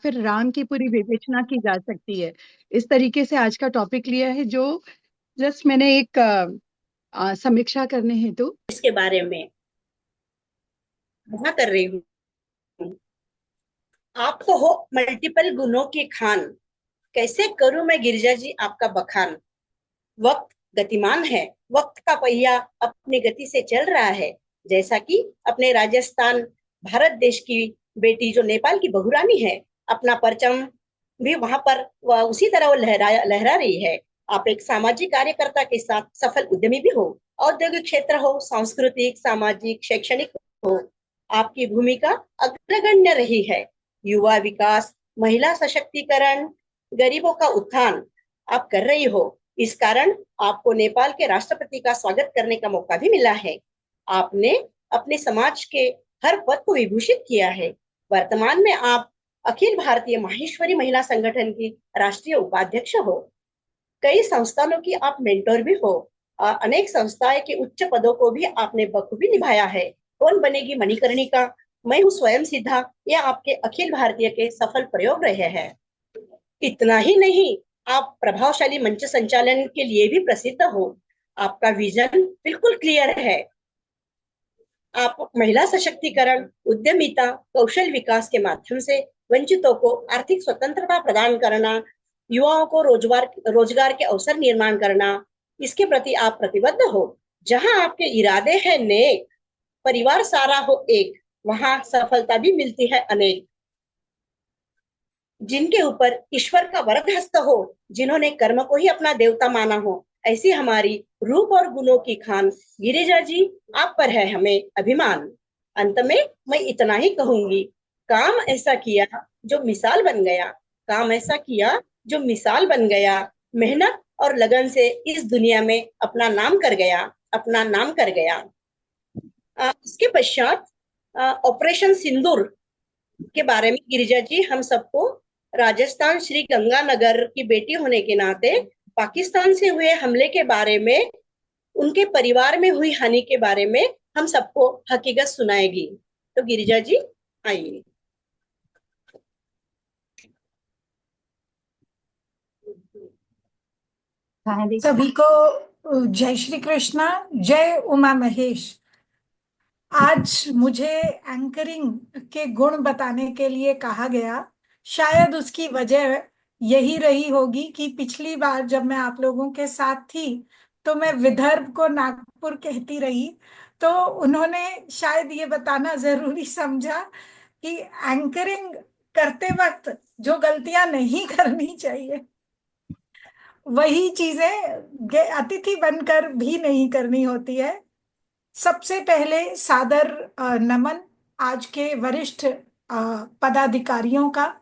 फिर राम की पूरी विवेचना की जा सकती है। इस तरीके से आज का टॉपिक लिया है, जो जस्ट मैंने एक समीक्षा करने हेतु इसके बारे में कर रही हूँ। आप तो हो मल्टीपल गुणों की खान, कैसे करूं मैं गिरिजा जी आपका बखान। वक्त गतिमान है, वक्त का पहिया अपनी गति से चल रहा है। जैसा कि अपने राजस्थान भारत देश की बेटी जो नेपाल की बहुरानी है, अपना परचम भी वहां पर वह उसी तरह वो लहरा लहरा रही है। आप एक सामाजिक कार्यकर्ता के साथ सफल उद्यमी भी हो, औद्योगिक क्षेत्र हो, सांस्कृतिक सामाजिक शैक्षणिक हो, आपकी भूमिका अग्रगण्य रही है। युवा विकास, महिला सशक्तिकरण, गरीबों का उत्थान आप कर रही हो। इस कारण आपको नेपाल के राष्ट्रपति का स्वागत करने का मौका भी मिला है। आपने अपने समाज के हर पद को विभूषित किया है। वर्तमान में आप अखिल भारतीय माहेश्वरी महिला संगठन की राष्ट्रीय उपाध्यक्ष हो। कई संस्थानों की आप मेंटोर भी हो। अनेक संस्थाएं के उच्च पदों को भी आपने बखूबी निभाया है। कौन बनेगी मणिकर्णिका, मैं हूँ स्वयं सिद्धा, यह आपके अखिल भारतीय के सफल प्रयोग रहे हैं। इतना ही नहीं, आप प्रभावशाली मंच संचालन के लिए भी प्रसिद्ध हो। आपका विजन बिल्कुल क्लियर है। आप महिला सशक्तिकरण, उद्यमिता, कौशल विकास के माध्यम से वंचितों को आर्थिक स्वतंत्रता प्रदान करना, युवाओं को रोजगार रोजगार के अवसर निर्माण करना, इसके प्रति आप प्रतिबद्ध हो। जहां आपके इरादे हैं नेक, परिवार सारा हो एक, वहां सफलता भी मिलती है अनेक। जिनके ऊपर ईश्वर का वरद हस्त हो, जिन्होंने कर्म को ही अपना देवता माना हो, ऐसी हमारी रूप और गुणों की खान गिरिजा जी, आप पर है हमें अभिमान। अंत में मैं इतना ही कहूंगी, काम ऐसा किया जो मिसाल बन गया, काम ऐसा किया जो मिसाल बन गया, मेहनत और लगन से इस दुनिया में अपना नाम कर गया, अपना नाम कर गया। इसके पश्चात ऑपरेशन सिंदूर के बारे में गिरिजा जी हम सबको, राजस्थान श्री गंगानगर की बेटी होने के नाते, पाकिस्तान से हुए हमले के बारे में, उनके परिवार में हुई हानि के बारे में हम सबको हकीकत सुनाएगी। तो गिरिजा जी आइए। सभी को जय श्री कृष्णा, जय उमा महेश। आज मुझे एंकरिंग के गुण बताने के लिए कहा गया। शायद उसकी वजह यही रही होगी कि पिछली बार जब मैं आप लोगों के साथ थी तो मैं विदर्भ को नागपुर कहती रही। तो उन्होंने शायद ये बताना जरूरी समझा कि एंकरिंग करते वक्त जो गलतियां नहीं करनी चाहिए वही चीजें अतिथि बनकर भी नहीं करनी होती है। सबसे पहले सादर नमन आज के वरिष्ठ पदाधिकारियों का।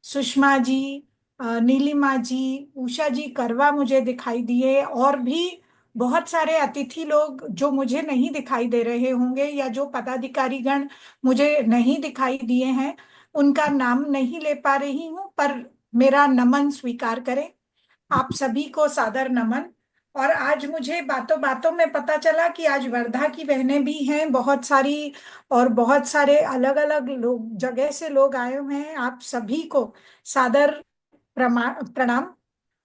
सुषमा जी, नीलिमा जी, उषा जी करवा मुझे दिखाई दिए, और भी बहुत सारे अतिथि लोग जो मुझे नहीं दिखाई दे रहे होंगे या जो पदाधिकारीगण मुझे नहीं दिखाई दिए हैं, उनका नाम नहीं ले पा रही हूं, पर मेरा नमन स्वीकार करें। आप सभी को सादर नमन। और आज मुझे बातों बातों में पता चला कि आज वर्धा की बहनें भी हैं बहुत सारी, और बहुत सारे अलग अलग लोग, जगह से लोग आए हुए हैं। आप सभी को सादर प्रणाम।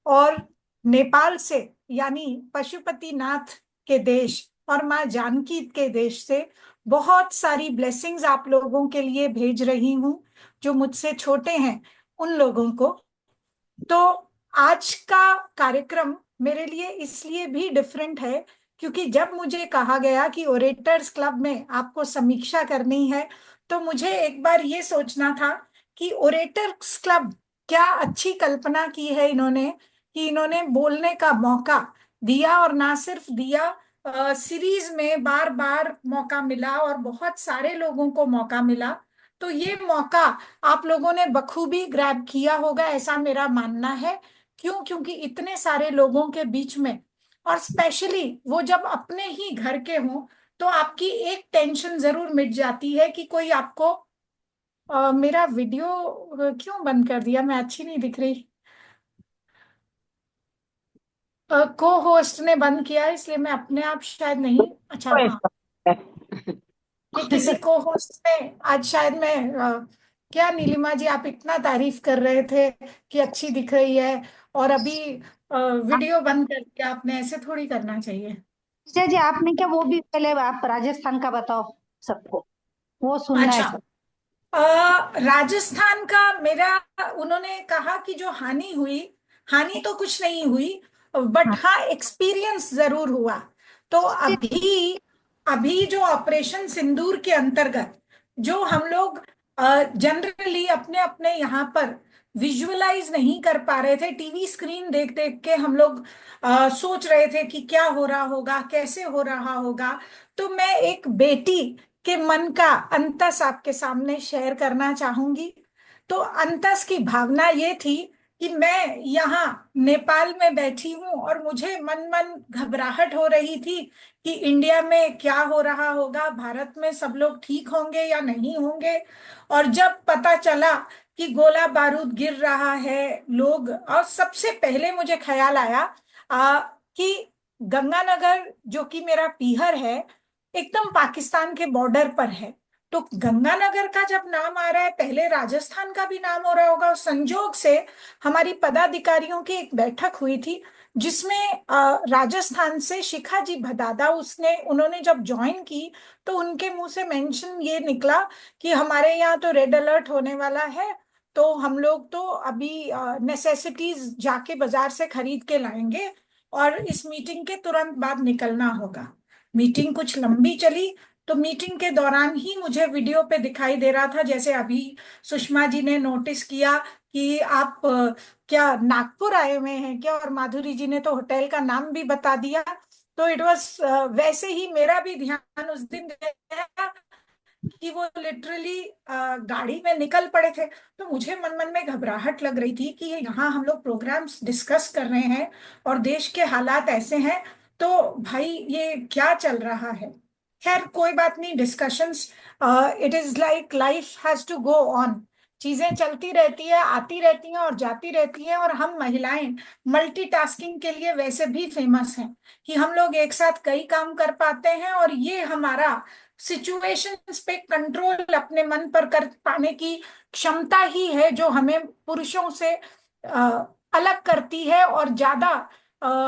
और नेपाल से, यानी पशुपतिनाथ के देश और माँ जानकी के देश से बहुत सारी ब्लेसिंग्स आप लोगों के लिए भेज रही हूँ, जो मुझसे छोटे हैं उन लोगों को। तो आज का कार्यक्रम मेरे लिए इसलिए भी डिफरेंट है क्योंकि जब मुझे कहा गया कि ओरेटर्स क्लब में आपको समीक्षा करनी है, तो मुझे एक बार ये सोचना था कि ओरेटर्स क्लब, क्या अच्छी कल्पना की है इन्होंने कि इन्होंने बोलने का मौका दिया, और ना सिर्फ दिया, सीरीज में बार बार मौका मिला और बहुत सारे लोगों को मौका मिला। तो ये मौका आप लोगों ने बखूबी ग्रैब किया होगा, ऐसा मेरा मानना है। क्यों? क्योंकि इतने सारे लोगों के बीच में, और स्पेशली वो जब अपने ही घर के हों, तो आपकी एक टेंशन जरूर मिट जाती है कि कोई आपको मेरा वीडियो क्यों बंद कर दिया? मैं अच्छी नहीं दिख रही। को होस्ट ने बंद किया है, इसलिए मैं अपने आप शायद नहीं। अच्छा, हाँ, कि किसी को होस्ट ने आज शायद मैं क्या नीलिमा जी, आप इतना तारीफ कर रहे थे कि अच्छी दिख रही है, और अभी वीडियो बंद कर दिया आपने? ऐसे थोड़ी करना चाहिए। विजय जी, आपने क्या वो भी पहले आप राजस्थान का बताओ सबको, वो सुनना है अच्छा, सब। राजस्थान का मेरा, उन्होंने कहा कि जो हानि हुई, हानि तो कुछ नहीं हुई, बट हाँ, हाँ एक्सपीरियंस जरूर हुआ। तो उससे अभी अभी जो ऑपरेशन सिंदूर के अंतर्गत जो हम लोग जनरली अपने अपने यहाँ पर विजुअलाइज नहीं कर पा रहे थे, टीवी स्क्रीन देख देख के हम लोग सोच रहे थे कि क्या हो रहा होगा, कैसे हो रहा होगा। तो मैं एक बेटी के मन का अंतस आपके सामने शेयर करना चाहूंगी। तो अंतस की भावना ये थी कि मैं यहाँ नेपाल में बैठी हूँ और मुझे मन मन घबराहट हो रही थी कि इंडिया में क्या हो रहा होगा, भारत में सब लोग ठीक होंगे या नहीं होंगे। और जब पता चला कि गोला बारूद गिर रहा है, लोग, और सबसे पहले मुझे ख्याल आया कि गंगानगर जो कि मेरा पीहर है, एकदम पाकिस्तान के बॉर्डर पर है। तो गंगानगर का जब नाम आ रहा है, पहले राजस्थान का भी नाम हो रहा होगा। और संजोग से हमारी पदाधिकारियों की एक बैठक हुई थी जिसमें राजस्थान से शिखा जी भदादा, उसने उन्होंने जब ज्वाइन की तो उनके मुंह से मेंशन ये निकला कि हमारे यहाँ तो रेड अलर्ट होने वाला है, तो हम लोग तो अभी नेसेसिटीज जाके बाजार से खरीद के लाएंगे और इस मीटिंग के तुरंत बाद निकलना होगा। मीटिंग कुछ लंबी चली। तो मीटिंग के दौरान ही मुझे वीडियो पे दिखाई दे रहा था, जैसे अभी सुषमा जी ने नोटिस किया कि आप क्या नागपुर आए हुए हैं क्या, और माधुरी जी ने तो होटल का नाम भी बता दिया। तो इट वाज, वैसे ही मेरा भी ध्यान उस दिन गया कि वो लिटरली गाड़ी में निकल पड़े थे। तो मुझे मन मन में घबराहट लग रही थी कि यहाँ हम लोग प्रोग्राम्स डिस्कस कर रहे हैं और देश के हालात ऐसे हैं, तो भाई ये क्या चल रहा है। खैर कोई बात नहीं, discussions, it is like life has to go on. चीजें चलती रहती है, आती रहती हैं और जाती रहती हैं। और हम महिलाएं मल्टीटास्किंग के लिए वैसे भी फेमस हैं कि हम लोग एक साथ कई काम कर पाते हैं, और ये हमारा सिचुएशंस पे कंट्रोल अपने मन पर कर पाने की क्षमता ही है जो हमें पुरुषों से अलग करती है। और ज्यादा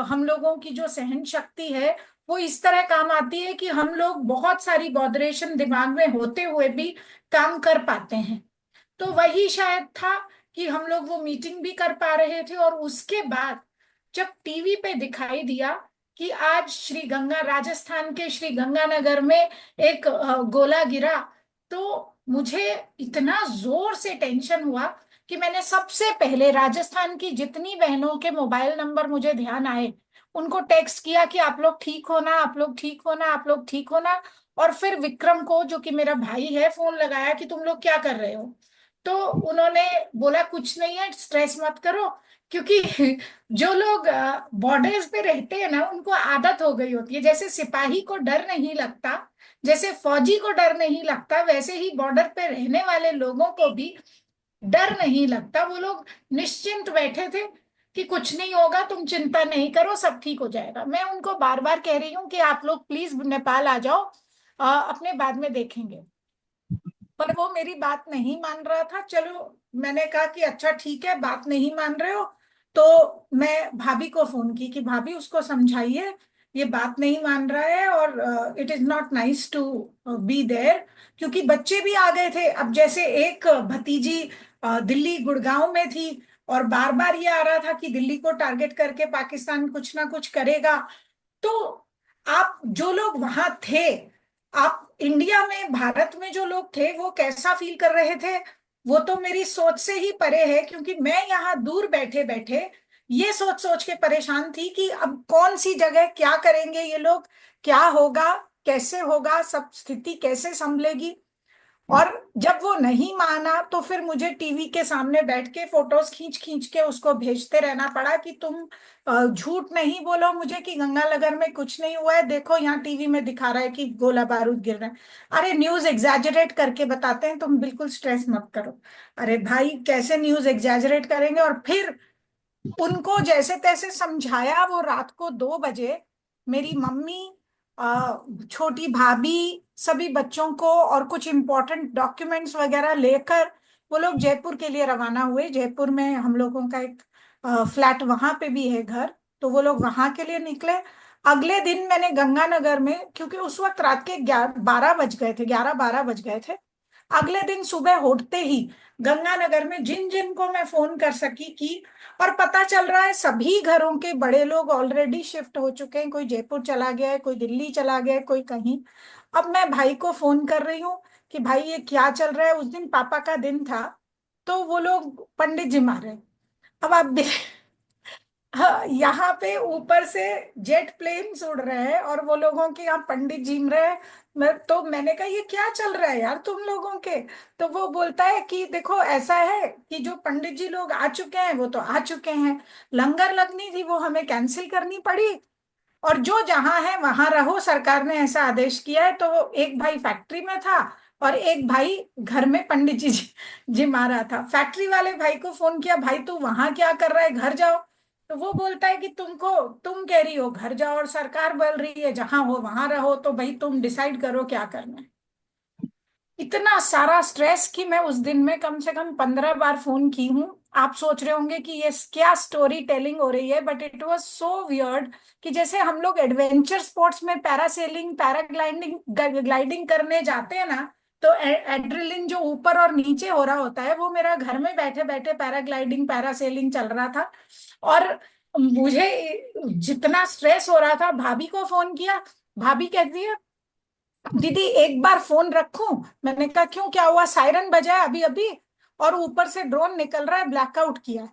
हम लोगों की जो सहन शक्ति है वो इस तरह काम आती है कि हम लोग बहुत सारी बॉदरेशन दिमाग में होते हुए भी काम कर पाते हैं। तो वही शायद था कि हम लोग वो मीटिंग भी कर पा रहे थे। और उसके बाद जब टीवी पे दिखाई दिया कि आज श्री गंगा, राजस्थान के श्री गंगानगर में एक गोला गिरा, तो मुझे इतना जोर से टेंशन हुआ कि मैंने सबसे पहले राजस्थान की जितनी बहनों के मोबाइल नंबर मुझे ध्यान आए उनको टेक्स्ट किया कि आप लोग ठीक हो ना, आप लोग ठीक हो ना, आप लोग ठीक हो ना। और फिर विक्रम को, जो कि मेरा भाई है, फोन लगाया कि तुम लोग क्या कर रहे हो। तो उन्होंने बोला कुछ नहीं है, स्ट्रेस मत करो, क्योंकि जो लोग बॉर्डर्स पे रहते हैं ना उनको आदत हो गई होती है। जैसे सिपाही को डर नहीं लगता, जैसे फौजी को डर नहीं लगता, वैसे ही बॉर्डर पे रहने वाले लोगों को भी डर नहीं लगता। वो लोग निश्चिंत बैठे थे कि कुछ नहीं होगा, तुम चिंता नहीं करो, सब ठीक हो जाएगा। मैं उनको बार बार कह रही हूँ कि आप लोग प्लीज नेपाल आ जाओ, अपने बाद में देखेंगे। पर वो मेरी बात नहीं मान रहा था। चलो, मैंने कहा कि अच्छा ठीक है, बात नहीं मान रहे हो तो मैं भाभी को फोन की कि भाभी उसको समझाइए, ये बात नहीं मान रहा है और it is not nice to be there. क्योंकि बच्चे भी आ गए थे। अब जैसे एक भतीजी दिल्ली गुड़गांव में थी और बार बार ये आ रहा था कि दिल्ली को टारगेट करके पाकिस्तान कुछ ना कुछ करेगा। तो आप जो लोग वहां थे, आप इंडिया में, भारत में जो लोग थे, वो कैसा फील कर रहे थे वो तो मेरी सोच से ही परे है। क्योंकि मैं यहाँ दूर बैठे बैठे ये सोच सोच के परेशान थी कि अब कौन सी जगह क्या करेंगे ये लोग, क्या होगा, कैसे होगा, सब स्थिति कैसे संभलेगी। और जब वो नहीं माना तो फिर मुझे टीवी के सामने बैठ के फोटोज खींच खींच के उसको भेजते रहना पड़ा कि तुम झूठ नहीं बोलो मुझे कि गंगानगर में कुछ नहीं हुआ है, देखो यहाँ टीवी में दिखा रहा है कि गोला बारूद गिर रहा है। अरे न्यूज एग्जैजरेट करके बताते हैं, तुम बिल्कुल स्ट्रेस मत करो। अरे भाई कैसे न्यूज एग्जैजरेट करेंगे। और फिर उनको जैसे तैसे समझाया। वो रात को 2 बजे मेरी मम्मी, छोटी भाभी, सभी बच्चों को और कुछ इम्पोर्टेंट डॉक्यूमेंट्स वगैरह लेकर वो लोग जयपुर के लिए रवाना हुए। जयपुर में हम लोगों का एक फ्लैट वहां पे भी है, घर। तो वो लोग वहां के लिए निकले। अगले दिन मैंने गंगानगर में, क्योंकि उस वक्त रात के 12 बज गए थे, 11-12 बज गए थे। अगले दिन सुबह होते ही गंगानगर में जिन जिन को मैं फोन कर सकी की, और पता चल रहा है सभी घरों के बड़े लोग ऑलरेडी शिफ्ट हो चुके हैं। कोई जयपुर चला गया है, कोई दिल्ली चला गया है, कोई कहीं। अब मैं भाई को फोन कर रही हूँ कि भाई ये क्या चल रहा है। उस दिन पापा का दिन था, तो वो लोग पंडित जी मारे। अब आप हाँ, यहाँ पे ऊपर से जेट प्लेन्स उड़ रहे हैं और वो लोगों के यहाँ पंडित जिम रहे हैं। मैंने कहा ये क्या चल रहा है यार तुम लोगों के। तो वो बोलता है कि देखो ऐसा है कि जो पंडित जी लोग आ चुके हैं वो तो आ चुके हैं, लंगर लगनी थी वो हमें कैंसिल करनी पड़ी, और जो जहां है वहां रहो, सरकार ने ऐसा आदेश किया है। तो एक भाई फैक्ट्री में था और एक भाई घर में पंडित जी मारा था। फैक्ट्री वाले भाई को फोन किया, भाई तू वहां क्या कर रहा है, घर जाओ। तो वो बोलता है कि तुम कह रही हो घर जाओ और सरकार बोल रही है जहां हो वहां रहो, तो भाई तुम डिसाइड करो क्या करना है। इतना सारा स्ट्रेस कि मैं उस दिन में कम से कम 15 बार फोन की हूँ। आप सोच रहे होंगे कि ये क्या स्टोरी टेलिंग हो रही है, but it was so weird कि जैसे हम लोग एडवेंचर स्पोर्ट्स में पैरासेलिंग, पैराग्लाइडिंग ग्लाइडिंग करने जाते हैं ना, तो एड्रेनलिन जो ऊपर और नीचे हो रहा होता है, वो मेरा घर में बैठे बैठे पैराग्लाइडिंग पैरासेलिंग चल रहा था। और मुझे जितना स्ट्रेस हो रहा था, भाभी को फोन किया, भाभी कहती है दीदी एक बार फोन रखूं। मैंने कहा क्यों, क्या हुआ, सायरन बजा है अभी अभी और ऊपर से ड्रोन निकल रहा है, ब्लैकआउट किया है।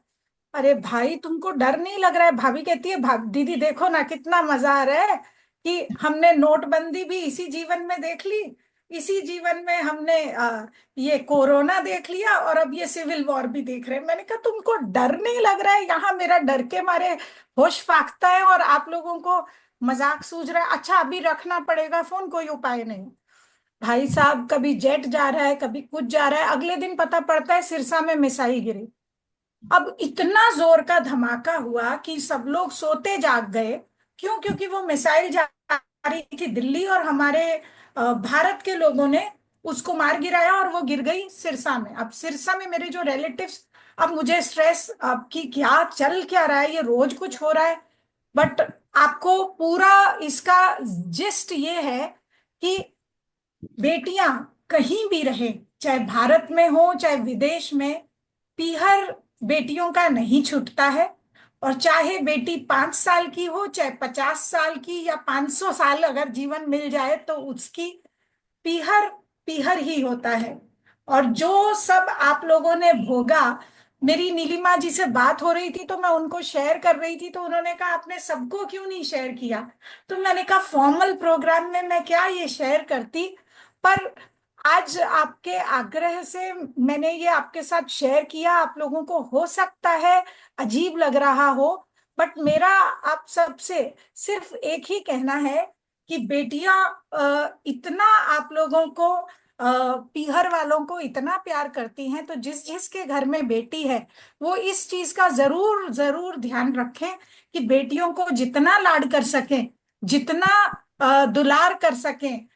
अरे भाई तुमको डर नहीं लग रहा है? भाभी कहती है दीदी देखो ना कितना मजा आ रहा है कि हमने नोटबंदी भी इसी जीवन में देख ली, इसी जीवन में हमने ये कोरोना देख लिया और अब ये सिविल वॉर भी देख रहे हैं। मैंने कहा तुमको डर नहीं लग रहा है? यहाँ मेरा डर के मारे होश फाख्ता है और आप लोगों को मजाक सूझ रहा है। अच्छा अभी रखना पड़ेगा फोन, कोई उपाय नहीं। भाई साहब कभी जेट जा रहा है, कभी कुछ जा रहा है। अगले दिन पता पड़ता है सिरसा में मिसाइल गिरी। अब इतना जोर का धमाका हुआ कि सब लोग सोते जाग गए। क्यों? क्योंकि वो मिसाइल जा रही थी दिल्ली और हमारे भारत के लोगों ने उसको मार गिराया और वो गिर गई सिरसा में। अब सिरसा में मेरे जो रिलेटिव्स, अब मुझे स्ट्रेस अब कि क्या चल क्या रहा है, ये रोज कुछ हो रहा है। बट आपको पूरा इसका जिस्ट ये है कि बेटियां कहीं भी रहे, चाहे भारत में हो चाहे विदेश में, पीहर बेटियों का नहीं छूटता है। और चाहे बेटी 5 साल की हो, चाहे 50 साल की, या 500 साल अगर जीवन मिल जाए, तो उसकी पीहर पीहर ही होता है। और जो सब आप लोगों ने भोगा, मेरी नीलिमा जी से बात हो रही थी तो मैं उनको शेयर कर रही थी, तो उन्होंने कहा आपने सबको क्यों नहीं शेयर किया। तो मैंने कहा फॉर्मल प्रोग्राम में मैं क्या ये शेयर करती, पर आज आपके आग्रह से मैंने ये आपके साथ शेयर किया। आप लोगों को हो सकता है अजीब लग रहा हो, बट मेरा आप सबसे सिर्फ एक ही कहना है कि बेटियां इतना आप लोगों को पीहर वालों को इतना प्यार करती हैं, तो जिस जिसके घर में बेटी है वो इस चीज का जरूर जरूर ध्यान रखें कि बेटियों को जितना लाड कर सकें, जितना दुलार कर सकें,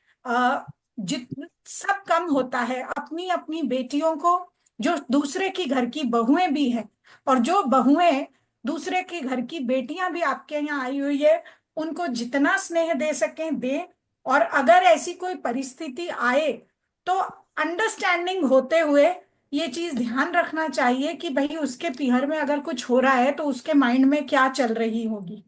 जित सब कम होता है। अपनी अपनी बेटियों को, जो दूसरे की घर की बहुएं भी हैं, और जो बहुएं दूसरे के घर की बेटियां भी आपके यहाँ आई हुई है, उनको जितना स्नेह दे सकें दें। और अगर ऐसी कोई परिस्थिति आए तो अंडरस्टैंडिंग होते हुए ये चीज ध्यान रखना चाहिए कि भाई उसके पीहर में अगर कुछ हो रहा है तो उसके माइंड में क्या चल रही होगी।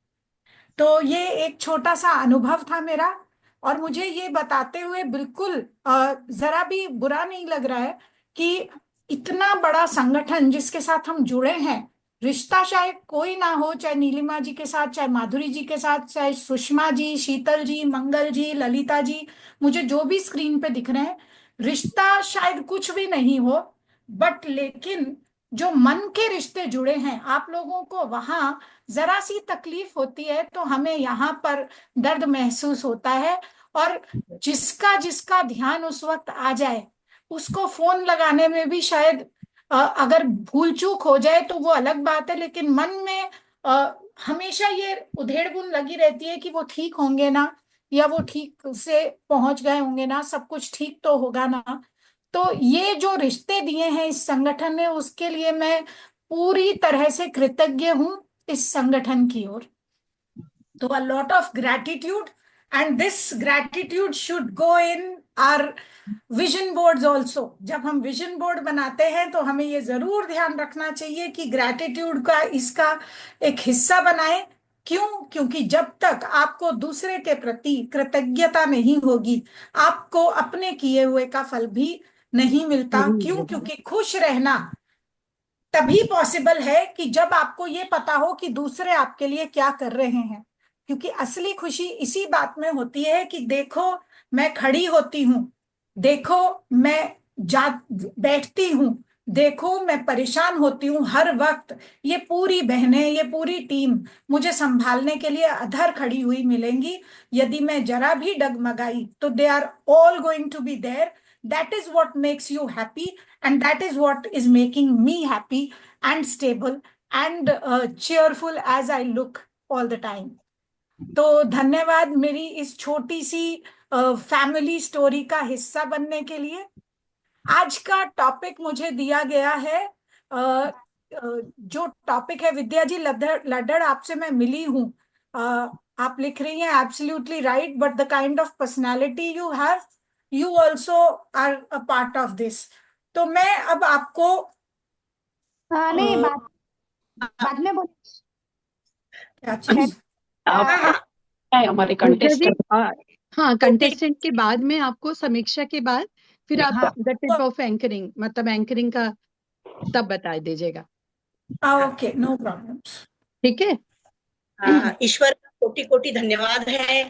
तो ये एक छोटा सा अनुभव था मेरा, और मुझे ये बताते हुए बिल्कुल जरा भी बुरा नहीं लग रहा है कि इतना बड़ा संगठन जिसके साथ हम जुड़े हैं, रिश्ता चाहे कोई ना हो, चाहे नीलिमा जी के साथ, चाहे माधुरी जी के साथ, चाहे सुषमा जी, शीतल जी, मंगल जी, ललिता जी, मुझे जो भी स्क्रीन पे दिख रहे हैं, रिश्ता शायद कुछ भी नहीं हो, बट लेकिन जो मन के रिश्ते जुड़े हैं आप लोगों को, वहां जरा सी तकलीफ होती है तो हमें यहाँ पर दर्द महसूस होता है। और जिसका जिसका ध्यान उस वक्त आ जाए, उसको फोन लगाने में भी शायद अगर भूल चूक हो जाए तो वो अलग बात है, लेकिन मन में हमेशा ये उधेड़ बुन लगी रहती है कि वो ठीक होंगे ना, या वो ठीक से पहुंच गए होंगे ना, सब कुछ ठीक तो होगा ना। तो ये जो रिश्ते दिए हैं इस संगठन ने, उसके लिए मैं पूरी तरह से कृतज्ञ हूं इस संगठन की ओर। तो a lot of gratitude, and this gratitude should go in our vision boards also. जब हम विजन बोर्ड बनाते हैं तो हमें ये जरूर ध्यान रखना चाहिए कि ग्रैटिट्यूड का इसका एक हिस्सा बनाए। क्यों? क्योंकि जब तक आपको दूसरे के प्रति कृतज्ञता नहीं होगी, आपको अपने किए हुए का फल भी नहीं मिलता। क्यों? क्योंकि खुश रहना तभी पॉसिबल है कि जब आपको ये पता हो कि दूसरे आपके लिए क्या कर रहे हैं। क्योंकि असली खुशी इसी बात में होती है कि देखो मैं खड़ी होती हूं, देखो मैं जा बैठती हूं, देखो मैं परेशान होती हूँ हर वक्त, ये पूरी बहनें, ये पूरी टीम मुझे संभालने के लिए अधर खड़ी हुई मिलेंगी। यदि मैं जरा भी डगमगाई तो they are all going to be there. That is what makes you happy, and that is what is making me happy and stable and cheerful as I look all the time. तो धन्यवाद मेरी इस छोटी सी family story का हिस्सा बनने के लिए। आज का टॉपिक मुझे दिया गया है, जो टॉपिक है, विद्या जी लड्डड़ आपसे मैं मिली हूँ। आप लिख रही हैं absolutely right, but the kind of personality you have, you also are a part of this. तो मैं अब आपको नहीं, अ, बाद में बोल। क्या चीज? हाँ आप हाँ है हमारे गिरिजा जी, कंटेस्टेंट। हाँ, कंटेस्टेंट के बाद में आपको समीक्षा के बाद फिर आप हाँ, द टिप ऑफ एंकरिंग, मतलब एंकरिंग का तब बता दीजिएगा। Okay, no problem. ठीक है। हाँ, ईश्वर का कोटि कोटि धन्यवाद है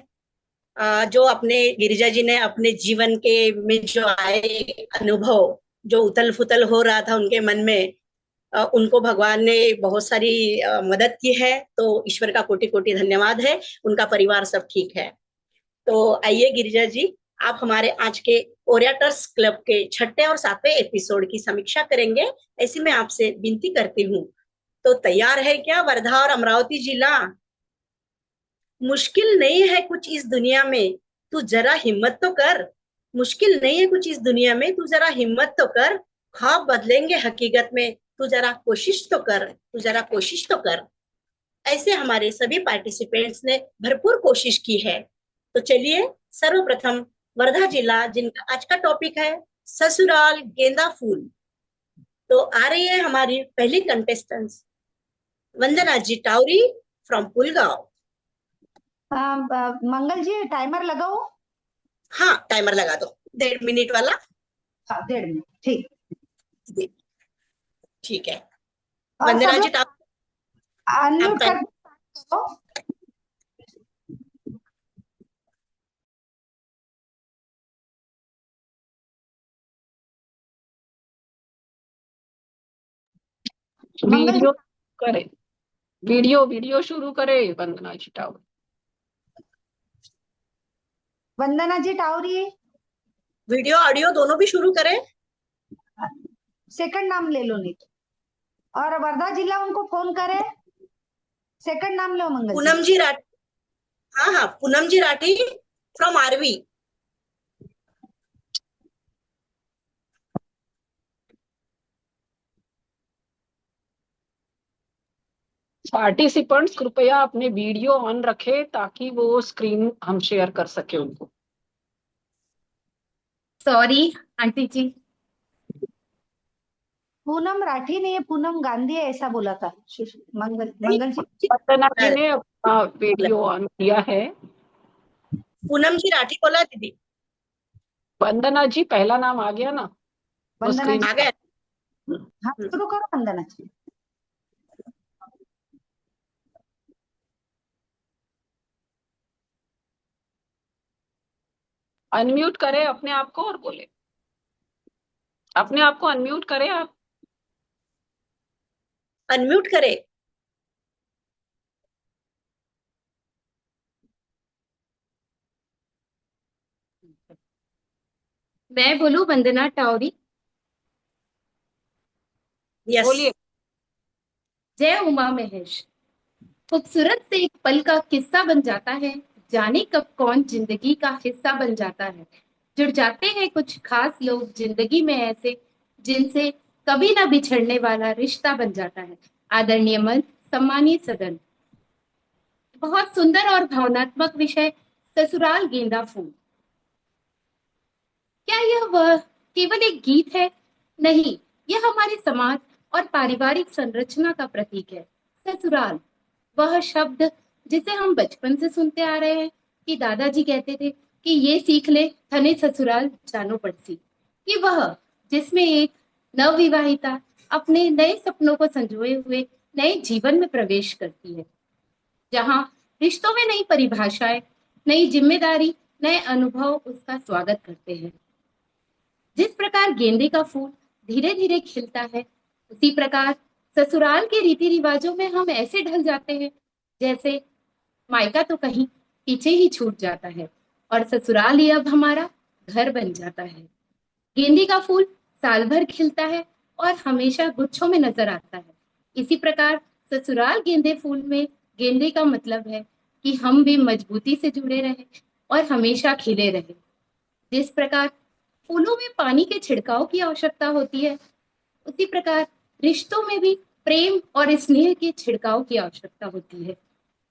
जो अपने गिरिजा जी ने अपने जीवन के में जो आए अनुभव, जो उथल फुथल हो रहा था उनके मन में, उनको भगवान ने बहुत सारी मदद की है। तो ईश्वर का कोटि कोटि धन्यवाद है। उनका परिवार सब ठीक है। तो आइए गिरिजा जी, आप हमारे आज के ओरिएटर्स क्लब के 6ठे और 7वें एपिसोड की समीक्षा करेंगे, ऐसी मैं आपसे विनती करती हूँ। तो तैयार है क्या वर्धा और अमरावती जिला? मुश्किल नहीं है कुछ इस दुनिया में, तू जरा हिम्मत तो कर। मुश्किल नहीं है कुछ इस दुनिया में, तू जरा हिम्मत तो कर। ख्वाब बदलेंगे हकीकत में, तू जरा कोशिश तो कर, तू जरा कोशिश तो कर। ऐसे हमारे सभी पार्टिसिपेंट्स ने भरपूर कोशिश की है। तो चलिए, सर्वप्रथम वर्धा जिला, जिनका आज का टॉपिक है ससुराल गेंदा फूल। तो आ रही है हमारी पहली contestant Vandana ji Tauri from Pulgaon. Mangal ji, timer लगाओ। हाँ, टाइमर लगा दो, 1.5 मिनट वाला। हाँ, 1.5 मिनट, ठीक। ठीक है। और वंदना सब जी लोग अनम्यूट आप कर। मंगल जी, वीडियो करे, वीडियो शुरू करे वंदना जी टावर। वंदना जी टावरी, वीडियो ऑडियो दोनों भी शुरू करें। सेकंड नाम ले लो नहीं तो। और वर्धा जिला उनको फोन करे, सेकंड नाम लो मंगल जी। पूनम जी राठी, हाँ हाँ, Poonam ji Rathi from RV. Participants कृपया अपने वीडियो ऑन रखें ताकि वो स्क्रीन हम शेयर कर सके उनको। सॉरी आंटी जी। पूनम राठी नहीं है, पूनम गांधी है, ऐसा बोला था मंगल जी। वंदना जी ने अपना वीडियो ऑन किया है। पूनम जी राठी बोला दीदी। वंदना जी पहला नाम आ गया ना, वो वंदना स्क्रीन जी, आ गया। हाँ शुरू करो वंदना जी। अनम्यूट करें अपने आप को और बोले, अपने आप को अनम्यूट करें आप। अनम्यूट करे। मैं बोलूं वंदना टावरी। यस। बोलिए। जय उमा महेश। खूबसूरत से एक पल का किस्सा बन जाता है, जाने कब कौन जिंदगी का हिस्सा बन जाता है। जुड़ जाते हैं कुछ खास लोग जिंदगी में ऐसे, जिनसे कभी ना बिछड़ने वाला रिश्ता बन जाता है। आदरणीय मंच, सम्मानीय सदन, बहुत सुंदर और भावनात्मक विषय, ससुराल गेंदा फूल। क्या यह वह केवल एक गीत है? नहीं, यह हमारे समाज और पारिवारिक संरचना का प्रतीक है। ससुराल, वह शब्द जिसे हम बचपन से सुनते आ रहे हैं कि दादाजी कहते थे कि ये सीख ले थने ससुराल जानो पड़सी। कि वह जिसमें एक नवविवाहिता अपने नए सपनों को संजोए हुए नए जीवन में प्रवेश करती है, जहां रिश्तों में नई परिभाषाएं, नई जिम्मेदारी, नए अनुभव उसका स्वागत करते हैं। जिस प्रकार गेंदे का फूल धीरे धीरे खिलता है, उसी प्रकार ससुराल के रीति रिवाजों में हम ऐसे ढल जाते हैं जैसे मायका तो कहीं पीछे ही छूट जाता है और ससुराल ही अब हमारा घर बन जाता है। गेंदे का फूल साल भर खिलता है और हमेशा गुच्छों में नजर आता है। इसी प्रकार ससुराल गेंदे फूल में गेंदे का मतलब है कि हम भी मजबूती से जुड़े रहे और हमेशा खिले रहे। जिस प्रकार फूलों में पानी के छिड़काव की आवश्यकता होती है, उसी प्रकार रिश्तों में भी प्रेम और स्नेह के छिड़काव की आवश्यकता होती है।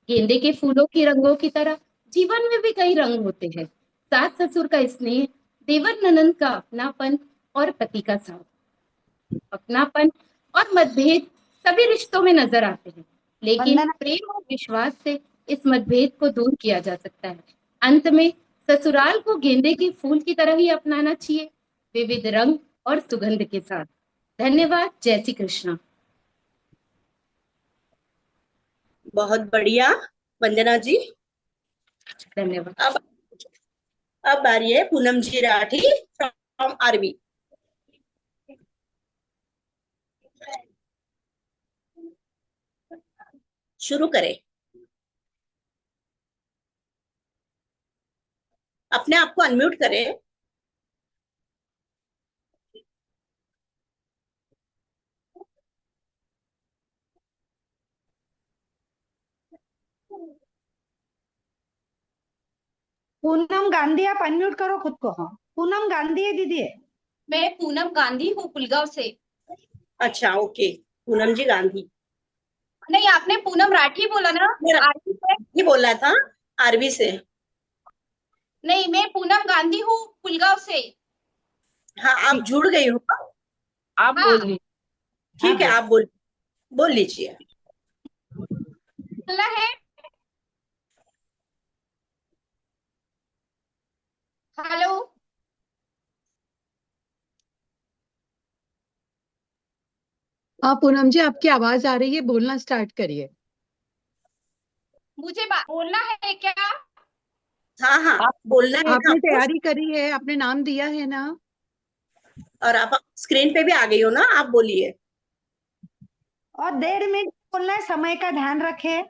गेंदे के फूलों के रंगों की तरह जीवन में भी कई रंग होते हैं। सास ससुर का स्नेह, देवर ननंद का अपनापन और पति का साथ। अपनापन और मतभेद सभी रिश्तों में नजर आते हैं, लेकिन वंदना, प्रेम और विश्वास से इस मतभेद को दूर किया जा सकता है। अंत में ससुराल को गेंदे के फूल की तरह ही अपनाना चाहिए, विविध रंग और सुगंध के साथ। धन्यवाद। जय श्री कृष्णा। बहुत बढ़िया वंदना जी। धन्यवाद। अब बारी है पूनम जी राठी फ्रॉम आरबी। शुरू करें। अपने आप को अनम्यूट करें। पूनम गांधी, आप अनम्यूट करो खुद को। हाँ, पूनम गांधी है दीदी। मैं पूनम गांधी हूँ पुलगांव से। अच्छा, ओके, पूनम जी गांधी। नहीं, आपने पूनम राठी बोला ना? आरबी से? ये बोला था आरबी से। नहीं, मैं पूनम गांधी हूँ पुलगांव से। हाँ, आप जुड़ गई हो। आप हाँ। बोल लीजिए। ठीक है, आप बोल लीजिए। बोलना है। हेलो। हाँ पूनम जी, आपकी आवाज आ रही है, बोलना स्टार्ट करिए। मुझे बोलना है क्या? हाँ हाँ, बोलना है ना आपने आपको। तैयारी करी है, आपने नाम दिया है ना? और आप स्क्रीन पे भी आ गई हो ना, आप बोलिए। और 1.5 मिनट बोलना है, समय का ध्यान रखे।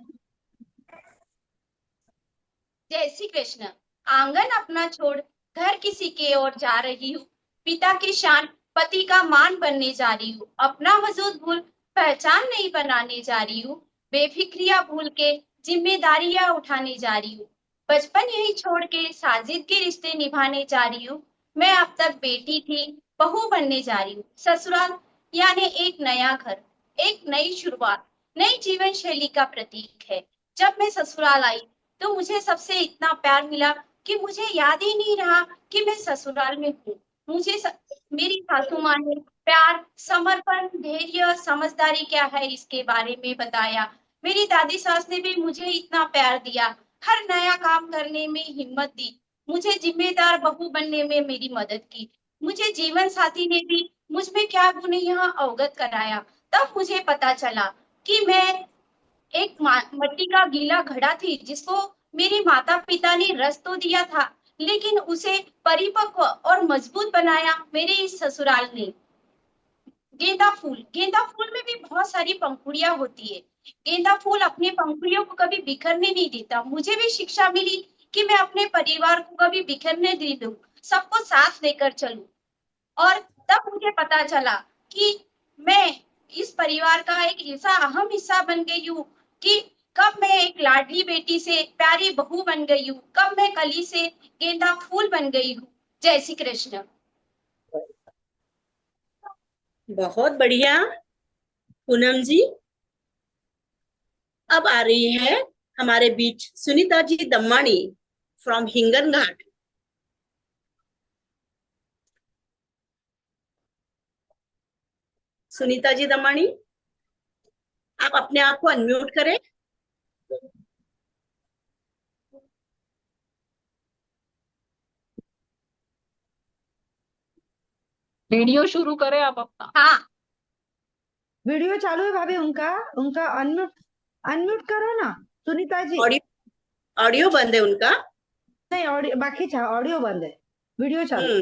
जय श्री कृष्ण। आंगन अपना छोड़ घर किसी के ओर जा रही हूँ। पिता की शान, पति का मान बनने जा रही हूँ। अपना वजूद भूल पहचान नहीं बनाने जा रही हूँ। बेफिक्रिया भूल के जिम्मेदारियां उठाने जा रही हूँ। बचपन यही छोड़ के साजिद के रिश्ते निभाने जा रही हूँ। मैं अब तक बेटी थी, बहू बनने जा रही हूँ। ससुराल यानी एक नया घर, एक नई शुरुआत, नई जीवन शैली का प्रतीक है। जब मैं ससुराल आई तो मुझे सबसे इतना प्यार मिला कि मुझे याद ही नहीं रहा कि मैं ससुराल में हूँ। मेरी सासू माँ ने प्यार, समर्पण, धैर्य, समझदारी क्या है इसके बारे में बताया। मेरी दादी सास ने भी मुझे इतना प्यार दिया, हर नया काम करने में हिम्मत दी, मुझे जिम्मेदार बहू बनने में मेरी मदद की। मुझे जीवन साथी ने भी मुझ में क्या गुण है यहाँ अवगत कराया। तब मुझे पता चला कि मैं एक मिट्टी का गीला घड़ा थी, जिसको मेरे माता पिता ने रस तो दिया था, लेकिन उसे परिपक्व और मजबूत बनाया मेरे इस ससुराल ने। गेंदा फूल में भी बहुत सारी पंखुड़ियां होती है। गेंदा फूल अपने पंखुड़ियों को कभी बिखरने नहीं देता। मुझे भी शिक्षा मिली कि मैं अपने परिवार को कभी बिखरने नहीं दूं, सबको साथ लेकर चलूं। और तब मुझे पता चला कि मैं इस परिवार का एक ऐसा अहम हिस्सा बन गई हूँ कि कब मैं एक लाडली बेटी से प्यारी बहू बन गई हूँ, कब मैं कली से गेंदा फूल बन गई हूँ। जय श्री कृष्ण। बहुत बढ़िया पूनम जी। अब आ रही है हमारे बीच सुनीता जी दम्मानी फ्रॉम हिंगन घाट। सुनीता जी दम्मानी, आप अपने आप को अनम्यूट करें। वीडियो शुरू करें आप अपना। हाँ, वीडियो चालू है भाभी, उनका उनका अनम्यूट अनम्यूट करो ना सुनीता जी। ऑडियो ऑडियो बंद है उनका। नहीं, ऑडियो बाकी था, ऑडियो बंद है, वीडियो चालू।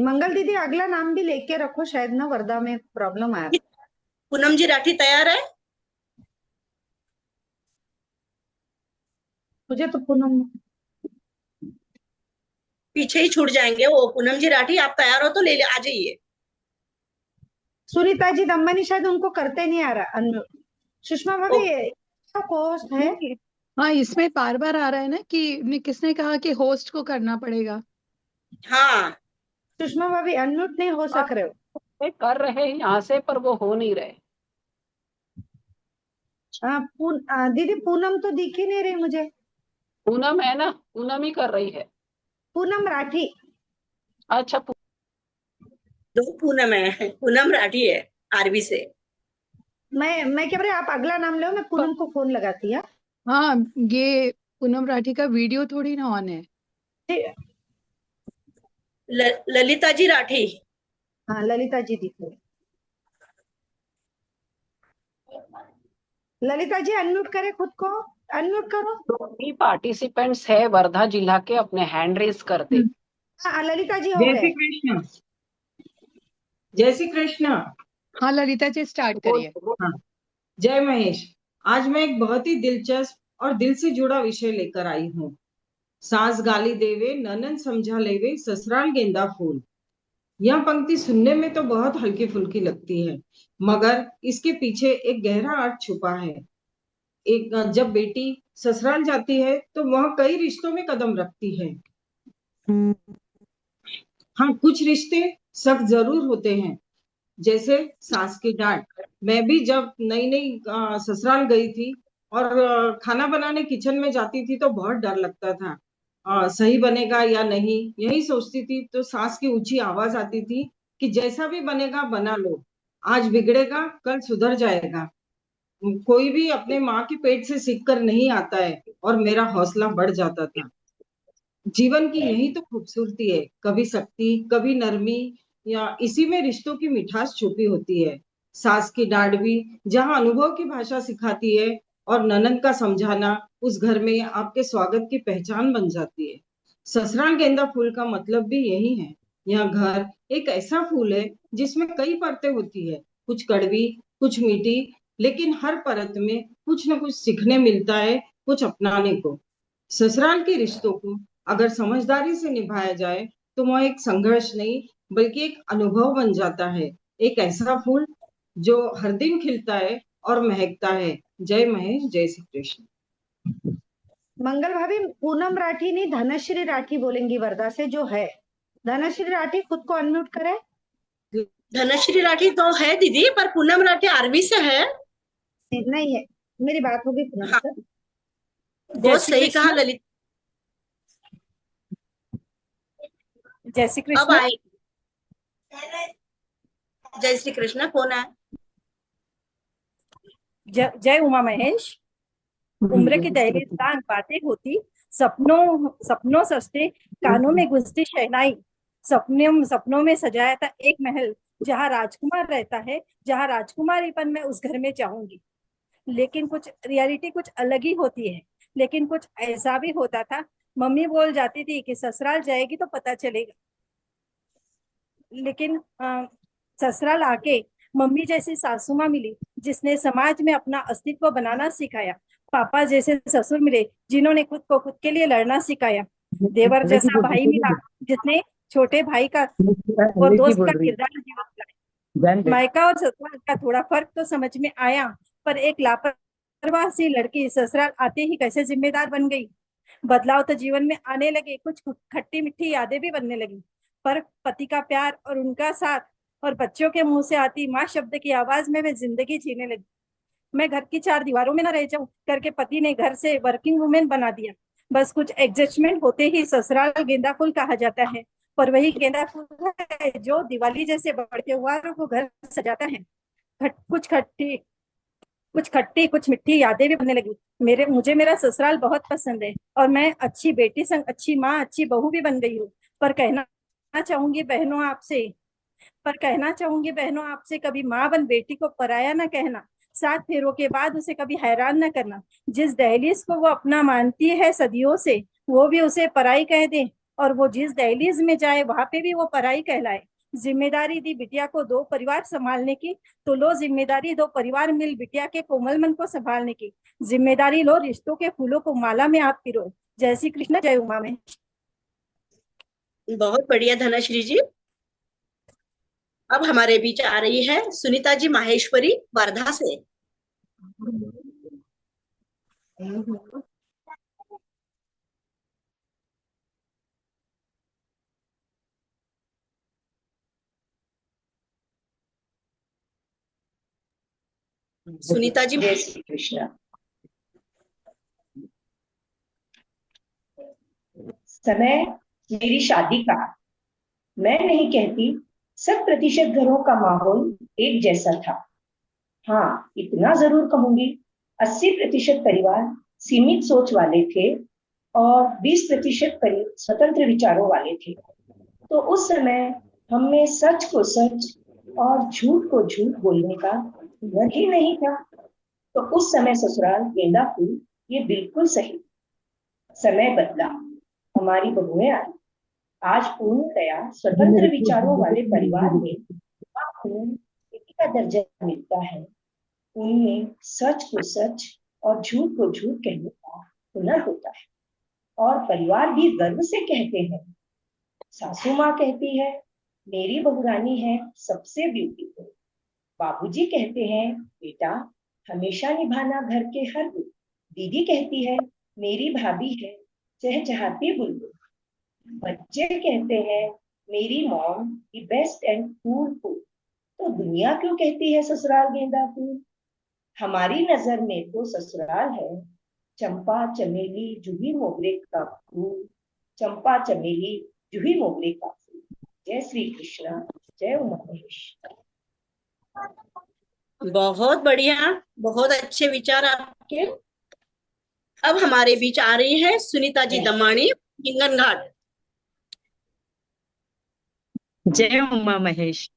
मंगल दीदी अगला नाम भी लेके रखो, शायद ना वर्धा में प्रॉब्लम आया। पूनम जी राठी तैयार है? मुझे तो पूनम पीछे ही छूट जाएंगे वो। पूनम जी राठी आप तैयार हो तो ले आ जाइए। सुनीता जी दम्मानी शायद उनको करते नहीं आ रहा अनम्यूट। सुषमा भाभी ये कोर्स है। हाँ, इसमें बार बार आ रहा है ना कि किसने कहा कि होस्ट को करना पड़ेगा। हाँ, सुषमा भाभी अनम्यूट नहीं हो सक रहे हो। ये कर रहे हैं यहाँ से, पर वो हो नहीं रहे। दीदी पूनम तो दिख ही नहीं रही मुझे। पूनम है ना, पूनम ही कर रही है। पूनम राठी। अच्छा, दो पूनम है, पूनम राठी है आरबी से। मैं क्या बोले, आप अगला नाम लो, मैं पूनम को फोन लगाती है। हाँ, ये पूनम राठी का वीडियो थोड़ी ना ऑन है। ललिता जी राठी। हाँ ललिता जी दिख रही। ललिता जी अनम्यूट करे खुद को, अनम्यूट करो। जो भी पार्टिसिपेंट्स है वर्धा जिला के, अपने हैंड रेज कर दे। हाँ ललिता जी हो जय गए। श्री कृष्ण। जय श्री कृष्ण। हाँ ललिता जी स्टार्ट करिए। हाँ, जय महेश। आज मैं एक बहुत ही दिलचस्प और दिल से जुड़ा विषय लेकर आई हूँ। सास गाली देवे ननद समझा लेवे ससुराल गेंदा फूल। यह पंक्ति सुनने में तो बहुत हल्की फुल्की लगती है, मगर इसके पीछे एक गहरा अर्थ छुपा है। एक जब बेटी ससुराल जाती है तो वह कई रिश्तों में कदम रखती है। हाँ, कुछ रिश्ते सख्त जरूर होते हैं, जैसे सास की डांट। मैं भी जब नई नई ससुराल गई थी और खाना बनाने किचन में जाती थी तो बहुत डर लगता था। सही बनेगा या नहीं यही सोचती थी, तो सास की ऊंची आवाज आती थी कि जैसा भी बनेगा बना लो, आज बिगड़ेगा कल सुधर जाएगा। कोई भी अपने माँ के पेट से सीख कर नहीं आता है, और मेरा हौसला बढ़ जाता था। जीवन की यही तो खूबसूरती है, कभी सख्ती कभी नरमी, या इसी में रिश्तों की मिठास छुपी होती है। सास की डांट भी जहाँ अनुभव की भाषा सिखाती है, और ननद का समझाना उस घर में आपके स्वागत की पहचान बन जाती है। ससुराल गेंदा फूल का मतलब भी यही है। यह घर एक ऐसा फूल है जिसमें कई परतें होती है, कुछ कड़वी कुछ मीठी, लेकिन हर परत में कुछ न कुछ सीखने मिलता है, कुछ अपनाने को। ससुराल के रिश्तों को अगर समझदारी से निभाया जाए तो वह एक संघर्ष नहीं बल्कि एक अनुभव बन जाता है। एक ऐसा फूल जो हर दिन खिलता है और महकता है। जय महेश, जय श्री कृष्ण। मंगल भाभी पूनम राठी नहीं धनश्री राठी बोलेंगी वर्धा से जो है। धनश्री राठी खुद को अनम्यूट करे। धनश्री राठी तो है दीदी, पर पूनम राठी आरबी से है। नहीं है, मेरी बात होगी पूनम हाँ, से। बहुत सही कहा ललित। जय श्री अब कृष्ण। आए। जय श्री कृष्ण। कौन है? जय उमा महेश। उम्र की दहलीज बातें होती, सपनों सपनों सस्ते, कानों में गुजती शहनाई। सपनों में सजाया था एक महल, जहाँ राजकुमार रहता है, जहाँ राजकुमारीपन मैं उस घर में चाहूंगी। लेकिन कुछ रियलिटी कुछ अलग ही होती है। लेकिन कुछ ऐसा भी होता था, मम्मी बोल जाती थी कि ससुराल जाएगी तो पता चलेगा। लेकिन ससुराल आके मम्मी जैसी सासू माँ मिली जिसने समाज में अपना अस्तित्व बनाना सिखाया। पापा जैसे ससुर मिले जिन्होंने खुद को खुद के लिए लड़ना सिखाया। देवर जैसा भाई मिला जिसने छोटे भाई का और दोस्त का किरदार निभाया। मायका और ससुराल का थोड़ा फर्क तो समझ में आया, पर एक लापरवाह सी लड़की ससुराल आते ही कैसे जिम्मेदार बन गई। बदलाव तो जीवन में आने लगे, कुछ खट्टी मीठी यादें भी बनने लगी, पर पति का प्यार और उनका साथ और बच्चों के मुंह से आती माँ शब्द की आवाज में मैं जिंदगी जीने लगी। मैं घर की चार दीवारों में न रह जाऊं करके पति ने घर से वर्किंग वुमेन बना दिया। बस कुछ एडजस्टमेंट होते ही ससुराल गेंदा फूल कहा जाता है, पर वही गेंदा फूल है जो दिवाली जैसे बड़े त्योहारों को घर सजाता है। कुछ खट्टी यादें भी बनने लगी। मुझे मेरा ससुराल बहुत पसंद है और मैं अच्छी बेटी संग अच्छी माँ अच्छी बहू भी बन गई हूँ। पर चाहूंगी बहनों आपसे कहना चाहूंगी बहनों आपसे, कभी माँ बन बेटी को पराया ना कहना, 7 फेरों के बाद उसे कभी हैरान ना करना। जिस दहलीज को वो अपना मानती है सदियों से, वो भी उसे पराई कह दे, और वो जिस दहलीज में जाए वहां पे भी वो पराई कहलाए। जिम्मेदारी दी बिटिया को 2 परिवार संभालने की, तो लो जिम्मेदारी 2 परिवार मिल बिटिया के कोमल मन को संभालने की। जिम्मेदारी लो, रिश्तों के फूलों को माला में आप पिरो। जय श्री कृष्ण, जय उमा में। बहुत बढ़िया धनश्री जी। अब हमारे बीच आ रही है सुनीता जी माहेश्वरी वर्धा से। सुनीता जी। जय श्री कृष्ण। समय मेरी शादी का, मैं नहीं कहती 100% घरों का माहौल एक जैसा था। हाँ, इतना जरूर कहूंगी 80% परिवार सीमित सोच वाले थे और 20% स्वतंत्र विचारों वाले थे। तो उस समय हम में सच को सच और झूठ को झूठ बोलने का डर ही नहीं था। तो उस समय ससुराल गेंदा फूल ये बिल्कुल सही। समय बदला, हमारी बहुएं आई। आज पूर्णतया स्वतंत्र विचारों वाले परिवार में बेटी का दर्जा मिलता है। उनमें सच को सच और झूठ को झूठ कहने का हुनर होता है और परिवार भी गर्व से कहते हैं। सासू माँ कहती है मेरी बहुरानी है सबसे ब्यूटीफुल। बाबूजी कहते हैं बेटा हमेशा निभाना घर के हर गुण। दीदी कहती है मेरी भाभी है चहचहाती बुलबुल। बच्चे कहते हैं मेरी mom the best and cool fool. तो दुनिया क्यों कहती है ससुराल गेंदा फूल? हमारी नजर में तो ससुराल है चंपा चमेली जूही मोगरे का फूल। चंपा चमेली जूही मोगरे का फूल। जय श्री कृष्ण, जय उमा महेश। बहुत बढ़िया, बहुत अच्छे विचार आपके। अब हमारे बीच आ रही है सुनीता जी दमानी हिंगन घाट। जय उमा महेश।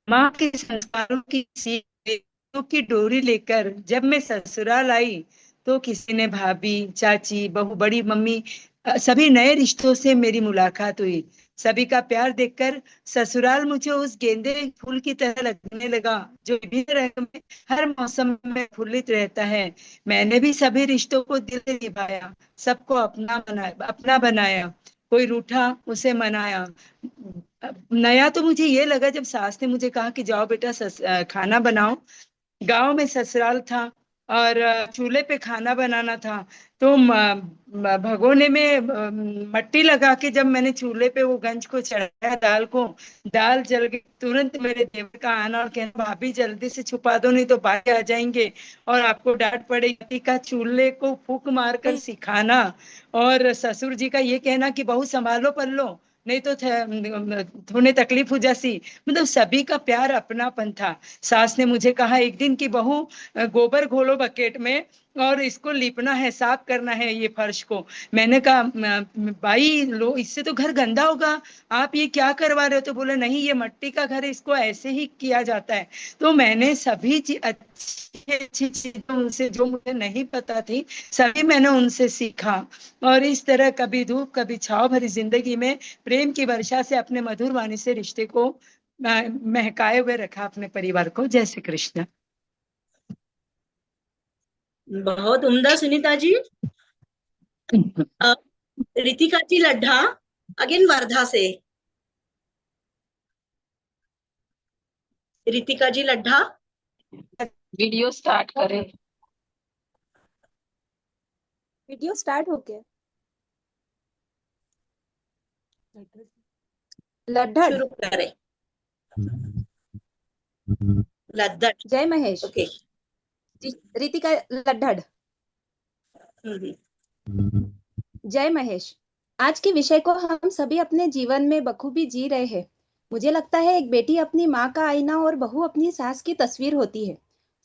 माँ के संस्कारों की सीखों की डोरी लेकर जब मैं ससुराल आई तो किसी ने भाभी चाची बहू बड़ी मम्मी सभी नए रिश्तों से मेरी मुलाकात हुई। सभी का प्यार देखकर ससुराल मुझे उस गेंदे फूल की तरह लगने लगा जो विभिन्न रंग में हर मौसम में फुल्लित रहता है। मैंने भी सभी रिश्तों को दिल से निभाया, सबको अपना बनाया। कोई रूठा उसे मनाया। नया तो मुझे ये लगा जब सास ने मुझे कहा कि जाओ बेटा खाना बनाओ। गांव में ससुराल था और चूल्हे पे खाना बनाना था। तो भगोने में मट्टी लगा के जब मैंने चूल्हे पे वो गंज को चढ़ाया दाल जल गई। तुरंत मेरे देवर का आना और कहना भाभी जल्दी से छुपा दो नहीं तो भाई आ जाएंगे और आपको डांट पड़ेगी। का चूल्हे को फूक मारकर सिखाना और ससुर जी का ये कहना कि बहू संभालो पल्लो नहीं तो थोड़े तकलीफ हो जासी। मतलब सभी का प्यार अपनापन था। सास ने मुझे कहा एक दिन की बहू गोबर घोलो बकेट में और इसको लीपना है साफ करना है ये फर्श को। मैंने कहा भाई लो इससे तो घर गंदा होगा, आप ये क्या करवा रहे हो? तो बोले नहीं ये मट्टी का घर है इसको ऐसे ही किया जाता है। तो मैंने सभी अच्छी चीजें उनसे जो मुझे नहीं पता थी सभी मैंने उनसे सीखा और इस तरह कभी धूप कभी छाव भरी जिंदगी में प्रेम की वर्षा से अपने मधुर वाणी से रिश्ते को महकाए हुए रखा अपने परिवार को। जय श्री कृष्ण। बहुत उम्दा सुनीता जी। रितिका जी लड्ढा अगेन वर्धा से। रितिका जी लड्ढा वीडियो स्टार्ट करें। वीडियो स्टार्ट हो गया। लड्ढड़। शुरू करें। लद्दड़। जय महेश। ओके। रितिका लड्ढड़। जय महेश। आज के विषय को हम सभी अपने जीवन में बखूबी जी रहे हैं। मुझे लगता है एक बेटी अपनी माँ का आईना और बहू अपनी सास की तस्वीर होती है।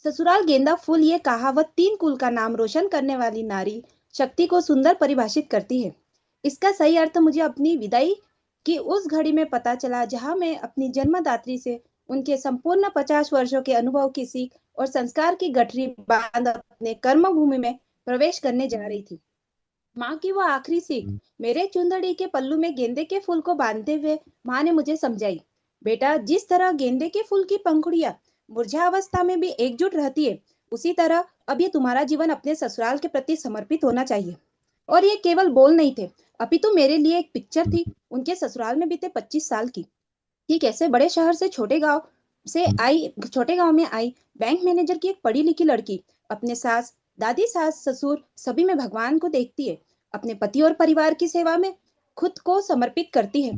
ससुराल गेंदा फूल ये कहावत 3 कुल का नाम रोशन करने वाली नारी शक्ति को सुंदर परिभाषित करती है। इसका सही अर्थ मुझे अपनी विदाई की उस घड़ी में पता चला जहां मैं अपनी जन्मदात्री से उनके संपूर्ण 50 वर्षों के अनुभव की सीख और संस्कार की गठरी बांध अपने कर्म भूमि में प्रवेश करने जा रही थी। माँ की वो आखिरी सीख मेरे चुंदड़ी के पल्लू में गेंदे के फूल को बांधते हुए माँ ने मुझे समझाई, बेटा जिस तरह गेंदे के फूल की पंखुड़ियां मुरझावस्था में भी एकजुट रहती है, उसी तरह अब ये तुम्हारा जीवन अपने ससुराल के प्रति समर्पित होना चाहिए। और ये केवल बोल नहीं थे, अपितु मेरे लिए एक पिक्चर थी उनके ससुराल में बीते 25 साल की। कि कैसे बड़े शहर से छोटे गांव में आई बैंक मैनेजर की एक पढ़ी लिखी लड़की अपने सास, दादी, सास, ससुर सभी में भगवान को देखती है, अपने पति और परिवार की सेवा में खुद को समर्पित करती है।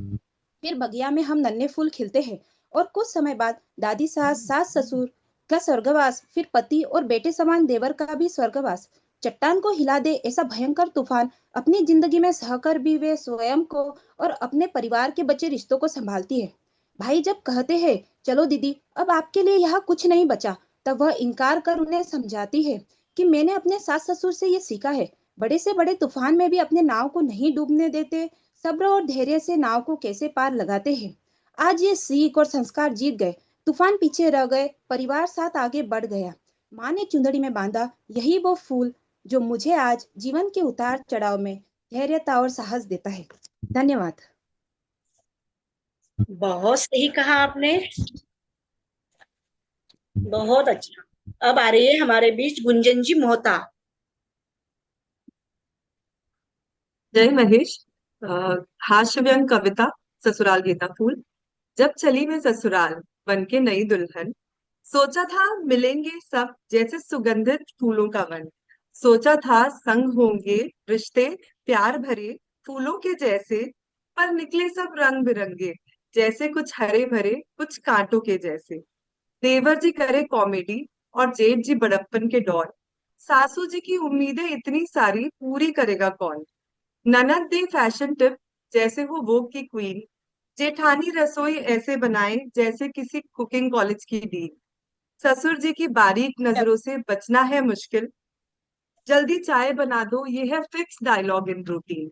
फिर बगिया में हम नन्हे फूल खिलते हैं और कुछ समय बाद दादी, सास, सास ससुर का स्वर्गवास, फिर पति और बेटे समान देवर का भी स्वर्गवास। चट्टान को हिला दे ऐसा भयंकर तूफान अपनी जिंदगी में सहकर भी वे स्वयं को और अपने परिवार के बचे रिश्तों को संभालती है। भाई जब कहते हैं चलो दीदी अब आपके लिए यहाँ कुछ नहीं बचा, तब वह इनकार कर उन्हें समझाती है कि मैंने अपने सास ससुर से ये सीखा है, बड़े से बड़े तूफान में भी अपने नाव को नहीं डूबने देते, सब्र और धैर्य से नाव को कैसे पार लगाते हैं। आज ये सीख और संस्कार जीत गए, तूफान पीछे रह गए, परिवार साथ आगे बढ़ गया। माँ ने चुंदड़ी में बांधा यही वो फूल जो मुझे आज जीवन के उतार चढ़ाव में धैर्यता और साहस देता है। धन्यवाद। बहुत सही कहा आपने, बहुत अच्छा। अब आ रही है हमारे बीच गुंजन जी मोहता। जय महेश। हास्य व्यंग कविता ससुराल गेंदा फूल। जब चली मैं ससुराल बन के नई दुल्हन, सोचा था मिलेंगे सब जैसे सुगंधित फूलों का वन। सोचा था संग होंगे रिश्ते प्यार भरे फूलों के जैसे, पर निकले सब रंग बिरंगे, जैसे कुछ हरे भरे कुछ कांटों के जैसे। देवर जी करे कॉमेडी और जेठ जी बड़प्पन के दौर, सासू जी की उम्मीदें इतनी सारी पूरी करेगा कौन। ननद दे फैशन टिप जैसे हो वो की क्वीन, जेठानी रसोई ऐसे बनाए जैसे किसी कुकिंग कॉलेज की डीन। ससुर जी की बारीक नजरों से बचना है मुश्किल, जल्दी चाय बना दो ये है फिक्स डायलॉग इन रूटीन।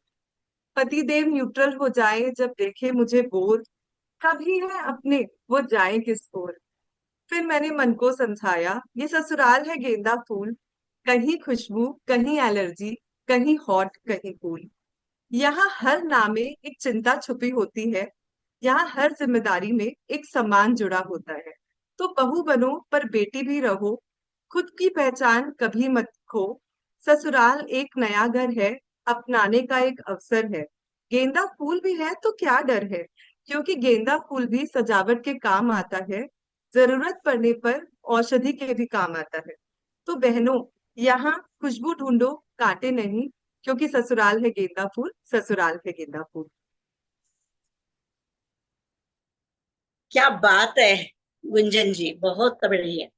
पति देव न्यूट्रल हो जाए जब देखे मुझे बोर, कभी है अपने वो जाए किस ओर। फिर मैंने मन को समझाया ये ससुराल है गेंदा फूल, कहीं खुशबू कहीं एलर्जी, कहीं हॉट कहीं कूल। यहाँ हर नाम में एक चिंता छुपी होती है, यहाँ हर जिम्मेदारी में एक सम्मान जुड़ा होता है। तो बहू बनो पर बेटी भी रहो, खुद की पहचान कभी मत खो। ससुराल एक नया घर है, अपनाने का एक अवसर है। गेंदा फूल भी है तो क्या डर है, क्योंकि गेंदा फूल भी सजावट के काम आता है, जरूरत पड़ने पर औषधि के भी काम आता है। तो बहनों यहाँ खुशबू ढूंढो कांटे नहीं, क्योंकि ससुराल है गेंदा फूल, ससुराल है गेंदा फूल। क्या बात है गुंजन जी, बहुत बढ़िया।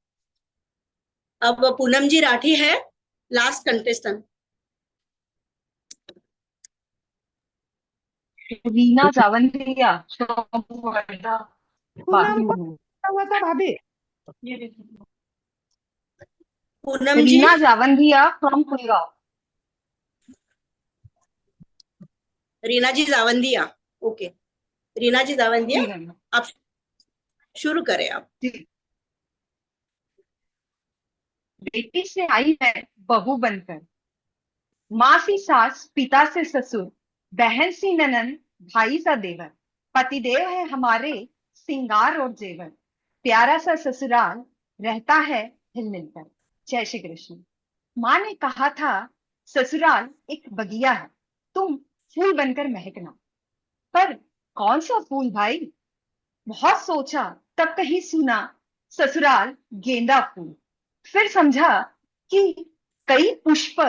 अब पूनम जी राठी है last contestant. Reena Jawandiya from Wardha. Poonam को हुआ था भाभी। पूनम जी। रीना जावंदिया from कुलगांव। रीना जी जावंदिया, ओके। रीना जी जावंदिया, आप शुरू करें आप। बेटी से आई है बहू बनकर, माँ सी सास, पिता से ससुर, बहन सी ननन, भाई सा देवर, पतिदेव है हमारे सिंगार और जेवर, प्यारा सा ससुराल रहता है हिल मिलकर। जय श्री कृष्ण। माँ ने कहा था ससुराल एक बगिया है, तुम फूल बनकर महकना। पर कौन सा फूल भाई? बहुत सोचा तब कहीं सुना ससुराल गेंदा फूल। फिर समझा कि कई पुष्प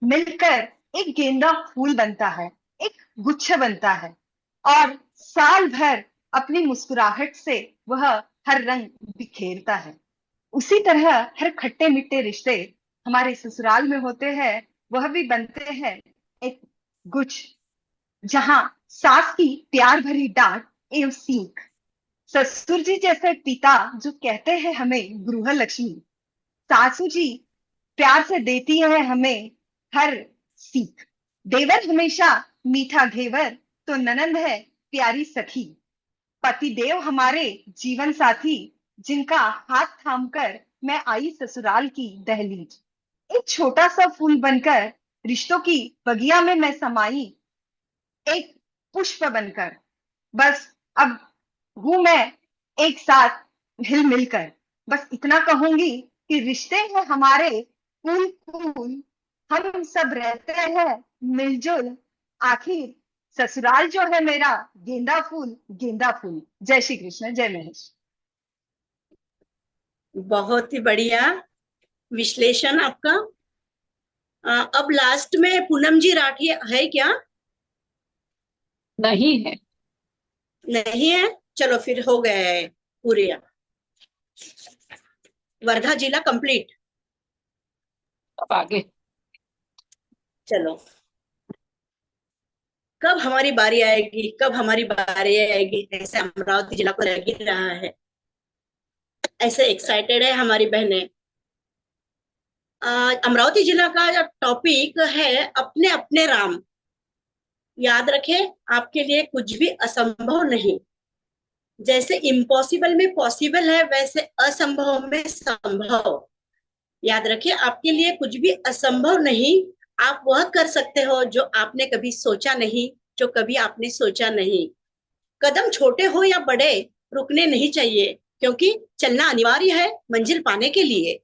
मिलकर एक गेंदा फूल बनता है, एक गुच्छा बनता है, और साल भर अपनी मुस्कुराहट से वह हर रंग बिखेरता है। उसी तरह हर खट्टे मीठे रिश्ते हमारे ससुराल में होते हैं, वह भी बनते हैं एक गुच्छ, जहां सास की प्यार भरी डांट एवं सीख, ससुर जी जैसे पिता जो कहते हैं हमें गृह लक्ष्मी, सासू जी प्यार से देती है हमें हर सीख, देवर हमेशा मीठा घेवर, तो ननंद है प्यारी सखी, पति देव हमारे जीवन साथी, जिनका हाथ थामकर मैं आई ससुराल की दहलीज। एक छोटा सा फूल बनकर रिश्तों की बगिया में मैं समाई, एक पुष्प बनकर, बस अब हूं मैं एक साथ हिल मिलकर। बस इतना कहूंगी कि रिश्ते हैं हमारे फूल फूल, हम सब रहते हैं मिलजुल, आखिर ससुराल जो है मेरा गेंदा फूल गेंदा फूल। जय श्री कृष्ण, जय महेश। बहुत ही बढ़िया विश्लेषण आपका। अब लास्ट में पूनम जी राठी है क्या? नहीं है। नहीं है, चलो फिर हो गए पूरे। वर्धा जिला कंप्लीट। अब आगे चलो, कब हमारी बारी आएगी, कब हमारी बारी आएगी, ऐसे अमरावती जिला को लग ही रहा है, ऐसे एक्साइटेड है हमारी बहनें। अमरावती जिला का जो टॉपिक है अपने अपने राम। याद रखें, आपके लिए कुछ भी असंभव नहीं। जैसे इम्पॉसिबल में पॉसिबल है, वैसे असंभव में संभव। याद रखिए, आपके लिए कुछ भी असंभव नहीं। आप वह कर सकते हो जो आपने कभी सोचा नहीं, जो कभी आपने सोचा नहीं। कदम छोटे हो या बड़े, रुकने नहीं चाहिए, क्योंकि चलना अनिवार्य है मंजिल पाने के लिए।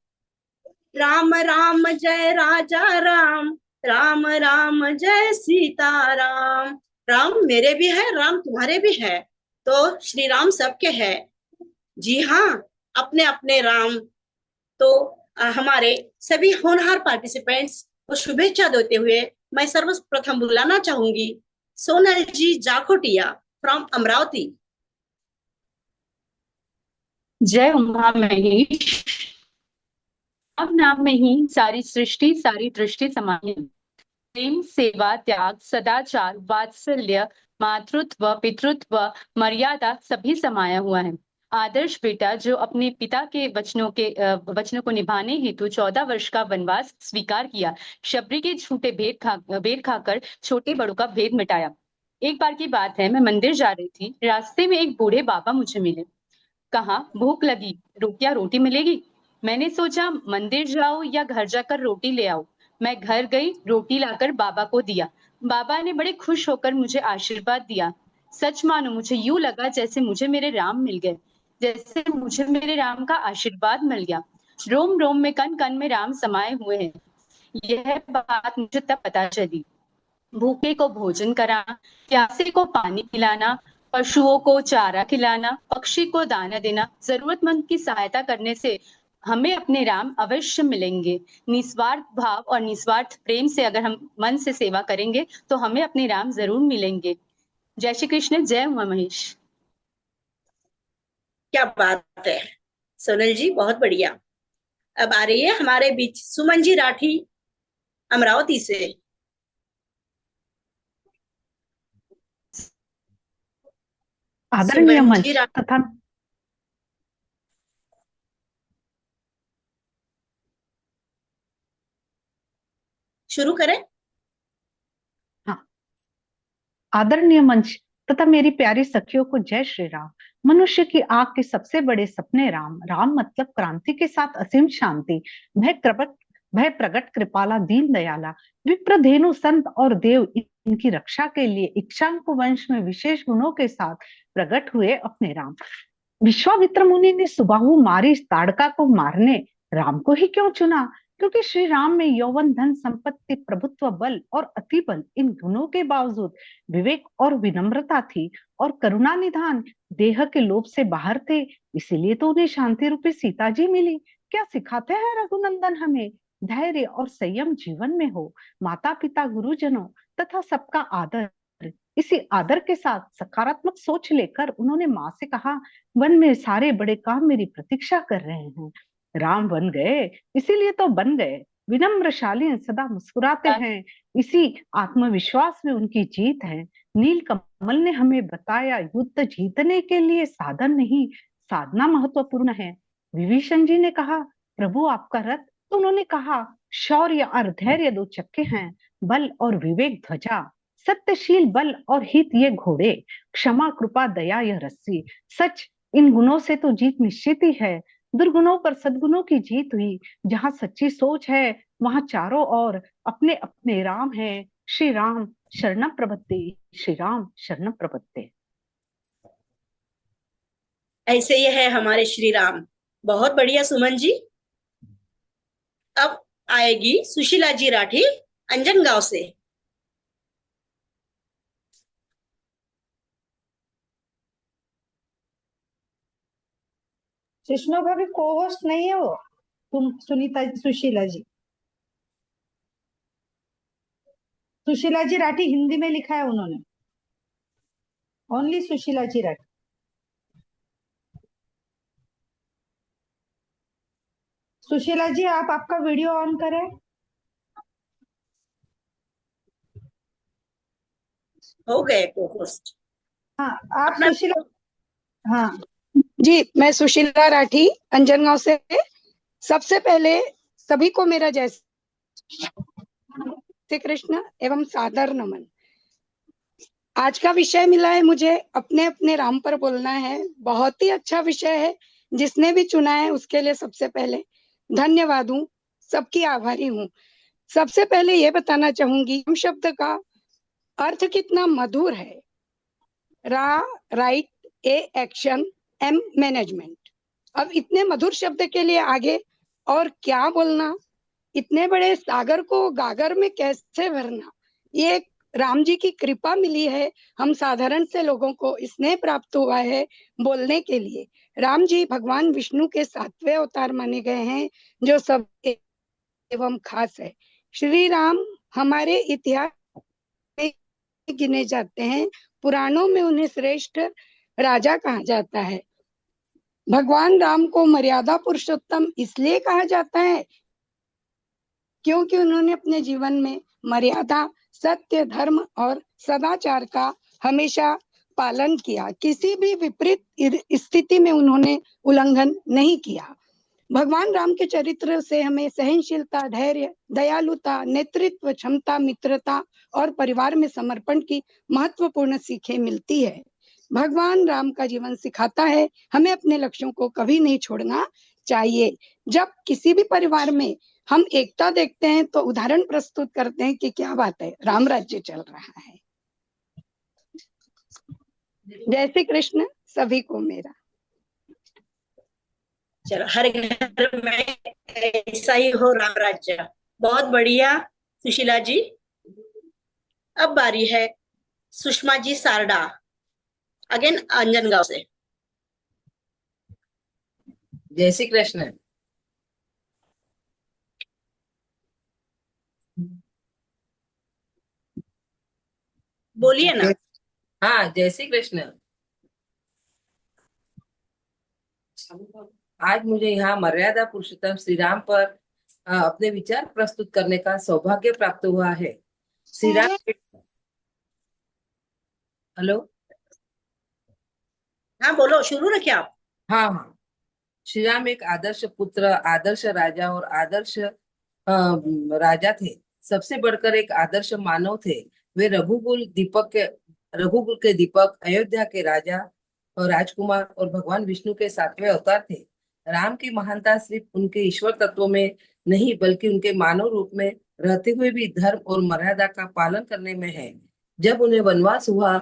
राम राम जय राजा राम, राम राम जय सीता राम। राम मेरे भी है, राम तुम्हारे भी है, तो श्री राम सबके है। जी हाँ, अपने अपने राम। तो हमारे सभी होनहार पार्टिसिपेंट्स को शुभेच्छा देते हुए मैं सर्वप्रथम बुलाना चाहूंगी सोनल जी जाखोटिया फ्रॉम अमरावती। जय उमा महेश। अब नाम में ही सारी सृष्टि सारी दृष्टि समाई है। प्रेम, सेवा, त्याग, सदाचार, वात्सल्य, मातृत्व, पितृत्व, मर्यादा सभी समाया हुआ है। आदर्श बेटा जो अपने पिता के वचनों को निभाने हेतु 14 वर्ष का वनवास स्वीकार किया, शबरी के झूठे भेद खाकर छोटे बड़ों का भेद मिटाया। एक बार की बात है, मैं मंदिर जा रही थी, रास्ते में एक बूढ़े बाबा मुझे मिले। कहा, भूख लगी, क्या रोटी मिलेगी? मैंने सोचा मंदिर जाओ या घर जाकर रोटी ले आओ। मैं घर गई, रोटी लाकर बाबा को दिया। बाबा ने बड़े खुश होकर मुझे आशीर्वाद दिया। सच मानो मुझे यूं लगा जैसे मुझे मेरे राम मिल गए, जैसे मुझे मेरे राम का आशीर्वाद मिल गया। रोम रोम में कण कण में राम समाये हुए हैं। यह बात मुझे तब पता चली। भूखे को भोजन कराना, प्यासे को पानी पिलाना, पशुओं को चारा खिलाना, पक्षी को दाना देना, जरूरतमंद की सहायता करने से हमें अपने राम अवश्य मिलेंगे। निस्वार्थ भाव और निस्वार्थ प्रेम से अगर हम मन से सेवा करेंगे तो हमें अपने राम जरूर मिलेंगे। जय श्री कृष्ण, जय उमा महेश। क्या बात है सोनल जी, बहुत बढ़िया। अब आ रही है हमारे बीच सुमन जी राठी अमरावती से। आदरणीय मंच तथा शुरू करें। हाँ, आदरणीय मंच तथा मेरी प्यारी सखियों को जय श्री राम। मनुष्य की आंख के सबसे बड़े सपने राम। राम मतलब क्रांति के साथ असीम शांति। भय प्रगट कृपाला दीन दयाला। विप्रधेनु संत और देव इनकी रक्षा के लिए इक्ष्वाकु वंश में विशेष गुणों के साथ प्रकट हुए अपने राम। विश्वामित्र मुनि ने सुबाहु मारी ताड़का को मारने राम को ही क्यों चुना? क्योंकि श्री राम में यौवन, धन, संपत्ति, प्रभुत्व, बल और अति बल, इन गुणों के बावजूद विवेक और विनम्रता थी, और करुणा निधान देह के लोभ से बाहर थे। इसीलिए तो उन्हें शांति रूपी सीता जी मिली। क्या सिखाते हैं रघुनंदन हमें? धैर्य और संयम जीवन में हो, माता पिता गुरुजनों तथा सबका आदर। इसी आदर के साथ सकारात्मक सोच लेकर उन्होंने माँ से कहा, वन में सारे बड़े काम मेरी प्रतीक्षा कर रहे हैं। राम बन गए इसीलिए तो बन गए। विनम्र शालीन सदा मुस्कुराते हैं, इसी आत्मविश्वास में उनकी जीत है। नील कमल ने हमें बताया, युद्ध जीतने के लिए साधन नहीं साधना महत्वपूर्ण है। विभीषण जी ने कहा, प्रभु आपका रथ? तो उन्होंने कहा, शौर्य और धैर्य दो चक्के हैं, बल और विवेक ध्वजा, सत्यशील बल और हित ये घोड़े, क्षमा कृपा दया यह रस्सी। सच इन गुणों से तो जीत निश्चित ही है। दुर्गुणों पर सद्गुणों की जीत हुई। जहां सच्ची सोच है वहां चारों ओर अपने अपने राम है। श्री राम शरणम प्रपत्ति, श्री राम शरणम प्रपत्ति। ऐसे ही है हमारे श्री राम। बहुत बढ़िया सुमन जी। अब आएगी सुशीला जी राठी अंजन गांव से। कृष्णो भाभी को होस्ट नहीं है वो, तुम सुनीता सुशीला जी। सुशीला जी राठी हिंदी में लिखा है उन्होंने, ओनली सुशीला जी राठी। सुशीला जी आप आपका वीडियो ऑन करें। हो गए को होस्ट। हाँ आप सुशीला। हाँ जी, मैं सुशीला राठी अंजनगांव से। सबसे पहले सभी को मेरा जय श्री कृष्ण एवं सादर नमन। आज का विषय मिला है मुझे, अपने अपने राम पर बोलना है। बहुत ही अच्छा विषय है, जिसने भी चुना है उसके लिए सबसे पहले धन्यवाद हूँ, सबकी आभारी हूँ। सबसे पहले ये बताना चाहूंगी, राम शब्द का अर्थ कितना मधुर है। रा, right, a action, M management. अब इतने मधुर शब्द के लिए आगे और क्या बोलना। इतने बड़े सागर को गागर में कैसे भरना, ये राम जी की कृपा मिली है। हम साधारण से लोगों को स्नेह प्राप्त हुआ है बोलने के लिए। राम जी भगवान विष्णु के 7वें अवतार माने गए हैं, जो सब एवं खास है। श्री राम हमारे इतिहास में गिने जाते हैं। पुराणों में उन्हें श्रेष्ठ राजा कहा जाता है। भगवान राम को मर्यादा पुरुषोत्तम इसलिए कहा जाता है क्योंकि उन्होंने अपने जीवन में मर्यादा, सत्य, धर्म और सदाचार का हमेशा पालन किया। किसी भी विपरीत स्थिति में उन्होंने उल्लंघन नहीं किया। भगवान राम के चरित्र से हमें सहनशीलता, धैर्य, दयालुता, नेतृत्व क्षमता, मित्रता और परिवार में समर्पण की महत्वपूर्ण सीखें मिलती है। भगवान राम का जीवन सिखाता है हमें अपने लक्ष्यों को कभी नहीं छोड़ना चाहिए। जब किसी भी परिवार में हम एकता देखते हैं तो उदाहरण प्रस्तुत करते हैं कि क्या बात है, राम राज्य चल रहा है। जय श्री कृष्ण सभी को मेरा। चलो, हर घर में ऐसा ही हो राम राज्य। बहुत बढ़िया सुशीला जी। अब बारी है सुषमा जी सारडा, अगेन अंजनगांव से। जय श्री कृष्ण। बोलिए ना। हाँ, जय श्री कृष्ण। आज मुझे यहाँ मर्यादा पुरुषोत्तम श्री राम पर अपने विचार प्रस्तुत करने का सौभाग्य प्राप्त हुआ है। श्री राम, हेलो, हाँ बोलो, शुरू रखिए आप। हाँ हाँ। श्री राम एक आदर्श पुत्र, आदर्श राजा और आदर्श राजा थे। सबसे बढ़कर एक आदर्श मानव थे। वे रघुकुल के दीपक, अयोध्या के राजा और राजकुमार और भगवान विष्णु के 7वें अवतार थे। राम की महानता सिर्फ उनके ईश्वर तत्व में नहीं बल्कि उनके मानव रूप में रहते हुए भी धर्म और मर्यादा का पालन करने में है। जब उन्हें वनवास हुआ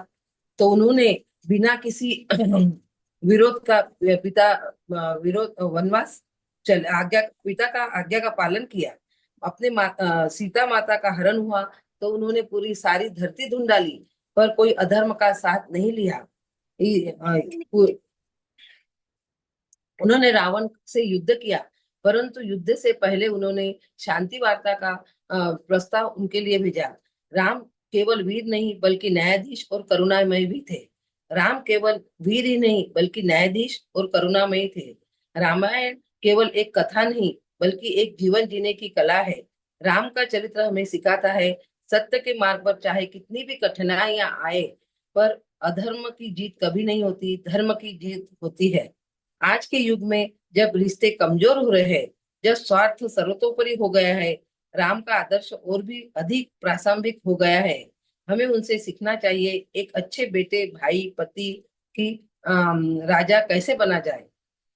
तो उन्होंने बिना किसी विरोध का वनवास पिता का आज्ञा का पालन किया। अपने सीता माता का हरण हुआ तो उन्होंने पूरी सारी धरती ढूंढ डाली पर कोई अधर्म का साथ नहीं लिया। उन्होंने रावण से युद्ध किया परंतु युद्ध से पहले उन्होंने शांति वार्ता का प्रस्ताव उनके लिए भेजा। राम केवल वीर नहीं बल्कि न्यायाधीश और करुणामय भी थे। राम केवल वीर ही नहीं बल्कि न्यायाधीश और करुणामय थे। रामायण केवल एक कथा नहीं बल्कि एक जीवन जीने की कला है। राम का चरित्र हमें सिखाता है सत्य के मार्ग पर चाहे कितनी भी कठिनाइयां आए, पर अधर्म की जीत कभी नहीं होती, धर्म की जीत होती है। आज के युग में जब रिश्ते कमजोर हो रहे हैं, जब स्वार्थ सर्वतोपरि हो गया है, राम का आदर्श और भी अधिक प्रासंगिक हो गया है। हमें उनसे सीखना चाहिए एक अच्छे बेटे, भाई, पति की राजा कैसे बना जाए।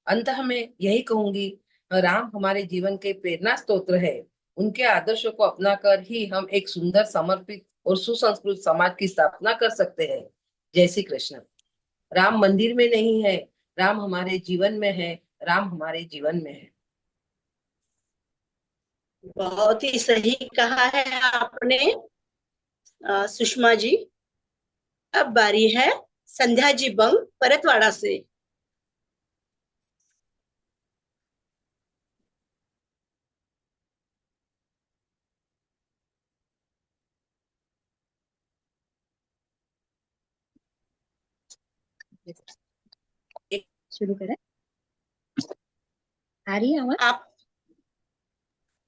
अंततः मैं यही कहूंगी, राम हमारे जीवन के प्रेरणा स्रोत है। उनके आदर्शों को अपनाकर ही हम एक सुंदर, समर्पित और सुसंस्कृत समाज की स्थापना कर सकते हैं। जय श्री कृष्ण। राम मंदिर में नहीं है, राम हमारे जीवन में है, राम हमारे जीवन में है। बहुत ही सही कहा है आपने सुषमा जी। अब बारी है संध्या जी बंग परतवाड़ा से। शुरू करें। आ रही है आवाज? आप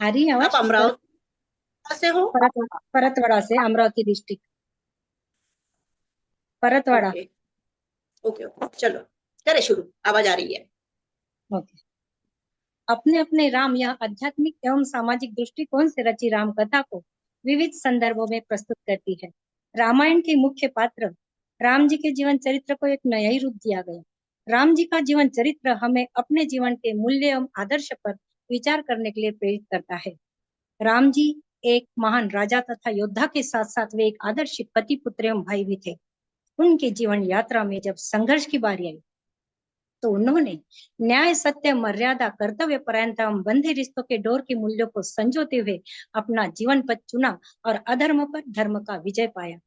आ रही है आवाज? आप अमरावती से हो? परतवाड़ा से, Amravati district, Paratwada. Okay okay, चलो करें शुरू। आवाज आ रही है? ओके। अपने अपने राम यह आध्यात्मिक एवं सामाजिक दृष्टिकोण से रची राम कथा को विविध संदर्भों में प्रस्तुत करती है। रामायण के मुख्य पात्र राम जी के जीवन चरित्र को एक नया ही रूप दिया गया। राम जी का जीवन चरित्र हमें अपने जीवन के मूल्य एवं आदर्श पर विचार करने के लिए प्रेरित करता है। राम जी एक महान राजा तथा योद्धा के साथ साथ वे एक आदर्श पति, पुत्र एवं भाई भी थे। उनके जीवन यात्रा में जब संघर्ष की बारी आई तो उन्होंने न्याय, सत्य, मर्यादा, कर्तव्य परायणता एवं बंधे रिश्तों के डोर के मूल्यों को संजोते हुए अपना जीवन पथ चुना और अधर्म पर धर्म का विजय पाया।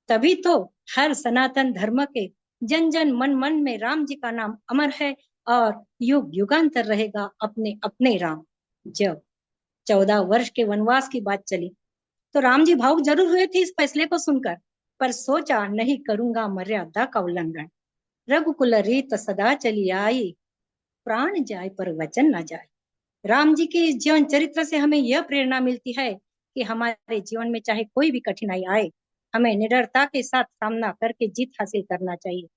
तभी तो हर सनातन धर्म के जन जन मन मन में राम जी का नाम अमर है और युग युगांतर रहेगा अपने अपने राम। जब 14 वर्ष के वनवास की बात चली तो राम जी भावुक जरूर हुए थे इस फैसले को सुनकर, पर सोचा नहीं करूंगा मर्यादा का उल्लंघन। रघुकुल रीत सदा चली आई, प्राण जाए पर वचन न जाए। राम जी के जीवन चरित्र से हमें यह प्रेरणा मिलती है कि हमारे जीवन में चाहे कोई भी कठिनाई आए, हमें निडरता के साथ सामना करके जीत हासिल करना चाहिए।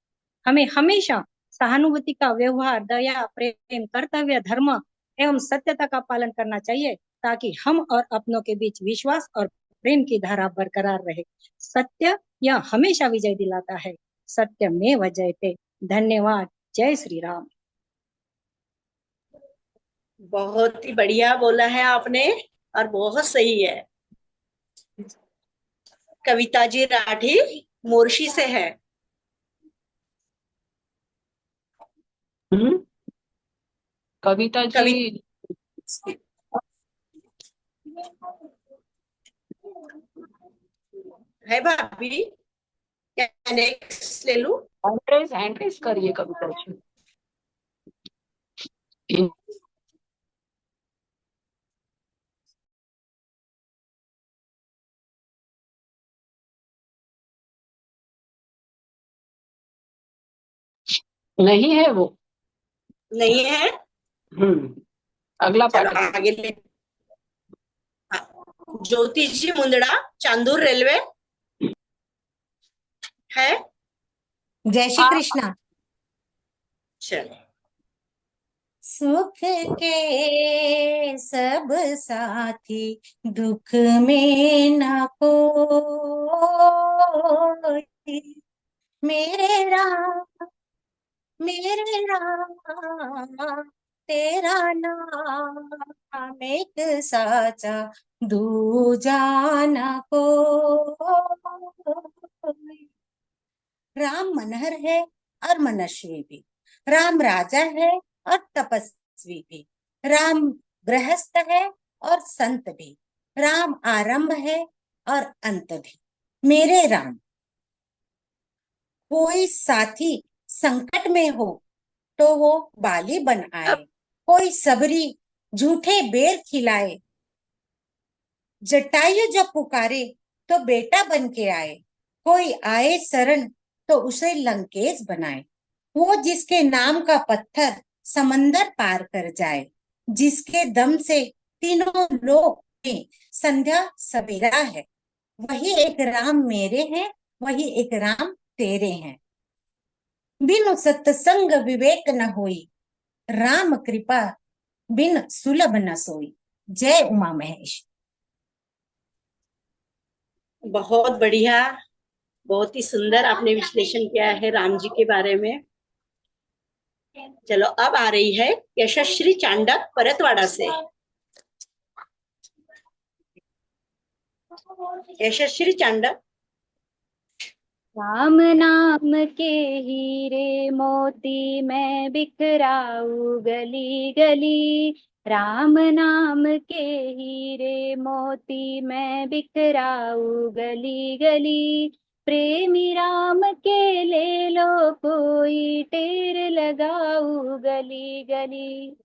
हमें हमेशा सहानुभूति का व्यवहार, दया, प्रेम, कर्तव्य, धर्म एवं सत्यता का पालन करना चाहिए ताकि हम और अपनों के बीच विश्वास और प्रेम की धारा बरकरार रहे। सत्य यह हमेशा विजय दिलाता है। सत्य में जयते। धन्यवाद। जय श्री राम। बहुत ही बढ़िया बोला है आपने और बहुत सही है। कविता जी राठी मोर्शी से है। कविता जी है भाभी, क्या नेक्स्ट ले लूं? हैंड रेस करिए कविता जी। नहीं है वो? नहीं है। अगला चलो पाठ आगे ले। ज्योति जी मुंदड़ा, चांदूर रेलवे है। जय श्री कृष्णा। चलो। सुख के सब साथी, दुख में न कोई, मेरे राम तेरा नाम एक साचा, दूजा न कोई। राम मनहर है और मनस्वी भी, राम राजा है और तपस्वी भी, राम गृहस्थ है और संत भी, राम आरंभ है और अंत भी। मेरे राम। कोई साथी संकट में हो तो वो बाली बन आए, कोई सबरी झूठे बेर खिलाए, जटायु जब पुकारे तो बेटा बन के आए, कोई आए शरण तो उसे लंकेश बनाए, वो जिसके नाम का पत्थर समंदर पार कर जाए, जिसके दम से तीनों लोक में संध्या सवेरा है, वही एक राम मेरे हैं, वही एक राम तेरे हैं। बिनु सत्संग विवेक न होई, राम कृपा बिन सुलभ न सोई। जय उमा महेश। बहुत बढ़िया, बहुत ही सुंदर आपने विश्लेषण किया है राम जी के बारे में। चलो अब आ रही है यशस्वी चांडक परतवाड़ा से। यशस्वी चांडक। राम नाम के हीरे मोती मैं बिखराऊं गली गली, राम नाम के हीरे मोती मैं बिखराऊं गली गली, प्रेमी राम के ले लो कोई टेर लगाऊं गली गली।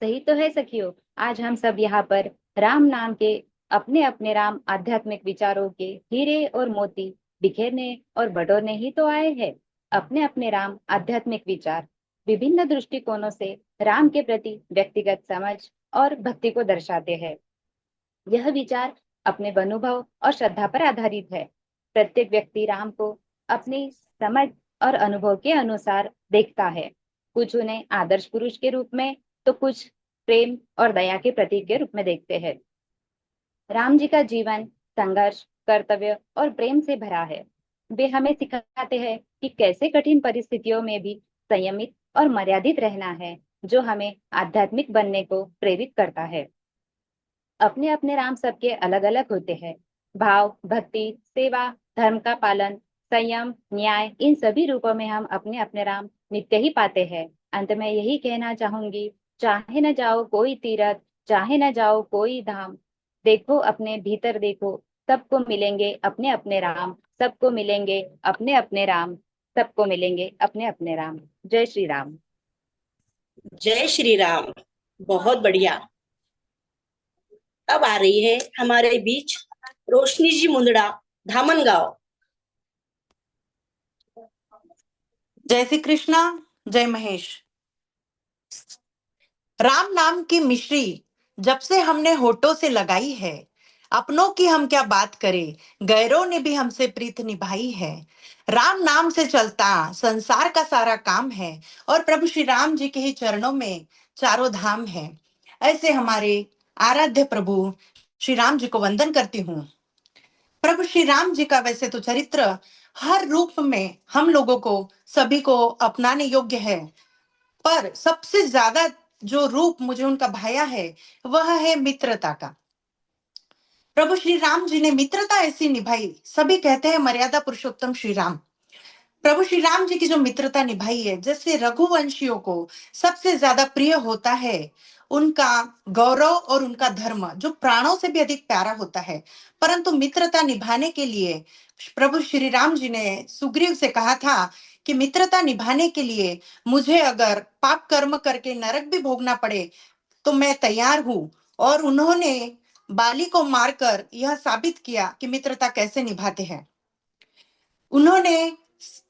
सही तो है सखियों, आज हम सब यहाँ पर राम नाम के अपने अपने राम आध्यात्मिक विचारों के हीरे और मोती बिखेरने और बटोरने ही तो आए हैं। अपने अपने राम आध्यात्मिक विचार विभिन्न दृष्टिकोणों से राम के प्रति व्यक्तिगत समझ और भक्ति को दर्शाते हैं। यह विचार अपने अनुभव और श्रद्धा पर आधारित है। प्रत्येक व्यक्ति राम को अपनी समझ और अनुभव के अनुसार देखता है। कुछ उन्हें आदर्श पुरुष के रूप में तो कुछ प्रेम और दया के प्रतीक के रूप में देखते हैं। राम जी का जीवन संघर्ष, कर्तव्य और प्रेम से भरा है। वे हमें सिखाते हैं कि कैसे कठिन परिस्थितियों में भी संयमित और मर्यादित रहना है, जो हमें आध्यात्मिक बनने को प्रेरित करता है। अपने अपने राम सबके अलग अलग होते हैं। भाव, भक्ति, सेवा, धर्म का पालन, संयम, न्याय, इन सभी रूपों में हम अपने अपने राम नित्य ही पाते हैं। अंत में यही कहना चाहूंगी, चाहे न जाओ कोई तीरथ, चाहे न जाओ कोई धाम, देखो अपने भीतर देखो, सबको मिलेंगे अपने अपने राम, सबको मिलेंगे अपने अपने राम, सबको मिलेंगे अपने अपने राम। जय श्री राम। जय श्री राम। बहुत बढ़िया। अब आ रही है हमारे बीच रोशनी जी मुंदड़ा, धामनगांव। जय श्री कृष्णा, जय महेश। राम नाम की मिश्री जब से हमने होठों से लगाई है, अपनों की हम क्या बात करें, गैरों ने भी हमसे प्रीत निभाई है। राम नाम से चलता संसार का सारा काम है, और प्रभु श्री राम जी के ही चरणों में चारों धाम है। ऐसे हमारे आराध्य प्रभु श्री राम जी को वंदन करती हूँ। प्रभु श्री राम जी का वैसे तो चरित्र हर रूप में हम लोगों को सभी को अपनाने योग्य है, पर सबसे ज्यादा जो रूप मुझे उनका भाया है वह है मित्रता का। प्रभु श्री राम जी ने मित्रता ऐसी निभाई, सभी कहते हैं मर्यादा पुरुषोत्तम श्री राम। प्रभु श्री राम जी की जो मित्रता निभाई है, जैसे रघुवंशियों को सबसे ज्यादा प्रिय होता है उनका गौरव और उनका धर्म, जो प्राणों से भी अधिक प्यारा होता है, परंतु मित्रता निभाने के लिए प्रभु श्री राम जी ने सुग्रीव से कहा था कि मित्रता निभाने के लिए मुझे अगर पाप कर्म करके नरक भी भोगना पड़े तो मैं तैयार हूं। और उन्होंने बाली को मारकर यह साबित किया कि मित्रता कैसे निभाते हैं। उन्होंने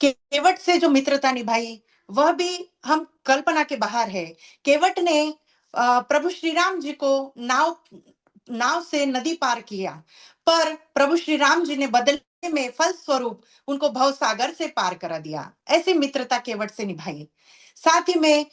केवट से जो मित्रता निभाई वह भी हम कल्पना के बाहर है। केवट ने प्रभु श्री राम जी को नाव से नदी पार किया, पर प्रभु श्री राम जी ने बदले में फल स्वरूप उनको भव सागर से पार करा दिया। ऐसी मित्रता केवट से निभाई। साथ ही में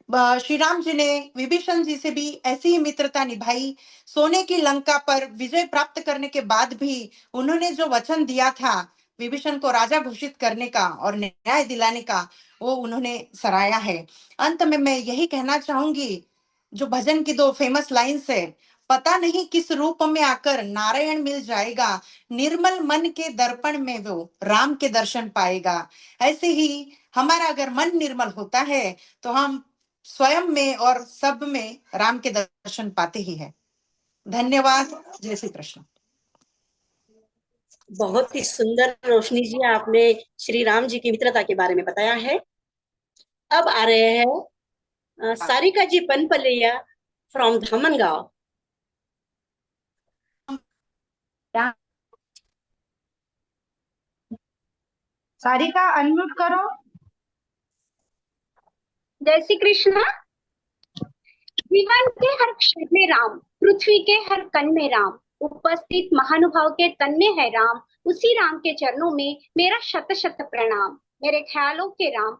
श्री राम जी ने विभीषण जी से भी ऐसी ही मित्रता निभाई। सोने की लंका पर विजय प्राप्त करने के बाद भी उन्होंने जो वचन दिया था विभीषण को राजा घोषित करने का और न्याय दिलाने का, वो उन्होंने सराहा है। अंत में मैं यही कहना चाहूंगी, जो भजन की दो फेमस लाइन्स है, पता नहीं किस रूप में आकर नारायण मिल जाएगा, निर्मल मन के दर्पण में वो राम के दर्शन पाएगा। ऐसे ही हमारा अगर मन निर्मल होता है तो हम स्वयं में और सब में राम के दर्शन पाते ही हैं। धन्यवाद। जय श्री कृष्ण। बहुत ही सुंदर रोशनी जी आपने श्री राम जी की मित्रता के बारे में बताया है। अब आ रहे हैं सारिका जी पनपलिया, फ्रॉम धामनगांव। सारिका अनम्यूट करो। जय श्री कृष्ण। जीवन के हर क्षण में राम, पृथ्वी के हर कण में राम, उपस्थित महानुभाव के तन में है राम। उसी राम के चरणों में मेरा शत शत प्रणाम। मेरे ख्यालों के राम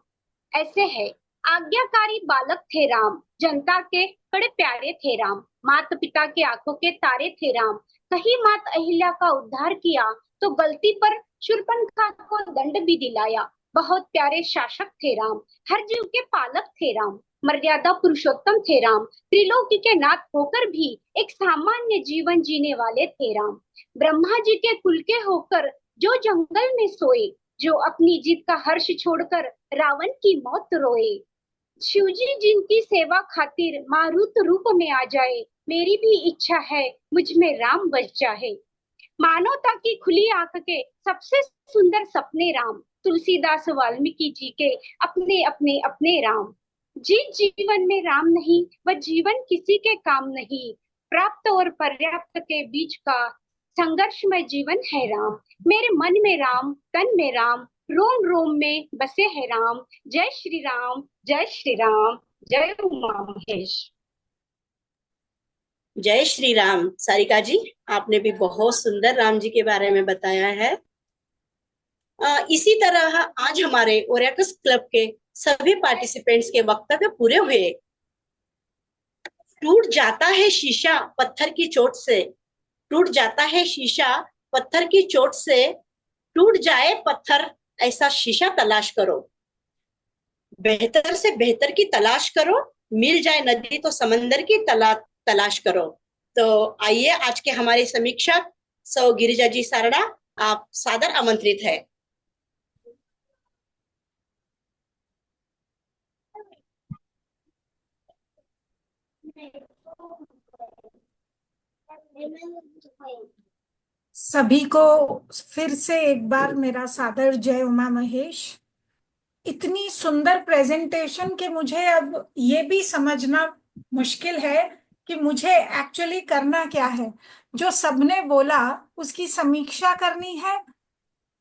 ऐसे है, आज्ञाकारी बालक थे राम, जनता के बड़े प्यारे थे राम, माता पिता के आंखों के तारे थे राम। कहीं मात अहिल्या का उद्धार किया तो गलती पर शूर्पणखा को दंड भी दिलाया। बहुत प्यारे शासक थे राम, हर जीव के पालक थे राम, मर्यादा पुरुषोत्तम थे राम, त्रिलोकी के नाथ होकर भी एक सामान्य जीवन जीने वाले थे राम। ब्रह्मा जी के कुल के होकर जो जंगल में सोए, जो अपनी जीत का हर्ष छोड़कर रावण की मौत रोए। शिवजी जिनकी सेवा खातिर मारुत रूप में आ जाए, मेरी भी इच्छा है मुझ में राम बस जाए। मानवता की खुली आंख के सबसे सुंदर सपने राम, तुलसीदास वाल्मीकि जी के अपने अपने अपने राम। जिस जीवन में राम नहीं वह जीवन किसी के काम नहीं, प्राप्त और पर्याप्त के बीच का संघर्षमय जीवन है राम। मेरे मन में राम, तन में राम, रोम रोम में बसे है राम। जय श्री राम, जय श्री राम, जय उमा महेश। जय श्री राम। सारिका जी, आपने भी बहुत सुंदर राम जी के बारे में बताया है। इसी तरह आज हमारे ओरेकस क्लब के सभी पार्टिसिपेंट्स के वक्तव्य पूरे हुए। टूट जाता है शीशा पत्थर की चोट से, टूट जाता है शीशा पत्थर की चोट से, टूट जाए पत्थर ऐसा शीशा तलाश करो, बेहतर से बेहतर की तलाश करो, मिल जाए नदी तो समंदर की तलाश करो। तो आइए आज के हमारे समीक्षक सौ गिरिजा जी सारड़ा, आप सादर आमंत्रित है। सभी को फिर से एक बार मेरा सादर जय उमा महेश। इतनी सुंदर प्रेजेंटेशन के मुझे अब ये भी समझना मुश्किल है कि मुझे एक्चुअली करना क्या है। जो सबने बोला उसकी समीक्षा करनी है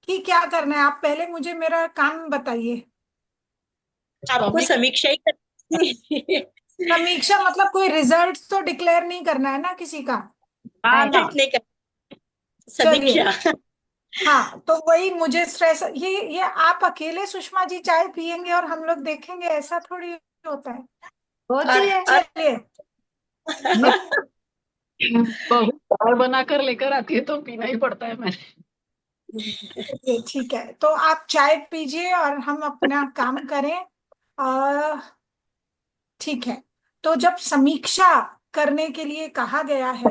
कि क्या करना है? आप पहले मुझे मेरा काम बताइए। आपको समीक्षा ही करनी समीक्षा मतलब कोई रिजल्ट तो डिक्लेयर नहीं करना है ना किसी का? समीक्षा। हाँ, तो वही मुझे स्ट्रेस। ये आप अकेले सुषमा जी चाय पियेंगे और हम लोग देखेंगे, ऐसा थोड़ी होता है। होती है। चलिए, बहुत चाय बनाकर लेकर आती है तो पीना ही पड़ता है। मैंने ठीक है, तो आप चाय पीजिए और हम अपना काम करें। ठीक है, तो जब समीक्षा करने के लिए कहा गया है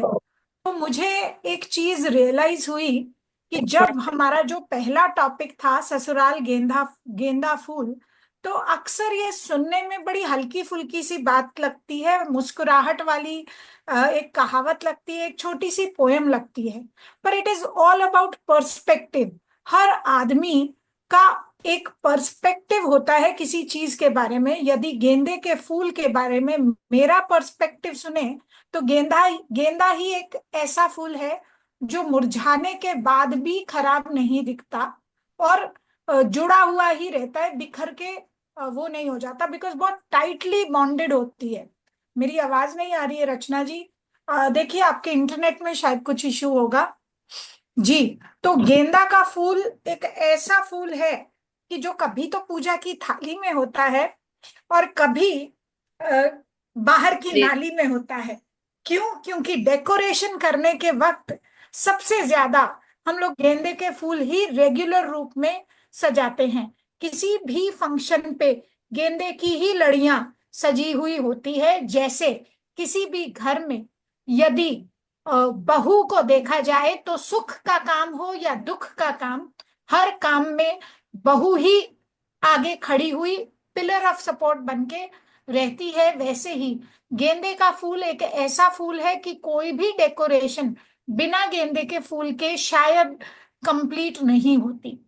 तो मुझे एक चीज रियलाइज हुई कि जब हमारा जो पहला टॉपिक था ससुराल गेंदा फूल, तो अक्सर ये सुनने में बड़ी हल्की फुल्की सी बात लगती है, मुस्कुराहट वाली एक कहावत लगती है, एक छोटी सी पोएम लगती है, पर it is all about perspective. हर आदमी का एक पर्सपेक्टिव होता है किसी चीज के बारे में। यदि गेंदे के फूल के बारे में मेरा पर्सपेक्टिव सुने तो गेंदा ही एक ऐसा फूल है जो मुरझाने के बाद भी खराब नहीं दिखता और जुड़ा हुआ ही रहता है, बिखर के वो नहीं हो जाता, बिकॉज बहुत टाइटली बॉन्डेड होती है। मेरी आवाज नहीं आ रही है रचना जी? देखिए आपके इंटरनेट में शायद कुछ इशू होगा जी। तो गेंदा का फूल एक ऐसा फूल है कि जो कभी तो पूजा की थाली में होता है और कभी बाहर की नाली में होता है। क्यों? क्योंकि डेकोरेशन करने के वक्त सबसे ज्यादा हम लोग गेंदे के फूल ही रेगुलर रूप में सजाते हैं। किसी भी फंक्शन पे गेंदे की ही लड़ियां सजी हुई होती है। जैसे किसी भी घर में यदि बहू को देखा जाए तो सुख का काम हो या दुख का काम, हर काम में बहू ही आगे खड़ी हुई पिलर ऑफ सपोर्ट बनके रहती है। वैसे ही गेंदे का फूल एक ऐसा फूल है कि कोई भी डेकोरेशन बिना गेंदे के फूल के शायद कंप्लीट नहीं होती।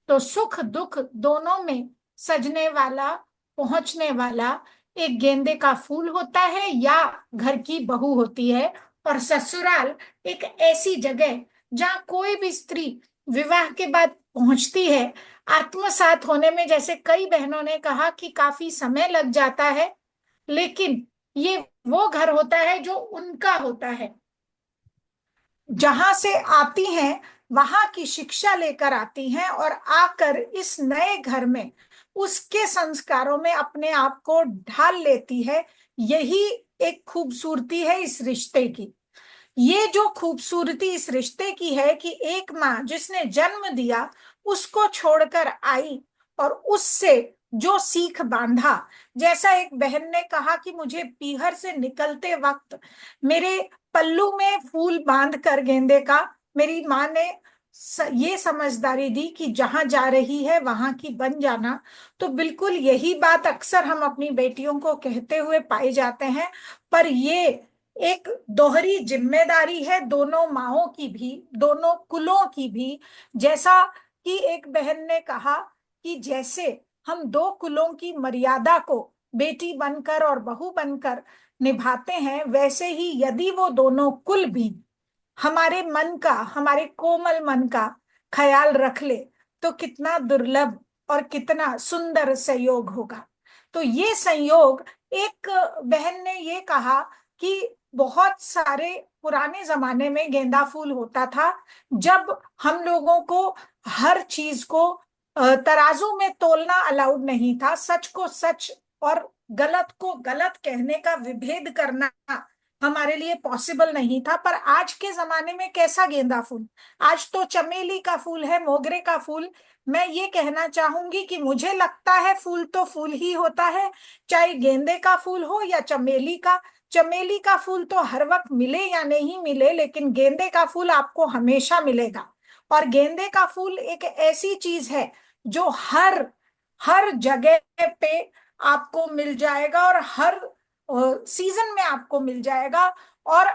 तो सुख दुख दोनों में सजने वाला, पहुंचने वाला एक गेंदे का फूल होता है या घर की बहू होती है, और ससुराल एक ऐसी जगह जहाँ कोई भी स्त्री विवाह के बाद पहुंचती है, आत्मसात होने में, जैसे कई बहनों ने कहा कि काफी समय लग जाता है, लेकिन ये वो घर होता है जो उनका होता है। जहां से आती हैं वहां की शिक्षा लेकर आती हैं और आकर इस नए घर में उसके संस्कारों में अपने आप को ढाल लेती है। यही एक खूबसूरती है इस रिश्ते की। ये जो खूबसूरती इस रिश्ते की है कि एक माँ जिसने जन्म दिया उसको छोड़कर आई और उससे जो सीख बांधा, जैसा एक बहन ने कहा कि मुझे पीहर से निकलते वक्त मेरे पल्लू में फूल बांध कर गेंदे का मेरी माँ ने ये समझदारी दी कि जहां जा रही है वहां की बन जाना। तो बिल्कुल यही बात अक्सर हम अपनी बेटियों को कहते हुए पाए जाते हैं। पर ये एक दोहरी जिम्मेदारी है दोनों माओं की भी, दोनों कुलों की भी। जैसा कि एक बहन ने कहा कि जैसे हम दो कुलों की मर्यादा को बेटी बनकर और बहू बनकर निभाते हैं, वैसे ही यदि वो दोनों कुल भी हमारे मन का, हमारे कोमल मन का ख्याल रख ले तो कितना दुर्लभ और कितना सुंदर संयोग होगा। तो ये संयोग, एक बहन ने ये कहा कि बहुत सारे पुराने जमाने में गेंदा फूल होता था, जब हम लोगों को हर चीज को तराजू में तोलना अलाउड नहीं था, सच को सच और गलत को गलत कहने का विभेद करना हमारे लिए पॉसिबल नहीं था। पर आज के जमाने में कैसा गेंदा फूल, आज तो चमेली का फूल है, मोगरे का फूल। मैं ये कहना चाहूंगी कि मुझे लगता है फूल तो फूल ही होता है, चाहे गेंदे का फूल हो या चमेली का। चमेली का फूल तो हर वक्त मिले या नहीं मिले, लेकिन गेंदे का फूल आपको हमेशा मिलेगा। और गेंदे का फूल एक ऐसी चीज है जो हर हर जगह पे आपको मिल जाएगा और हर सीजन में आपको मिल जाएगा। और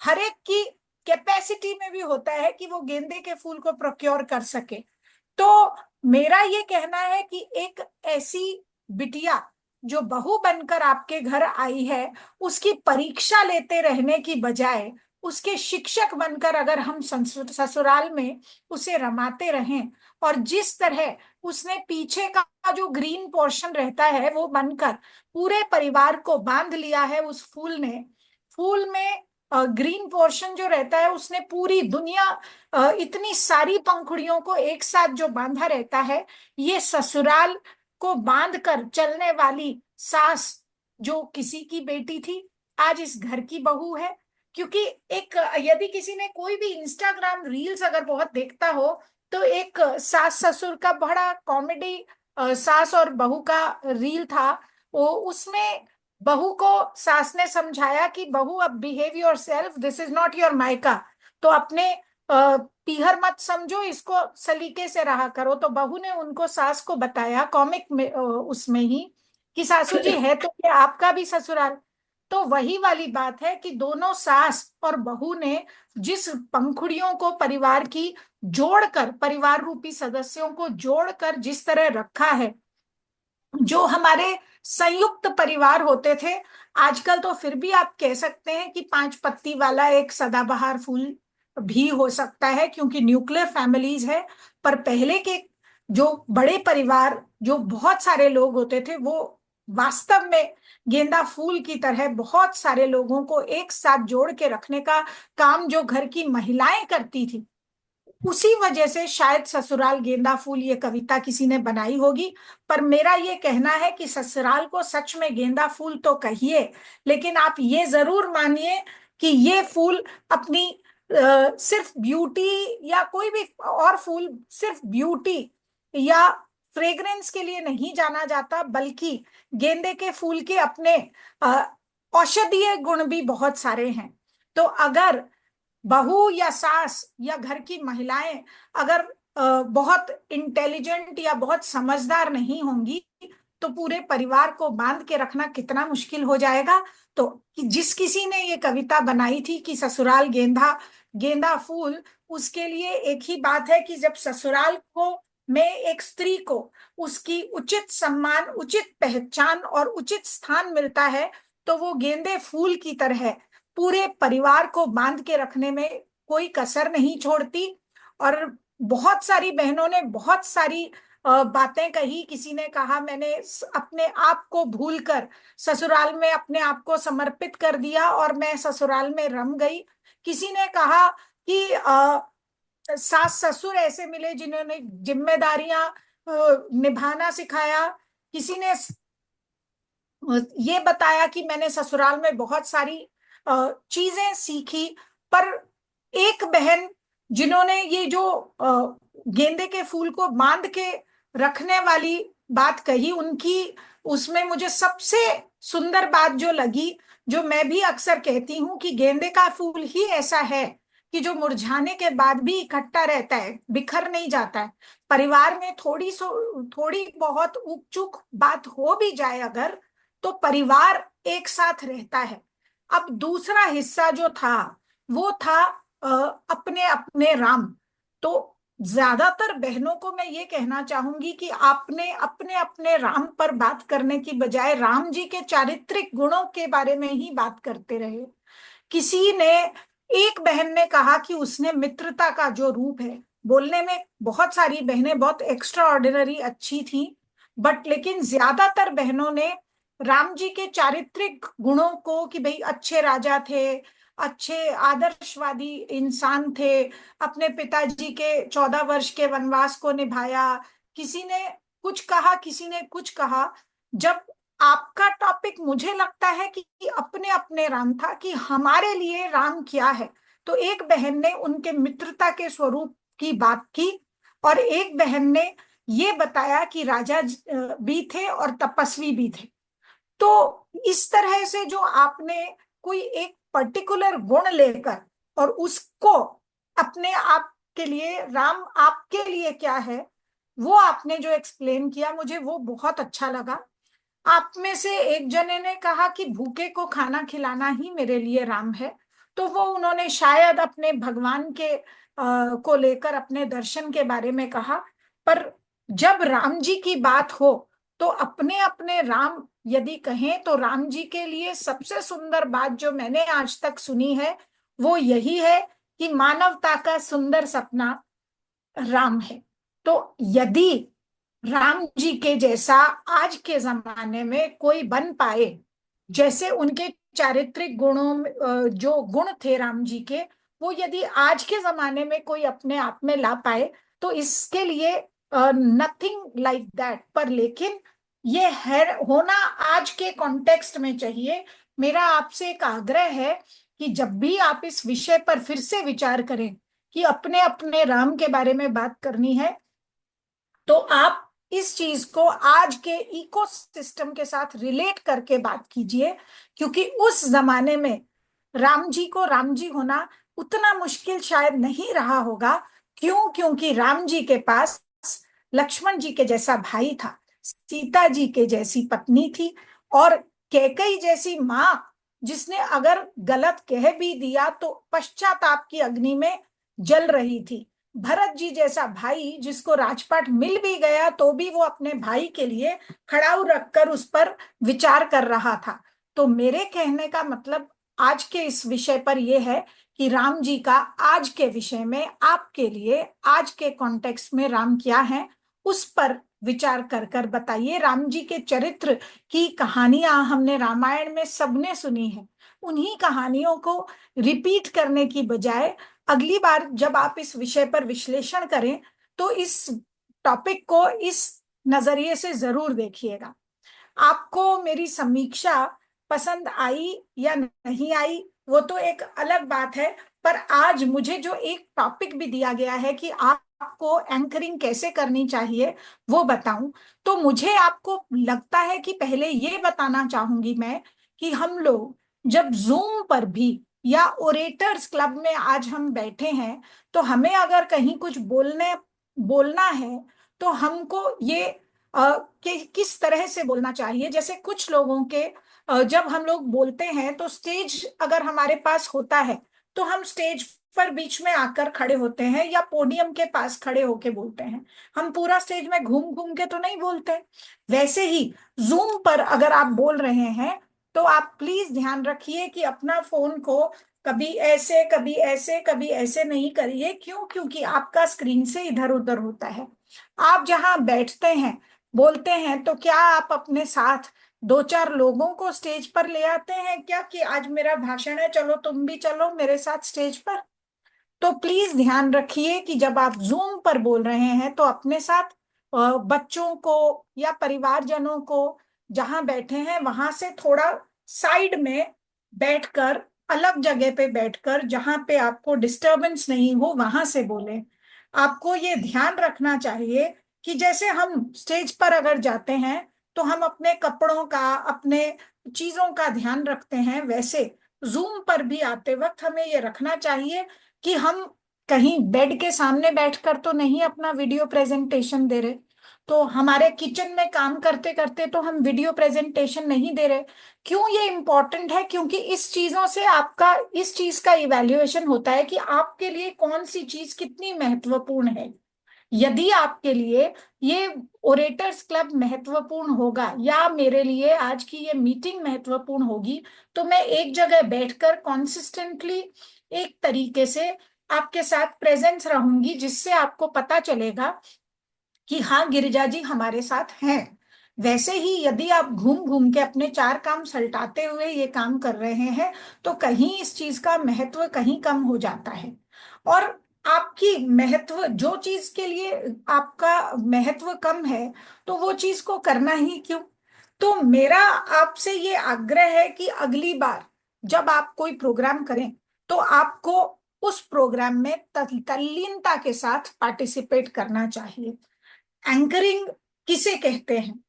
हर एक की कैपेसिटी में भी होता है कि वो गेंदे के फूल को प्रोक्योर कर सके। तो मेरा ये कहना है कि एक ऐसी बिटिया जो बहू बनकर आपके घर आई है, उसकी परीक्षा लेते रहने की बजाय उसके शिक्षक बनकर अगर हम ससुराल में उसे रमाते रहें, और जिस तरह उसने पीछे का जो ग्रीन पोर्शन रहता है वो बनकर पूरे परिवार को बांध लिया है उस फूल ने। फूल में ग्रीन पोर्शन जो रहता है उसने पूरी दुनिया, इतनी सारी पंखुड़ियों को एक साथ जो बांधा रहता है, ये ससुराल को बांध कर चलने वाली सास जो किसी की बेटी थी आज इस घर की बहू है। क्योंकि एक, यदि किसी ने कोई भी इंस्टाग्राम रील्स अगर बहुत देखता हो तो एक सास ससुर का बड़ा कॉमेडी सास और बहू का रील था। वो उसमें बहू को सास ने समझाया कि बहू अब behave your self, this is not your मायका, तो अपने पीहर मत समझो, इसको सलीके से रहा करो। तो बहू ने उनको, सास को बताया कॉमिक में उसमें ही कि सासू जी है तो ये आपका भी ससुराल। तो वही वाली बात है कि दोनों सास और बहू ने जिस पंखुड़ियों को परिवार की जोड़कर, परिवार रूपी सदस्यों को जोड़कर जिस तरह रखा है, जो हमारे संयुक्त परिवार होते थे, आजकल तो फिर भी आप कह सकते हैं कि 5 पत्ती वाला एक सदाबहार फूल भी हो सकता है क्योंकि न्यूक्लियर फैमिलीज है। पर पहले के जो बड़े परिवार, जो बहुत सारे लोग होते थे, वो वास्तव में गेंदा फूल की तरह बहुत सारे लोगों को एक साथ जोड़ के रखने का काम जो घर की महिलाएं करती थी, उसी वजह से शायद ससुराल गेंदा फूल ये कविता किसी ने बनाई होगी। पर मेरा ये कहना है कि ससुराल को सच में गेंदा फूल तो कहिए, लेकिन आप ये जरूर मानिए कि ये फूल अपनी सिर्फ ब्यूटी या कोई भी और फूल सिर्फ ब्यूटी या फ्रेग्रेंस के लिए नहीं जाना जाता, बल्कि गेंदे के फूल के अपने औषधीय गुण भी बहुत सारे हैं। तो अगर बहू या सास या घर की महिलाएं अगर बहुत इंटेलिजेंट या बहुत समझदार नहीं होंगी तो पूरे परिवार को बांध के रखना कितना मुश्किल हो जाएगा। तो जिस किसी ने ये कविता बनाई थी कि ससुराल गेंदा फूल, उसके लिए एक ही बात है कि जब ससुराल को में एक स्त्री को उसकी उचित सम्मान, उचित पहचान और उचित स्थान मिलता है, तो वो गेंदे फूल की तरह पूरे परिवार को बांध के रखने में कोई कसर नहीं छोड़ती। और बहुत सारी बहनों ने बहुत सारी बातें कही। किसी ने कहा मैंने अपने आप को भूलकर ससुराल में अपने आप को समर्पित कर दिया और मैं ससुराल में रम गई। किसी ने कहा कि सास ससुर ऐसे मिले जिन्होंने जिम्मेदारियां निभाना सिखाया। किसी ने ये बताया कि मैंने ससुराल में बहुत सारी चीजें सीखी। पर एक बहन जिन्होंने ये जो गेंदे के फूल को बांध के रखने वाली बात कही, उनकी उसमें मुझे सबसे सुंदर बात जो लगी, जो मैं भी अक्सर कहती हूँ कि गेंदे का फूल ही ऐसा है कि जो मुरझाने के बाद भी इकट्ठा रहता है, बिखर नहीं जाता है। परिवार में थोड़ी बहुत ऊक चूक बात हो भी जाए अगर, तो परिवार एक साथ रहता है। अब दूसरा हिस्सा जो था वो था अपने अपने राम। तो ज्यादातर बहनों को मैं ये कहना चाहूंगी कि आपने अपने अपने राम पर बात करने की बजाय राम जी के चारित्रिक गुणों के बारे में ही बात करते रहे। किसी ने, एक बहन ने कहा कि उसने मित्रता का जो रूप है, बोलने में बहुत सारी बहनें बहुत एक्स्ट्रा ऑर्डिनरी अच्छी थी, बट लेकिन ज्यादातर बहनों ने राम जी के चारित्रिक गुणों को, कि भाई अच्छे राजा थे, अच्छे आदर्शवादी इंसान थे, अपने पिताजी के 14 वर्ष के वनवास को निभाया। किसी ने कुछ कहा, किसी ने कुछ कहा। जब आपका टॉपिक मुझे लगता है कि अपने अपने राम था, कि हमारे लिए राम क्या है, तो एक बहन ने उनके मित्रता के स्वरूप की बात की और एक बहन ने ये बताया कि राजा भी थे और तपस्वी भी थे। तो इस तरह से जो आपने कोई एक पर्टिकुलर गुण लेकर और उसको अपने आप के लिए, राम आपके लिए क्या है, वो आपने जो एक्सप्लेन किया, मुझे वो बहुत अच्छा लगा। आप में से एक जने ने कहा कि भूखे को खाना खिलाना ही मेरे लिए राम है। तो वो उन्होंने शायद अपने भगवान के को लेकर अपने दर्शन के बारे में कहा। पर जब राम जी की बात हो तो अपने अपने राम यदि कहें, तो राम जी के लिए सबसे सुंदर बात जो मैंने आज तक सुनी है वो यही है कि मानवता का सुंदर सपना राम है। तो यदि राम जी के जैसा आज के जमाने में कोई बन पाए, जैसे उनके चारित्रिक गुणों, जो गुण थे राम जी के, वो यदि आज के जमाने में कोई अपने आप में ला पाए, तो इसके लिए नथिंग लाइक दैट। पर लेकिन ये है होना आज के कॉन्टेक्स्ट में चाहिए। मेरा आपसे एक आग्रह है कि जब भी आप इस विषय पर फिर से विचार करें कि अपने अपने राम के बारे में बात करनी है, तो आप इस चीज को आज के इकोसिस्टम के साथ रिलेट करके बात कीजिए, क्योंकि उस जमाने में राम जी को राम जी होना उतना मुश्किल शायद नहीं रहा होगा। क्यों? क्योंकि राम जी के पास लक्ष्मण जी के जैसा भाई था, सीता जी के जैसी पत्नी थी और कैकेयी जैसी माँ, जिसने अगर गलत कह भी दिया तो पश्चाताप की अग्नि में जल रही थी। भरत जी जैसा भाई, जिसको राजपाट मिल भी गया तो भी वो अपने भाई के लिए खड़ाऊ रखकर उस पर विचार कर रहा था। तो मेरे कहने का मतलब आज के इस विषय पर यह है कि राम जी का आज के विषय में आपके लिए, आज के कॉन्टेक्स्ट में राम क्या है, उस पर विचार कर कर बताइए। राम जी के चरित्र की कहानियां हमने रामायण में सबने सुनी है। उन्हीं कहानियों को रिपीट करने की बजाय अगली बार जब आप इस विषय पर विश्लेषण करें तो इस टॉपिक को इस नजरिए से जरूर देखिएगा। आपको मेरी समीक्षा पसंद आई या नहीं आई वो तो एक अलग बात है, पर आज मुझे जो एक टॉपिक भी दिया गया है कि आपको एंकरिंग कैसे करनी चाहिए वो बताऊं, तो मुझे आपको लगता है कि पहले ये बताना चाहूंगी मैं कि हम लोग जब जूम पर भी या ओरेटर्स क्लब में आज हम बैठे हैं, तो हमें अगर कहीं कुछ बोलना है तो हमको ये किस तरह से बोलना चाहिए। जैसे कुछ लोगों के जब हम लोग बोलते हैं तो स्टेज अगर हमारे पास होता है तो हम स्टेज पर बीच में आकर खड़े होते हैं या पोडियम के पास खड़े होके बोलते हैं। हम पूरा स्टेज में घूम घूम के तो नहीं बोलते। वैसे ही जूम पर अगर आप बोल रहे हैं तो आप प्लीज ध्यान रखिए कि अपना फोन को कभी ऐसे कभी ऐसे कभी ऐसे नहीं करिए। क्यों? क्योंकि आपका स्क्रीन से इधर उधर होता है। आप जहां बैठते हैं बोलते हैं तो क्या आप अपने साथ 2-4 लोगों को स्टेज पर ले आते हैं क्या कि आज मेरा भाषण है, चलो तुम भी चलो मेरे साथ स्टेज पर? तो प्लीज ध्यान रखिए कि जब आप जूम पर बोल रहे हैं तो अपने साथ बच्चों को या परिवारजनों को जहां बैठे हैं वहां से थोड़ा साइड में बैठकर, अलग जगह पे बैठकर, जहां पे आपको डिस्टरबेंस नहीं हो वहां से बोलें। आपको ये ध्यान रखना चाहिए कि जैसे हम स्टेज पर अगर जाते हैं तो हम अपने कपड़ों का, अपने चीजों का ध्यान रखते हैं, वैसे जूम पर भी आते वक्त हमें ये रखना चाहिए कि हम कहीं बेड के सामने बैठकर तो नहीं अपना वीडियो प्रेजेंटेशन दे रहे। तो हमारे किचन में काम करते करते तो हम वीडियो प्रेजेंटेशन नहीं दे रहे। क्यों ये इंपॉर्टेंट है? क्योंकि इस चीजों से आपका, इस चीज का इवैल्यूएशन होता है कि आपके लिए कौन सी चीज कितनी महत्वपूर्ण है। यदि आपके लिए ये ओरेटर्स क्लब महत्वपूर्ण होगा या मेरे लिए आज की ये मीटिंग महत्वपूर्ण होगी, तो मैं एक जगह बैठकर कॉन्सिस्टेंटली एक तरीके से आपके साथ प्रेजेंस रहूंगी, जिससे आपको पता चलेगा कि हाँ गिरिजा जी हमारे साथ हैं। वैसे ही यदि आप घूम घूम के अपने 4 काम सल्टाते हुए ये काम कर रहे हैं तो कहीं इस चीज का महत्व कहीं कम हो जाता है। और आपकी महत्व, जो चीज के लिए आपका महत्व कम है तो वो चीज को करना ही क्यों? तो मेरा आपसे ये आग्रह है कि अगली बार जब आप कोई प्रोग्राम करें तो आपको उस प्रोग्राम में तल्लीनता के साथ पार्टिसिपेट करना चाहिए। एंकरिंग किसे कहते हैं?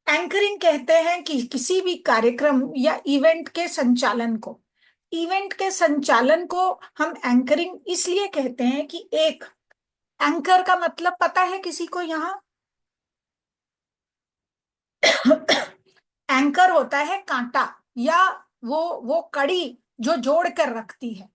एंकरिंग कहते हैं कि किसी भी कार्यक्रम या इवेंट के संचालन को, इवेंट के संचालन को हम एंकरिंग इसलिए कहते हैं कि एक एंकर का मतलब पता है किसी को यहाँ? एंकर होता है कांटा या वो कड़ी जो जोड़ कर रखती है।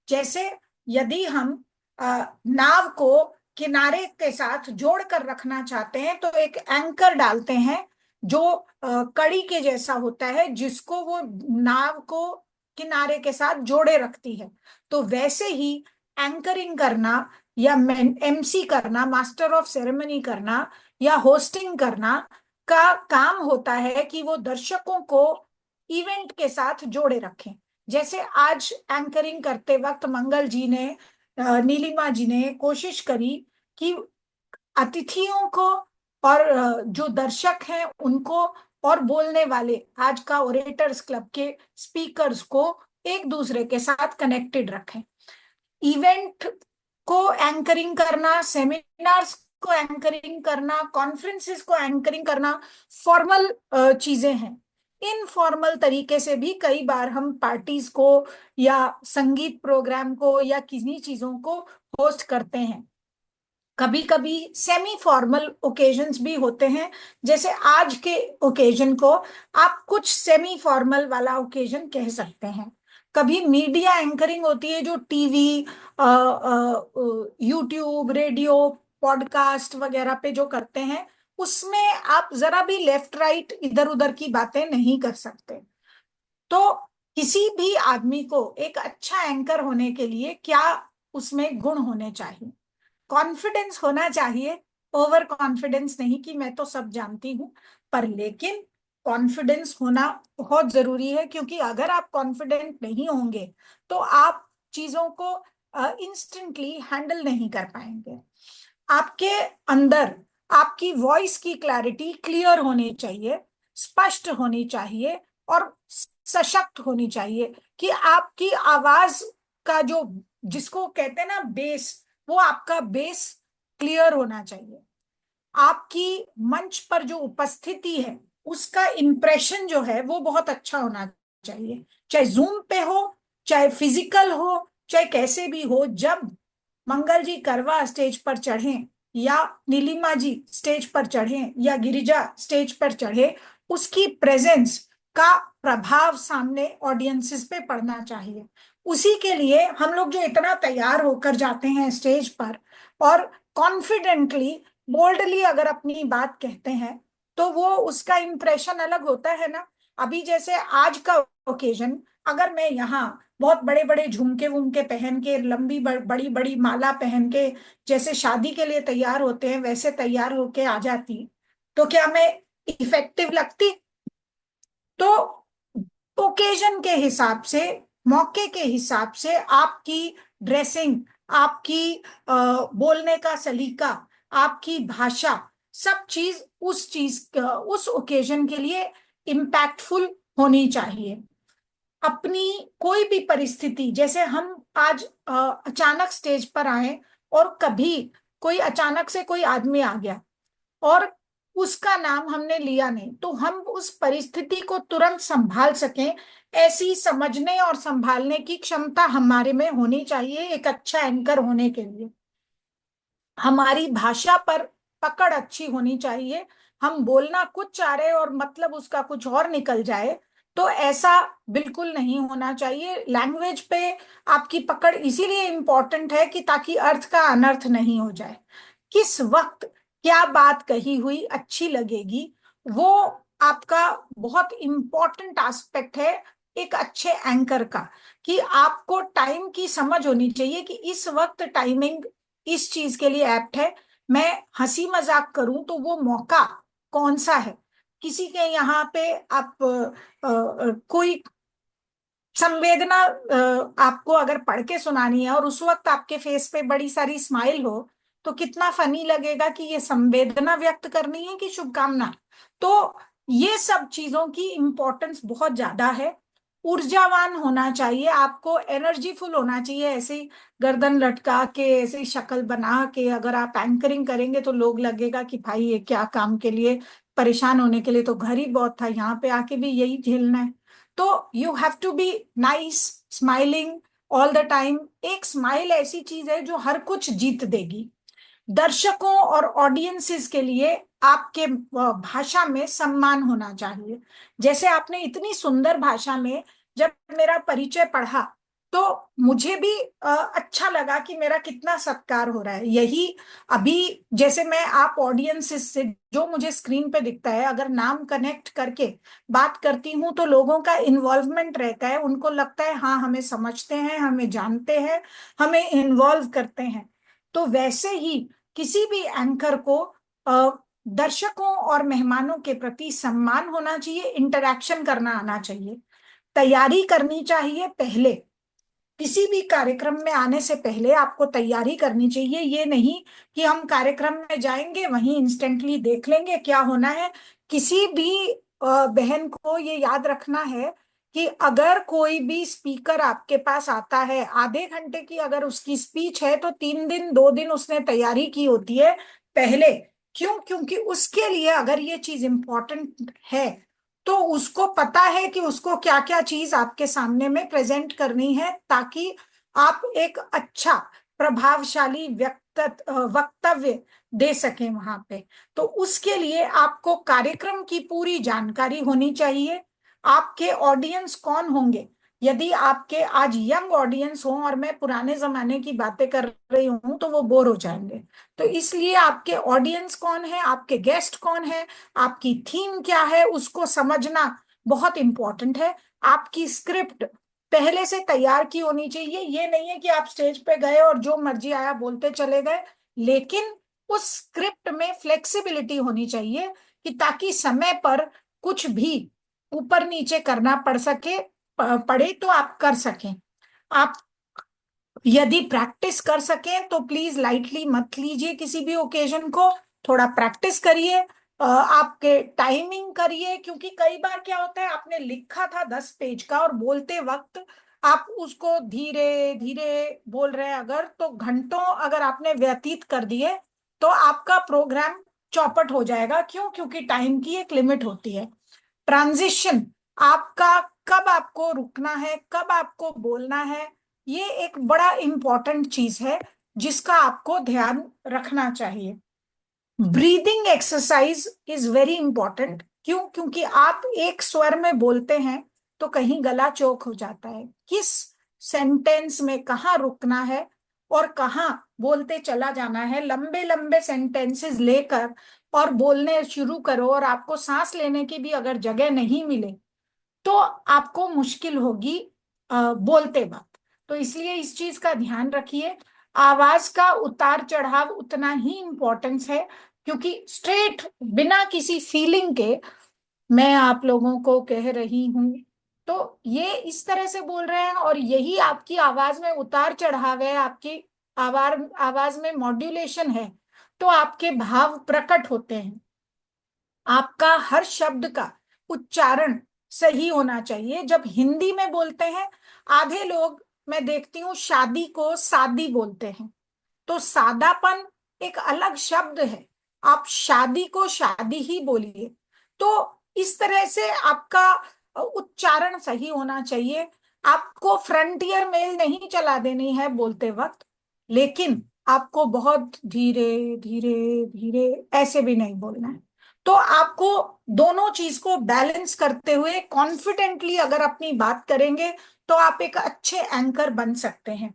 जैसे यदि हम नाव को किनारे के साथ जोड़ कर रखना चाहते हैं तो एक एंकर डालते हैं जो कड़ी के जैसा होता है, जिसको वो नाव को किनारे के साथ जोड़े रखती है। तो वैसे ही एंकरिंग करना या एमसी करना, मास्टर ऑफ सेरेमनी करना या होस्टिंग करना का काम होता है कि वो दर्शकों को इवेंट के साथ जोड़े रखें। जैसे आज एंकरिंग करते वक्त मंगल जी ने, नीलिमा जी ने कोशिश करी कि अतिथियों को और जो दर्शक हैं उनको और बोलने वाले आज का ओरेटर्स क्लब के स्पीकर्स को एक दूसरे के साथ कनेक्टेड रखें। इवेंट को एंकरिंग करना, सेमिनार्स को एंकरिंग करना, कॉन्फ्रेंसेस को एंकरिंग करना फॉर्मल चीजें हैं। इनफॉर्मल तरीके से भी कई बार हम पार्टीज को या संगीत प्रोग्राम को या किन्हीं चीजों को होस्ट करते हैं। कभी कभी सेमी फॉर्मल ओकेजन्स भी होते हैं, जैसे आज के ओकेजन को आप कुछ सेमी फॉर्मल वाला ओकेजन कह सकते हैं। कभी मीडिया एंकरिंग होती है जो टीवी, यूट्यूब, रेडियो, पॉडकास्ट वगैरह पे जो करते हैं, उसमें आप जरा भी लेफ्ट राइट इधर उधर की बातें नहीं कर सकते। तो किसी भी आदमी को एक अच्छा एंकर होने के लिए क्या उसमें गुण होने चाहिए? कॉन्फिडेंस होना चाहिए, ओवर कॉन्फिडेंस नहीं कि मैं तो सब जानती हूं, पर लेकिन कॉन्फिडेंस होना बहुत जरूरी है, क्योंकि अगर आप कॉन्फिडेंट नहीं होंगे तो आप चीजों को इंस्टेंटली हैंडल नहीं कर पाएंगे। आपके अंदर आपकी वॉइस की क्लैरिटी क्लियर होनी चाहिए, स्पष्ट होनी चाहिए और सशक्त होनी चाहिए कि आपकी आवाज का जो, जिसको कहते हैं ना बेस, वो आपका बेस क्लियर होना चाहिए। आपकी मंच पर जो उपस्थिति है उसका इंप्रेशन जो है वो बहुत अच्छा होना चाहिए, चाहे जूम पे हो, चाहे फिजिकल हो, चाहे कैसे भी हो। जब मंगल जी करवा स्टेज पर चढ़े या नीलिमा जी स्टेज पर चढ़े या गिरिजा स्टेज पर चढ़े, उसकी प्रेजेंस का प्रभाव सामने ऑडियंसेस पे पड़ना चाहिए। उसी के लिए हम लोग जो इतना तैयार होकर जाते हैं स्टेज पर और कॉन्फिडेंटली बोल्डली अगर अपनी बात कहते हैं तो वो उसका इंप्रेशन अलग होता है ना। अभी जैसे आज का ओकेजन, अगर मैं यहाँ बहुत बड़े बड़े झुमके वुमके पहन के, लंबी बड़ी बड़ी माला पहन के, जैसे शादी के लिए तैयार होते हैं वैसे तैयार होके आ जाती, तो क्या मैं इफेक्टिव लगती? तो ओकेजन के हिसाब से, मौके के हिसाब से आपकी ड्रेसिंग, आपकी बोलने का सलीका, आपकी भाषा, सब चीज उस ओकेजन के लिए इम्पैक्टफुल होनी चाहिए। अपनी कोई भी परिस्थिति, जैसे हम आज अचानक स्टेज पर आए और कभी कोई अचानक से कोई आदमी आ गया और उसका नाम हमने लिया नहीं, तो हम उस परिस्थिति को तुरंत संभाल सकें, ऐसी समझने और संभालने की क्षमता हमारे में होनी चाहिए एक अच्छा एंकर होने के लिए। हमारी भाषा पर पकड़ अच्छी होनी चाहिए। हम बोलना कुछ चाह रहे और मतलब उसका कुछ और निकल जाए, तो ऐसा बिल्कुल नहीं होना चाहिए। लैंग्वेज पे आपकी पकड़ इसीलिए इंपॉर्टेंट है कि ताकि अर्थ का अनर्थ नहीं हो जाए। किस वक्त क्या बात कही हुई अच्छी लगेगी, वो आपका बहुत इंपॉर्टेंट एस्पेक्ट है एक अच्छे एंकर का, कि आपको टाइम की समझ होनी चाहिए कि इस वक्त टाइमिंग इस चीज के लिए एप्ट है। मैं हंसी मजाक करूं तो वो मौका कौन सा है? किसी के यहाँ पे आप कोई संवेदना आपको अगर पढ़ के सुनानी है और उस वक्त आपके फेस पे बड़ी सारी स्माइल हो, तो कितना फनी लगेगा कि ये संवेदना व्यक्त करनी है कि शुभकामना। तो ये सब चीजों की इंपॉर्टेंस बहुत ज्यादा है। ऊर्जावान होना चाहिए, आपको एनर्जीफुल होना चाहिए। ऐसे ही गर्दन लटका के, ऐसे ही शक्ल बना के अगर आप एंकरिंग करेंगे तो लोग लगेगा कि भाई ये क्या काम के लिए, परेशान होने के लिए तो घर ही बहुत था, यहाँ पे आके भी यही झेलना है। तो you have to be nice, smiling all the time. एक स्माइल ऐसी चीज है जो हर कुछ जीत देगी। दर्शकों और ऑडियंसेस के लिए आपके भाषा में सम्मान होना चाहिए। जैसे आपने इतनी सुंदर भाषा में जब मेरा परिचय पढ़ा तो मुझे भी अच्छा लगा कि मेरा कितना सत्कार हो रहा है। यही अभी जैसे मैं आप ऑडियंसेस से जो मुझे स्क्रीन पे दिखता है, अगर नाम कनेक्ट करके बात करती हूँ तो लोगों का इन्वॉल्वमेंट रहता है, उनको लगता है हाँ हमें समझते हैं, हमें जानते हैं, हमें इन्वॉल्व करते हैं। तो वैसे ही किसी भी एंकर को दर्शकों और मेहमानों के प्रति सम्मान होना चाहिए, इंटरैक्शन करना आना चाहिए, तैयारी करनी चाहिए। पहले किसी भी कार्यक्रम में आने से पहले आपको तैयारी करनी चाहिए। ये नहीं कि हम कार्यक्रम में जाएंगे वहीं इंस्टेंटली देख लेंगे क्या होना है। किसी भी बहन को ये याद रखना है कि अगर कोई भी स्पीकर आपके पास आता है, आधे घंटे की अगर उसकी स्पीच है तो 3 दिन 2 दिन उसने तैयारी की होती है पहले। क्यों? क्योंकि उसके लिए अगर ये चीज इंपॉर्टेंट है तो उसको पता है कि उसको क्या क्या चीज आपके सामने में प्रेजेंट करनी है, ताकि आप एक अच्छा प्रभावशाली वक्तव्य दे सकें वहां पे। तो उसके लिए आपको कार्यक्रम की पूरी जानकारी होनी चाहिए। आपके ऑडियंस कौन होंगे? यदि आपके आज यंग ऑडियंस हो और मैं पुराने जमाने की बातें कर रही हूं तो वो बोर हो जाएंगे। तो इसलिए आपके ऑडियंस कौन है, आपके गेस्ट कौन है, आपकी थीम क्या है, उसको समझना बहुत इंपॉर्टेंट है। आपकी स्क्रिप्ट पहले से तैयार की होनी चाहिए। ये नहीं है कि आप स्टेज पे गए और जो मर्जी आया बोलते चले गए, लेकिन उस स्क्रिप्ट में फ्लेक्सिबिलिटी होनी चाहिए कि ताकि समय पर कुछ भी ऊपर नीचे करना पड़े तो आप कर सकें। आप यदि प्रैक्टिस कर सकें तो प्लीज लाइटली मत लीजिए किसी भी ओकेजन को, थोड़ा प्रैक्टिस करिए, आपके टाइमिंग करिए। क्योंकि कई बार क्या होता है, आपने लिखा था 10 पेज का और बोलते वक्त आप उसको धीरे धीरे बोल रहे हैं अगर, तो घंटों अगर आपने व्यतीत कर दिए तो आपका प्रोग्राम चौपट हो जाएगा। क्यों? क्योंकि टाइम की एक लिमिट होती है। ट्रांजिशन आपका, कब आपको रुकना है, कब आपको बोलना है, ये एक बड़ा इंपॉर्टेंट चीज है जिसका आपको ध्यान रखना चाहिए। Breathing exercise is very important. क्यों? क्योंकि आप एक स्वर में बोलते हैं तो कहीं गला चौक हो जाता है। किस सेंटेंस में कहाँ रुकना है और कहाँ बोलते चला जाना है, लंबे लंबे सेंटेंसेस लेकर और बोलने शुरू करो और आपको सांस लेने की भी अगर जगह नहीं मिले तो आपको मुश्किल होगी बोलते वक्त। तो इसलिए इस चीज का ध्यान रखिए। आवाज का उतार चढ़ाव उतना ही इम्पोर्टेंस है, क्योंकि स्ट्रेट बिना किसी फीलिंग के मैं आप लोगों को कह रही हूं, तो ये इस तरह से बोल रहे हैं और यही आपकी आवाज में उतार चढ़ाव है, आपकी आवाज में मॉड्यूलेशन है, तो आपके भाव प्रकट होते हैं। आपका हर शब्द का उच्चारण सही होना चाहिए। जब हिंदी में बोलते हैं, आधे लोग मैं देखती हूँ शादी को सादी बोलते हैं, तो सादापन एक अलग शब्द है, आप शादी को शादी ही बोलिए। तो इस तरह से आपका उच्चारण सही होना चाहिए। आपको फ्रंटियर मेल नहीं चला देनी है बोलते वक्त, लेकिन आपको बहुत धीरे धीरे धीरे ऐसे भी नहीं बोलना है। तो आपको दोनों चीज को बैलेंस करते हुए कॉन्फिडेंटली अगर अपनी बात करेंगे तो आप एक अच्छे एंकर बन सकते हैं।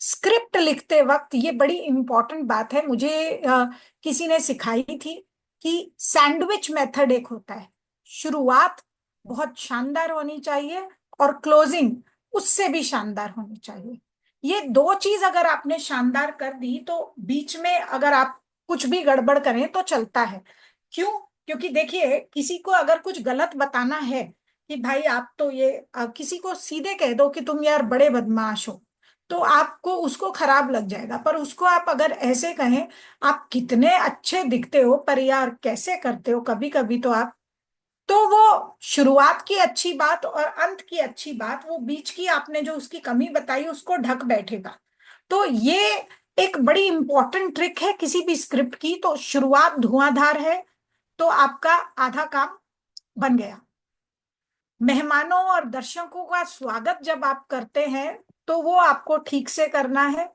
स्क्रिप्ट लिखते वक्त ये बड़ी इंपॉर्टेंट बात है, मुझे किसी ने सिखाई थी कि सैंडविच मेथड एक होता है। शुरुआत बहुत शानदार होनी चाहिए और क्लोजिंग उससे भी शानदार होनी चाहिए। ये दो चीज अगर आपने शानदार कर दी तो बीच में अगर आप कुछ भी गड़बड़ करें तो चलता है। क्यों? क्योंकि देखिए, किसी को अगर कुछ गलत बताना है कि भाई आप तो ये किसी को सीधे कह दो कि तुम यार बड़े बदमाश हो, तो आपको उसको खराब लग जाएगा। पर उसको आप अगर ऐसे कहें, आप कितने अच्छे दिखते हो पर यार कैसे करते हो कभी कभी तो आप, तो वो शुरुआत की अच्छी बात और अंत की अच्छी बात, वो बीच की आपने जो उसकी कमी बताई उसको ढक बैठेगा। तो ये एक बड़ी इंपॉर्टेंट ट्रिक है किसी भी स्क्रिप्ट की। तो शुरुआत धुआंधार है तो आपका आधा काम बन गया। मेहमानों और दर्शकों का स्वागत जब आप करते हैं तो वो आपको ठीक से करना है।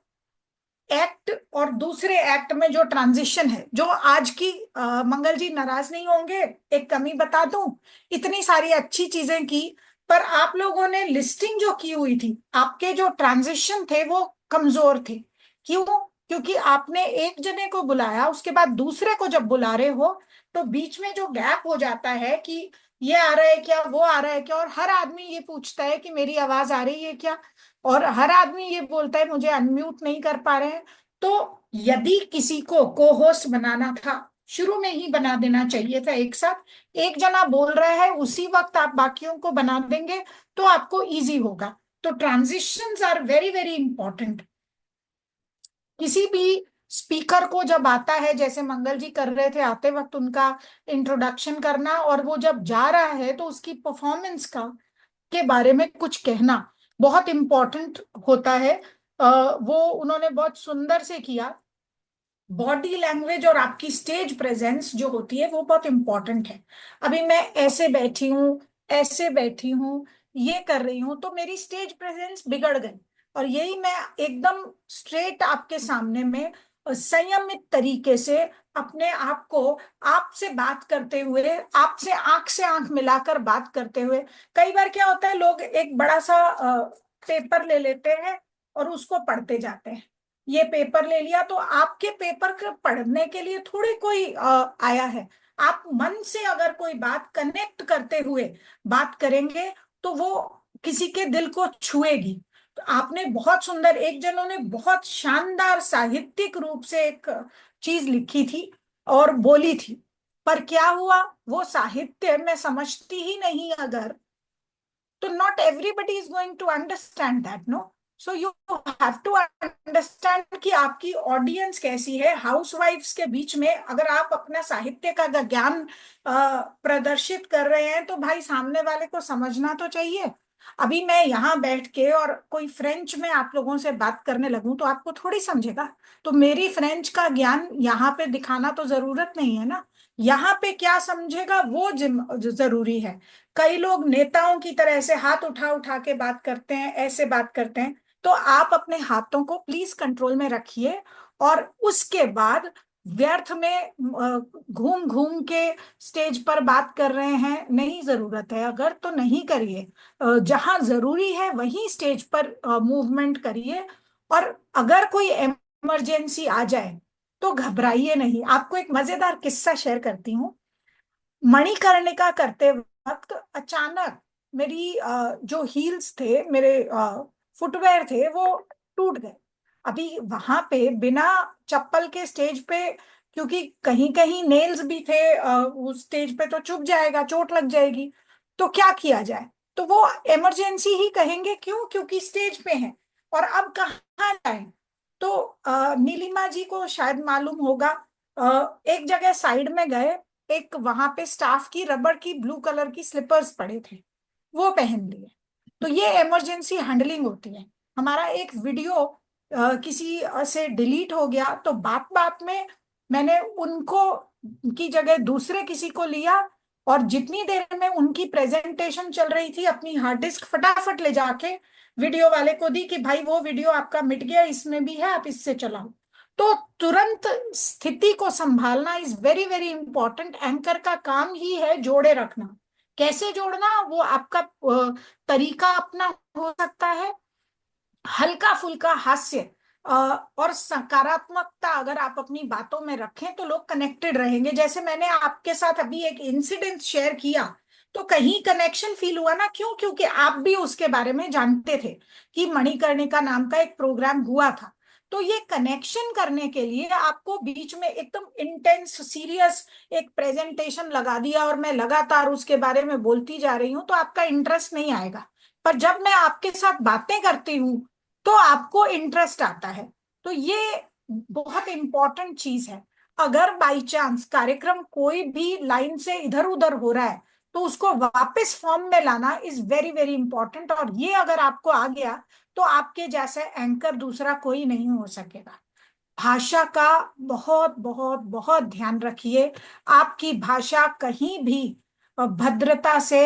एक्ट और दूसरे एक्ट में जो ट्रांजिशन है, जो आज की मंगल जी नाराज नहीं होंगे, एक कमी बता दूं, इतनी सारी अच्छी चीजें की पर आप लोगों ने लिस्टिंग जो की हुई थी, आपके जो ट्रांजिशन थे वो कमजोर थे। क्यों? क्योंकि आपने एक जने को बुलाया, उसके बाद दूसरे को जब बुला रहे हो तो बीच में जो गैप हो जाता है कि ये आ रहा है क्या, वो आ रहा है क्या, और हर आदमी ये पूछता है कि मेरी आवाज आ रही है क्या, और हर आदमी ये बोलता है मुझे अनम्यूट नहीं कर पा रहे हैं। तो यदि किसी को को होस्ट बनाना था, शुरू में ही बना देना चाहिए था। एक साथ एक जना बोल रहा है उसी वक्त आप बाकियों को बना देंगे तो आपको इजी होगा। तो transitions are very very important. किसी भी स्पीकर को जब आता है, जैसे मंगल जी कर रहे थे, आते वक्त उनका इंट्रोडक्शन करना, और वो जब जा रहा है तो उसकी परफॉर्मेंस का के बारे में कुछ कहना बहुत इंपॉर्टेंट होता है। वो उन्होंने बहुत सुंदर से किया। बॉडी लैंग्वेज और आपकी स्टेज प्रेजेंस जो होती है वो बहुत इंपॉर्टेंट है। अभी मैं ऐसे बैठी हूँ, ऐसे बैठी हूँ, ये कर रही हूँ, तो मेरी स्टेज प्रेजेंस बिगड़ गई। और यही मैं एकदम स्ट्रेट आपके सामने में संयमित तरीके से अपने आप को, आपसे बात करते हुए, आपसे आंख से आंख मिलाकर बात करते हुए, कई बार क्या होता है लोग एक बड़ा सा पेपर ले लेते हैं और उसको पढ़ते जाते हैं। ये पेपर ले लिया तो आपके पेपर को पढ़ने के लिए थोड़ी कोई आया है। आप मन से अगर कोई बात कनेक्ट करते हुए बात करेंगे तो वो किसी के दिल को छुएगी। तो आपने बहुत सुंदर, एक जनों ने बहुत शानदार साहित्यिक रूप से एक चीज लिखी थी और बोली थी, पर क्या हुआ, वो साहित्य मैं समझती ही नहीं अगर, तो not everybody is going to understand that, no? So you have to understand कि आपकी ऑडियंस कैसी है। हाउसवाइफ्स के बीच में अगर आप अपना साहित्य का ज्ञान प्रदर्शित कर रहे हैं तो भाई सामने वाले को समझना तो चाहिए। अभी मैं यहाँ बैठ के और कोई फ्रेंच में आप लोगों से बात करने लगूं तो आपको थोड़ी समझेगा, तो मेरी फ्रेंच का ज्ञान यहाँ पे दिखाना तो जरूरत नहीं है ना। यहाँ पे क्या समझेगा वो जरूरी है। कई लोग नेताओं की तरह ऐसे हाथ उठा उठा के बात करते हैं, ऐसे बात करते हैं, तो आप अपने हाथों को प्लीज कंट्रोल में रखिए और उसके बाद व्यर्थ में घूम घूम के स्टेज पर बात कर रहे हैं, नहीं जरूरत है। अगर तो नहीं करिए, जहां जरूरी है वहीं स्टेज पर मूवमेंट करिए। और अगर कोई इमरजेंसी आ जाए तो घबराइए नहीं। आपको एक मजेदार किस्सा शेयर करती हूँ। मणिकर्णिका करते वक्त अचानक मेरी जो हील्स थे, मेरे फुटवेयर थे, वो टूट गए। अभी वहां पे बिना चप्पल के स्टेज पे, क्योंकि कहीं कहीं नेल्स भी थे, उस स्टेज पे तो चुभ जाएगा, चोट लग जाएगी। तो क्या किया जाए? तो वो इमरजेंसी ही कहेंगे। क्यों? क्योंकि स्टेज पे हैं। और अब कहाँ जाए? तो नीलिमा जी को शायद मालूम होगा, एक जगह साइड में गए, एक वहां पे स्टाफ की रबड़ की ब्लू कलर की स्लीपर्स पड़े थे, वो पहन लिए। तो ये इमरजेंसी हैंडलिंग होती है। हमारा एक वीडियो किसी से डिलीट हो गया, तो बात बात में मैंने उनको की जगह दूसरे किसी को लिया, और जितनी देर में उनकी प्रेजेंटेशन चल रही थी, अपनी हार्ड डिस्क फटाफट ले जाके वीडियो वाले को दी कि भाई वो वीडियो आपका मिट गया, इसमें भी है, आप इससे चलाओ। तो तुरंत स्थिति को संभालना is very very important. Anchor का काम ही है जोड़े रखना। कैसे जोड़ना? वो आपका तरीका अपना हो सकता है। हल्का फुल्का हास्य और सकारात्मकता अगर आप अपनी बातों में रखें तो लोग कनेक्टेड रहेंगे। जैसे मैंने आपके साथ अभी एक इंसिडेंट शेयर किया, तो कहीं कनेक्शन फील हुआ ना। क्यों? क्योंकि आप भी उसके बारे में जानते थे कि मणिकर्णिका नाम का एक प्रोग्राम हुआ था। तो ये कनेक्शन करने के लिए आपको बीच में एकदम इंटेंस सीरियस एक प्रेजेंटेशन लगा दिया और मैं लगातार उसके बारे में बोलती जा रही हूँ, तो आपका इंटरेस्ट नहीं आएगा। पर जब मैं आपके साथ बातें करती हूँ तो आपको इंटरेस्ट आता है। तो ये बहुत इंपॉर्टेंट चीज है। अगर बाई चांस कार्यक्रम कोई भी लाइन से इधर उधर हो रहा है, तो उसको वापस फॉर्म में लाना इज वेरी वेरी इंपॉर्टेंट। और ये अगर आपको आ गया तो आपके जैसे एंकर दूसरा कोई नहीं हो सकेगा। भाषा का बहुत बहुत बहुत ध्यान रखिए। आपकी भाषा कहीं भी भद्रता से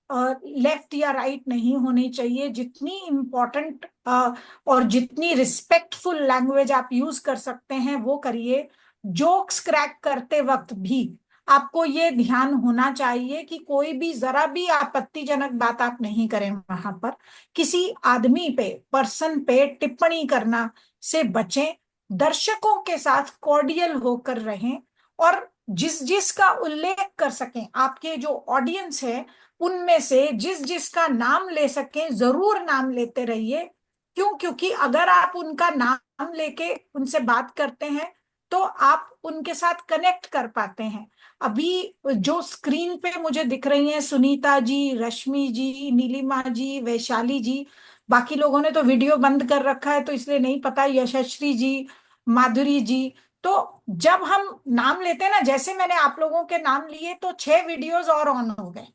लेफ्ट या राइट नहीं होनी चाहिए। जितनी इम्पोर्टेंट और जितनी रिस्पेक्टफुल लैंग्वेज आप यूज कर सकते हैं वो करिए। जोक्स क्रैक करते वक्त भी आपको ये ध्यान होना चाहिए कि कोई भी जरा भी आपत्तिजनक बात आप नहीं करें। वहां पर किसी आदमी पे, पर्सन पे टिप्पणी करना से बचें। दर्शकों के साथ कॉर्डियल होकर रहें, और जिस जिस का उल्लेख कर सकें, आपके जो ऑडियंस है उनमें से जिस जिसका नाम ले सकें जरूर नाम लेते रहिए। क्यों? क्योंकि अगर आप उनका नाम लेके उनसे बात करते हैं तो आप उनके साथ कनेक्ट कर पाते हैं। अभी जो स्क्रीन पे मुझे दिख रही हैं, सुनीता जी, रश्मि जी, नीलिमा जी, वैशाली जी, बाकी लोगों ने तो वीडियो बंद कर रखा है तो इसलिए नहीं पता, यशस्वी जी, माधुरी जी। तो जब हम नाम लेते हैं ना, जैसे मैंने आप लोगों के नाम लिए तो 6 वीडियोस और ऑन हो गए।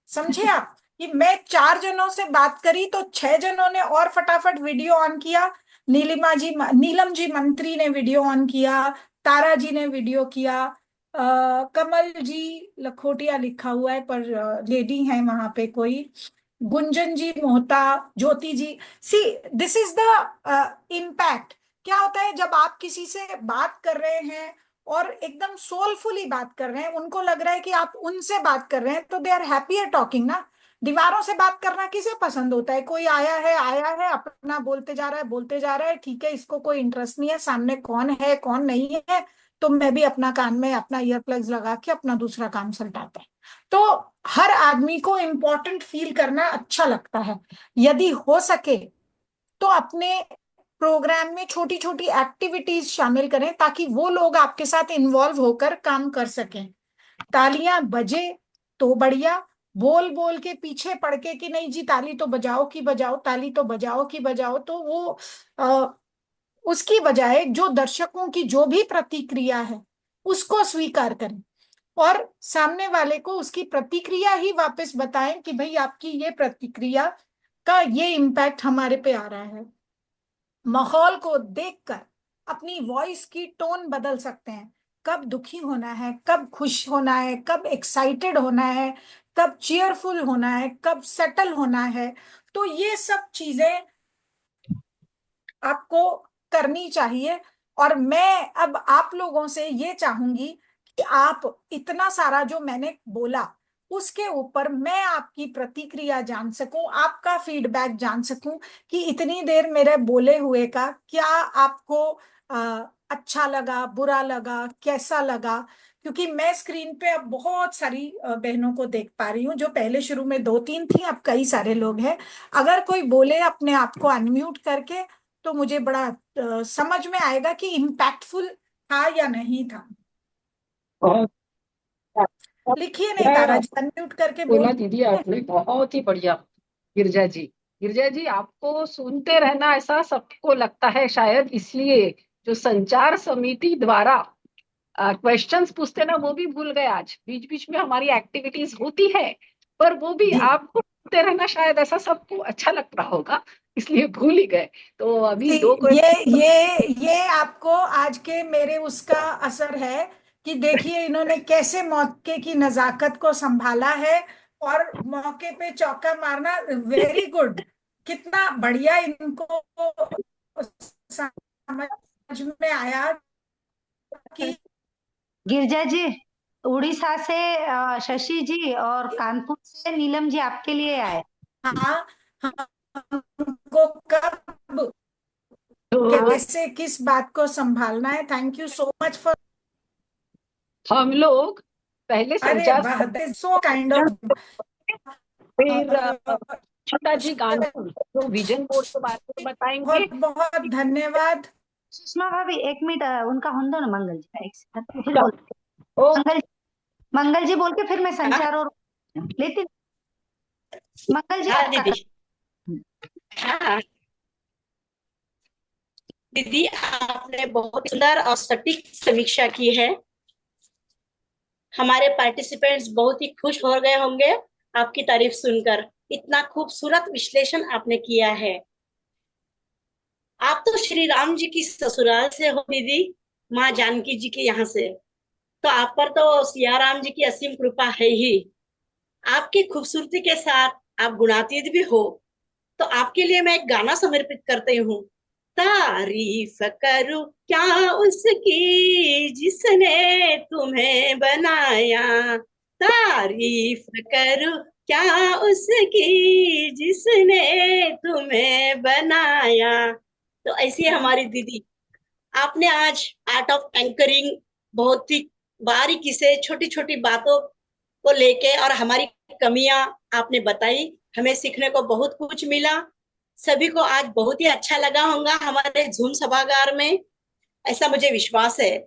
समझे आप कि मैं 4 जनों से बात करी तो 6 जनों ने और फटाफट वीडियो ऑन किया। नीलम जी मंत्री ने वीडियो ऑन किया, तारा जी ने वीडियो किया, कमल जी लखोटिया लिखा हुआ है पर लेडी है वहां पे कोई, गुंजन जी मोहता, ज्योति जी। सी, दिस इज द इम्पैक्ट। क्या होता है जब आप किसी से बात कर रहे हैं और एकदम सोलफुली बात कर रहे हैं, उनको लग रहा है कि आप उनसे बात कर रहे हैं, तो दे आर हैप्पियर टॉकिंग ना। दीवारों से बात करना किसे पसंद होता है? कोई आया है अपना बोलते जा रहा है, बोलते जा रहा है, ठीक है, इसको कोई इंटरेस्ट नहीं है सामने कौन है कौन नहीं है, तो मैं भी अपना कान में अपना ईयर प्लग्स लगा के अपना दूसरा काम सलटाता है। तो हर आदमी को इम्पोर्टेंट फील करना अच्छा लगता है। यदि हो सके तो अपने प्रोग्राम में छोटी छोटी एक्टिविटीज शामिल करें ताकि वो लोग आपके साथ इन्वॉल्व होकर काम कर सकें। तालियां बजे तो बढ़िया, बोल बोल के पीछे पड़ के कि नहीं जी ताली तो बजाओ की बजाओ, ताली तो बजाओ की बजाओ, तो वो उसकी बजाय जो दर्शकों की जो भी प्रतिक्रिया है उसको स्वीकार करें और सामने वाले को उसकी प्रतिक्रिया ही वापस बताएं कि भाई आपकी ये प्रतिक्रिया का ये इम्पैक्ट हमारे पे आ रहा है। माहौल को देखकर अपनी वॉइस की टोन बदल सकते हैं। कब दुखी होना है, कब खुश होना है, कब एक्साइटेड होना है, कब चीयरफुल होना है, कब सेटल होना है। तो ये सब चीजें आपको करनी चाहिए और मैं अब आप लोगों से ये चाहूंगी कि आप इतना सारा जो मैंने बोला उसके ऊपर मैं आपकी प्रतिक्रिया जान सकूं, आपका फीडबैक जान सकूं कि इतनी देर मेरे बोले हुए का क्या आपको अच्छा लगा, बुरा लगा, कैसा लगा। क्योंकि मैं स्क्रीन पे अब बहुत सारी बहनों को देख पा रही हूँ, जो पहले शुरू में 2-3 थी, अब कई सारे लोग हैं। अगर कोई बोले अपने आप को अनम्यूट करके तो मुझे बड़ा समझ में आएगा कि इम्पैक्टफुल था या नहीं था। लिखिए नहीं तारा जी, अनम्यूट करके बोल। बोला दीदी आपने, बहुत ही बढ़िया। गिरजा जी, गिरजा जी आपको सुनते रहना ऐसा सबको लगता है, शायद इसलिए जो संचार समिति द्वारा क्वेश्चंस पूछते ना वो भी भूल गए। आज बीच बीच में हमारी एक्टिविटीज होती है, पर वो भी आपको सुनते रहना शायद ऐसा सबको अच्छा लग रहा होगा, इसलिए भूल ही गए। तो अभी दो ये आपको आज के मेरे उसका असर है कि देखिए इन्होंने कैसे मौके की नजाकत को संभाला है और मौके पे चौका मारना। वेरी गुड, कितना बढ़िया इनको समझ में आया कि गिरजा जी, उड़ीसा से शशि जी और कानपुर से नीलम जी आपके लिए आए। हाँ, हमको कब कैसे किस बात को संभालना है। Thank you so much for. हम लोग पहले अरे संचार सो काइंड ऑफ। फिर छोटा जी कानपुर जो विजन बोर्ड के बारे में बताएंगे। बहुत बहुत धन्यवाद। सुषमा भाभी एक मिनट उनका होने दो ना, मंगल जी का एक सेकंड फिर बोल। मंगल जी बोल के फिर मैं संचार और लेती। मंगल जी दीदी। हाँ दीदी, आपने बहुत सुंदर और सटीक समीक्षा की है। हमारे पार्टिसिपेंट्स बहुत ही खुश हो गए होंगे आपकी तारीफ सुनकर। इतना खूबसूरत विश्लेषण आपने किया है। आप तो श्री राम जी की ससुराल से हो दीदी, माँ जानकी जी के यहाँ से, तो आप पर तो सिया राम जी की असीम कृपा है ही। आपकी खूबसूरती के साथ आप गुणातीत भी हो, तो आपके लिए मैं एक गाना समर्पित करती हूँ। तारीफ करूं क्या उसकी जिसने तुम्हें बनाया, तारीफ करूं क्या उसकी जिसने तुम्हें बनाया। तो ऐसी है हमारी दीदी। आपने आज आर्ट ऑफ एंकरिंग बहुत ही बारीकी से छोटी छोटी बातों को लेके और हमारी कमियां आपने बताई, हमें सीखने को बहुत कुछ मिला। सभी को आज बहुत ही अच्छा लगा होगा हमारे जूम सभागार में, ऐसा मुझे विश्वास है।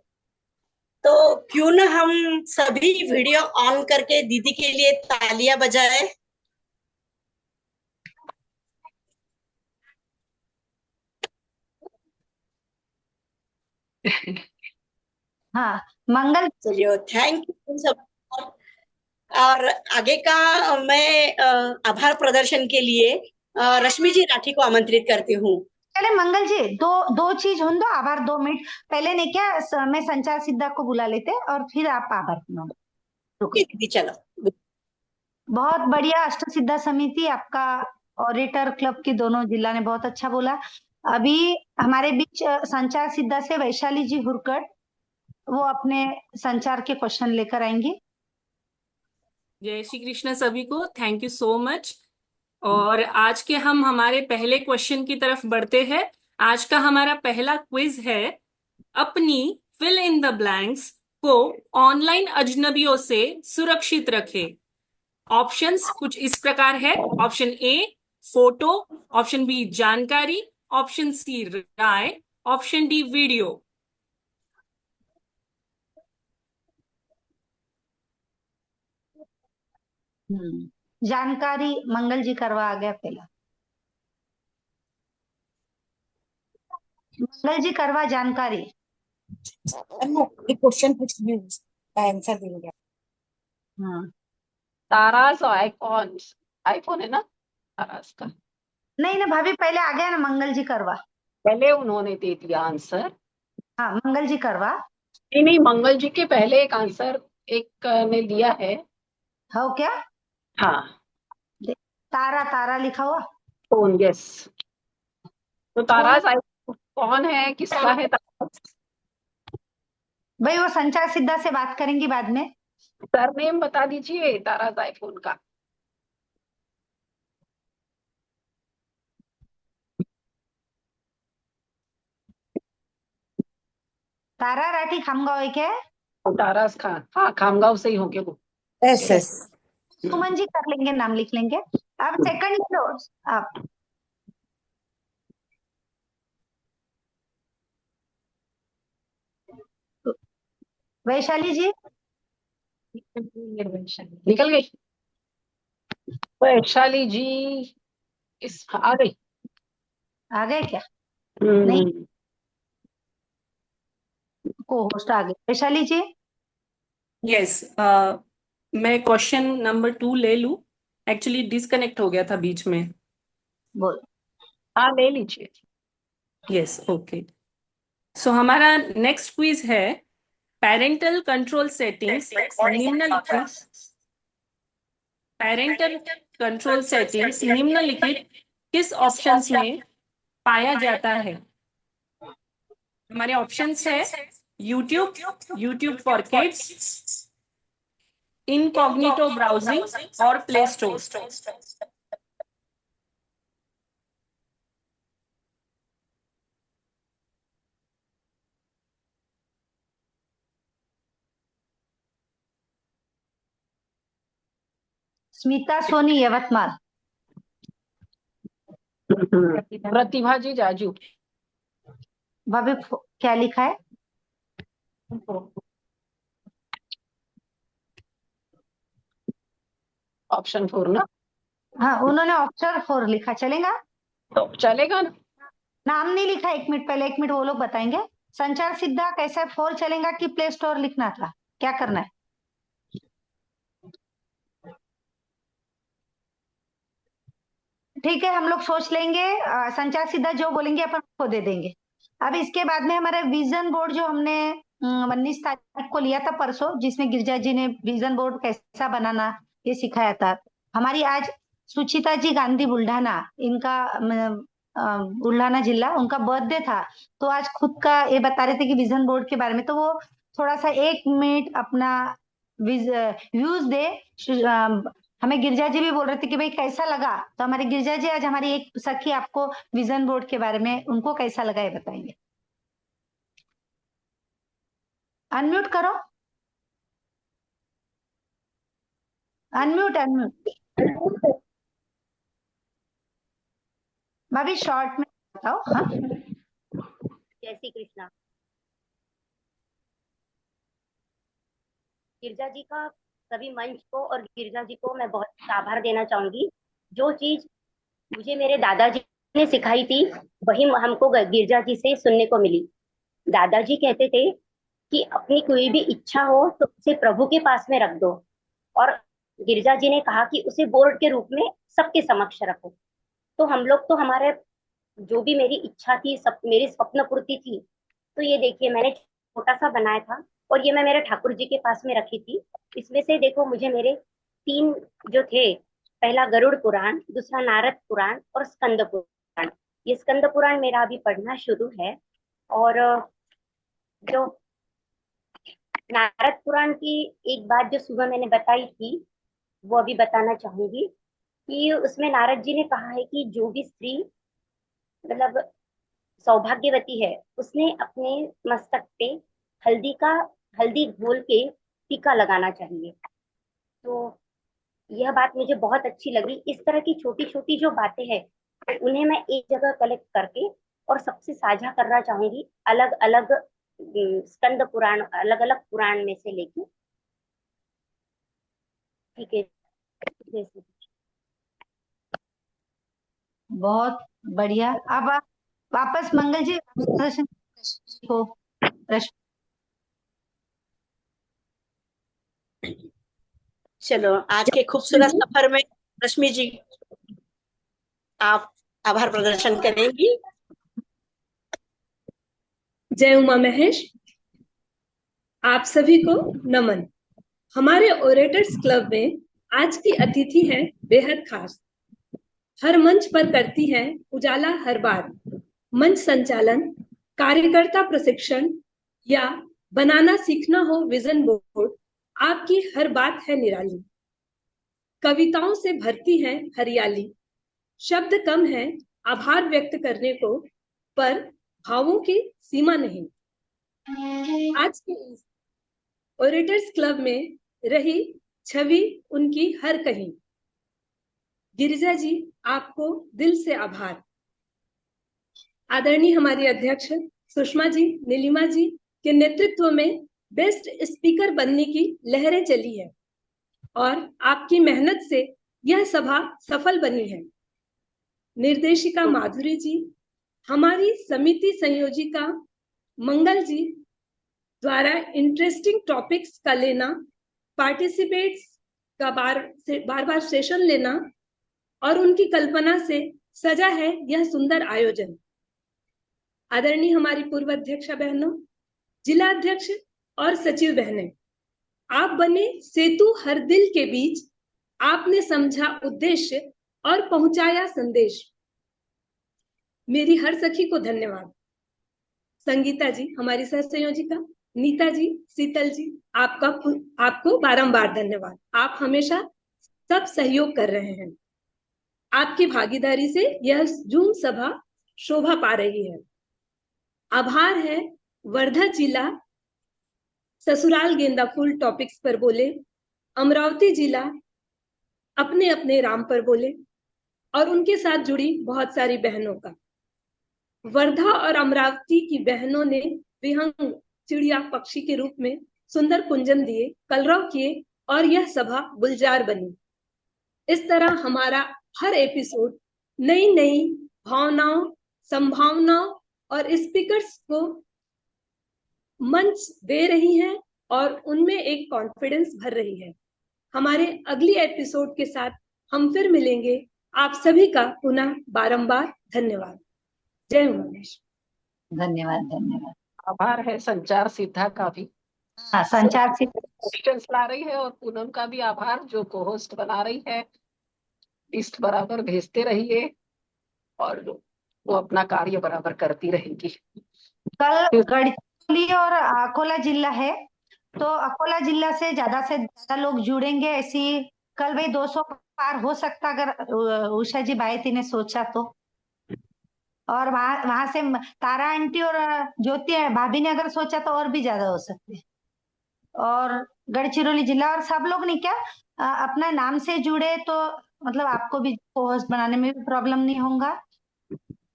तो क्यों ना हम सभी वीडियो ऑन करके दीदी के लिए तालियां बजाए। हाँ मंगल। चलिए, थैंक यू सब। और आगे का मैं आभार प्रदर्शन के लिए रश्मि जी राठी को आमंत्रित करती हूँ। चले मंगल जी, दो चीज हो दो आभार 2 मिनट पहले नहीं क्या, मैं संचार सिद्धा को बुला लेते और फिर आप आभार। दीदी चलो। बहुत बढ़िया। अष्ट सिद्धा समिति आपका ऑडिटर क्लब की दोनों जिला ने बहुत अच्छा बोला। अभी हमारे बीच संचार सिद्धा से वैशाली जी हुरकट, वो अपने संचार के क्वेश्चन लेकर आएंगे। जय श्री कृष्ण सभी को, थैंक यू सो मच। और आज के हम हमारे पहले क्वेश्चन की तरफ बढ़ते हैं। आज का हमारा पहला क्विज है, अपनी फिल इन द ब्लैंक्स को ऑनलाइन अजनबियों से सुरक्षित रखें। ऑप्शंस कुछ इस प्रकार है। Option A photo, option B जानकारी, ऑप्शन सी राय, ऑप्शन डी वीडियो। जानकारी मंगल जी करवा आ गया पहला। मंगल जी करवा जानकारी। क्वेश्चन पूछ आंसर देंगे। हाँ तारास आईफोन, आईफोन है ना तारास का। नहीं ना भाभी, पहले आ गया ना मंगल जी करवा। पहले उन्होंने दे दिया आंसर। हाँ मंगल जी करवा। नहीं, मंगल जी के पहले एक आंसर एक ने दिया है। हो क्या? हाँ तारा, तारा लिखा हुआ फोन, यस। तो तारास आईफोन कौन है, किसका है तारास? भाई वो संचार सिद्धा से बात करेंगी बाद में। सरनेम बता दीजिए तारा जायफून का। तारा राठी खामगांव है क्या? तारास खान, हाँ खामगांव से ही होंगे वो। Yes yes. सुमन जी कर लेंगे, नाम लिख लेंगे। अब सेकंड ले लो आप। वैशाली जी निकल गई। वैशाली जी इस आ गई। आ गए क्या? नहीं, हम्म, को होस्ट आ गए। वैशाली जी यस। मैं क्वेश्चन नंबर 2 ले लूं। एक्चुअली डिस्कनेक्ट हो गया था बीच में। बोल। हाँ ले लीजिए। Yes okay. सो हमारा नेक्स्ट क्विज है पेरेंटल कंट्रोल सेटिंग्स निम्नलिखित। पेरेंटल कंट्रोल सेटिंग्स निम्नलिखित किस ऑप्शंस में पाया जाता है? हमारे ऑप्शंस है YouTube, YouTube for kids, incognito browsing और प्ले स्टोर। स्मिता सोनी यवतमाल। प्रतिभा जी जाजू। भाभी क्या लिखा है? ऑप्शन 4 ना? हाँ उन्होंने ऑप्शन 4 लिखा, चलेगा? तो चलेगा ना। नाम नहीं लिखा। 1 मिनट पहले, 1 मिनट वो लोग बताएंगे। संचार सिद्धा कैसा 4 चलेगा कि प्ले स्टोर लिखना था, क्या करना है? ठीक है, हम लोग सोच लेंगे। संचार सिद्धा जो बोलेंगे अपन को दे देंगे। अब इसके बाद में हमारा विजन बोर्ड जो हमने 19 तारीख को लिया था परसों, जिसमें गिरजा जी ने विजन बोर्ड कैसा बनाना ये सिखाया था। हमारी आज सुचिता जी गांधी बुल्ढाना, इनका बुल्ढाना जिला, उनका बर्थडे था। तो आज खुद का ये बता रहे थे कि विजन बोर्ड के बारे में, तो वो थोड़ा सा 1 मिनट अपना व्यूज दे। हमें गिरजा जी भी बोल रहे थे कि भाई कैसा लगा, तो हमारे गिरजा जी आज हमारी एक सखी आपको विजन बोर्ड के बारे में उनको कैसा लगा ये बताएंगे। अनम्यूट करो, अनम्यूट अनम्यूट। भाभी शॉर्ट में बताओ। हाँ जय श्री कृष्णा। गिरजा जी का सभी मंच को और गिरजा जी को मैं बहुत आभार देना चाहूंगी। जो चीज मुझे मेरे दादाजी ने सिखाई थी वही हमको गिरजा जी से सुनने को मिली। दादाजी कहते थे कि अपनी कोई भी इच्छा हो तो उसे प्रभु के पास में रख दो, और गिरजा जी ने कहा कि उसे बोर्ड के रूप में सबके समक्ष रखो। तो हम लोग तो हमारे जो भी मेरी इच्छा थी, सब मेरी स्वप्न पूर्ति थी। तो ये देखिए मैंने छोटा सा बनाया था और ये मैं मेरे ठाकुर जी के पास में रखी थी। इसमें से देखो मुझे मेरे 3 जो थे, पहला गरुड़ पुराण, दूसरा नारद पुराण और स्कंद पुराण। ये स्कंद पुराण मेरा अभी पढ़ना शुरू है। और जो नारद पुराण की एक बात जो सुबह मैंने बताई थी वो अभी बताना चाहूंगी कि उसमें नारद जी ने कहा है कि जो भी स्त्री मतलब सौभाग्यवती है उसने अपने मस्तक पे हल्दी घोल के टीका लगाना चाहिए। तो यह बात मुझे बहुत अच्छी लगी। इस तरह की छोटी छोटी जो बातें हैं उन्हें मैं एक जगह कलेक्ट करके और सबसे साझा करना चाहूंगी, अलग अलग स्कंद पुराण, अलग अलग पुराण में से लेके। ठीक है, जैसे बहुत बढ़िया। अब आप वापस मंगल जी प्रदर्शन को चलो आज के खूबसूरत सफर में रश्मि जी आप आभार प्रदर्शन करेंगी। जय उमा महेश। आप सभी को नमन। हमारे ओरेटर्स क्लब में आज की अतिथि हैं बेहद खास। हर मंच पर करती हैं उजाला हर बार। मंच संचालन, कार्यकर्ता प्रशिक्षण या बनाना सीखना हो विजन बोर्ड, आपकी हर बात है निराली। कविताओं से भरती है हरियाली, शब्द कम है आभार व्यक्त करने को, पर भावों की सीमा नहीं। आज के इस ओरेटर्स क्लब में रही छवि उनकी हर कहीं। गिरिजा जी, आपको दिल से आभार। आदरणीय हमारी अध्यक्ष सुषमा जी, नीलिमा जी के नेतृत्व में बेस्ट स्पीकर बनने की लहरें चली है और आपकी मेहनत से यह सभा सफल बनी है। निर्देशिका माधुरी जी, हमारी समिति संयोजिका मंगल जी द्वारा इंटरेस्टिंग टॉपिक्स का लेना, पार्टिसिपेट्स का बार बार सेशन लेना और उनकी कल्पना से सजा है यह सुंदर आयोजन। आदरणीय हमारी पूर्व अध्यक्षा बहनों, जिला अध्यक्ष और सचिव बहनें, आप बने सेतु हर दिल के बीच, आपने समझा उद्देश्य और पहुंचाया संदेश। मेरी हर सखी को धन्यवाद। संगीता जी, हमारी सह संयोजिका, नीता जी, शीतल जी, आपको बारंबार धन्यवाद। आप हमेशा सब सहयोग कर रहे हैं। आपकी भागीदारी से यह जूम सभा शोभा पा रही है। आभार है वर्धा जिला ससुराल गेंदा फूल टॉपिक्स पर बोले, अमरावती जिला अपने अपने राम पर बोले और उनके साथ जुड़ी बहुत सारी बहनों का। वर्धा और अमरावती की बहनों ने विहंग चिड़िया पक्षी के रूप में सुंदर कुंजन दिए, कलरव किए और यह सभा गुलजार बनी। इस तरह हमारा हर एपिसोड नई नई भावनाओं, संभावनाओं और स्पीकर्स को मंच दे रही है और उनमें एक कॉन्फिडेंस भर रही है। हमारे अगली एपिसोड के साथ हम फिर मिलेंगे। आप सभी का पुनः बारंबार धन्यवाद। जय उमेश। धन्यवाद धन्यवाद। आभार है संचार सिद्धा का भी। हाँ, संचार सिद्धा क्वेश्चंस ला रही है और पूनम का भी आभार जो को होस्ट बना रही है। लिस्ट बराबर भेजते रहिए और वो अपना कार्य बराबर करती रहेगी। कल गढ़चिरौली और अकोला जिला है, तो अकोला जिला से ज्यादा लोग जुड़ेंगे। ऐसी कल भाई 200 पार हो सकता अगर उषा जी बायती ने सोचा तो। और वहां से तारा आंटी और ज्योति भाभी ने अगर सोचा तो और भी ज्यादा हो सकते हैं। और गढ़चिरौली जिला और सब लोग नहीं क्या अपना नाम से जुड़े तो मतलब आपको भी होस्ट बनाने में भी प्रॉब्लम नहीं होगा।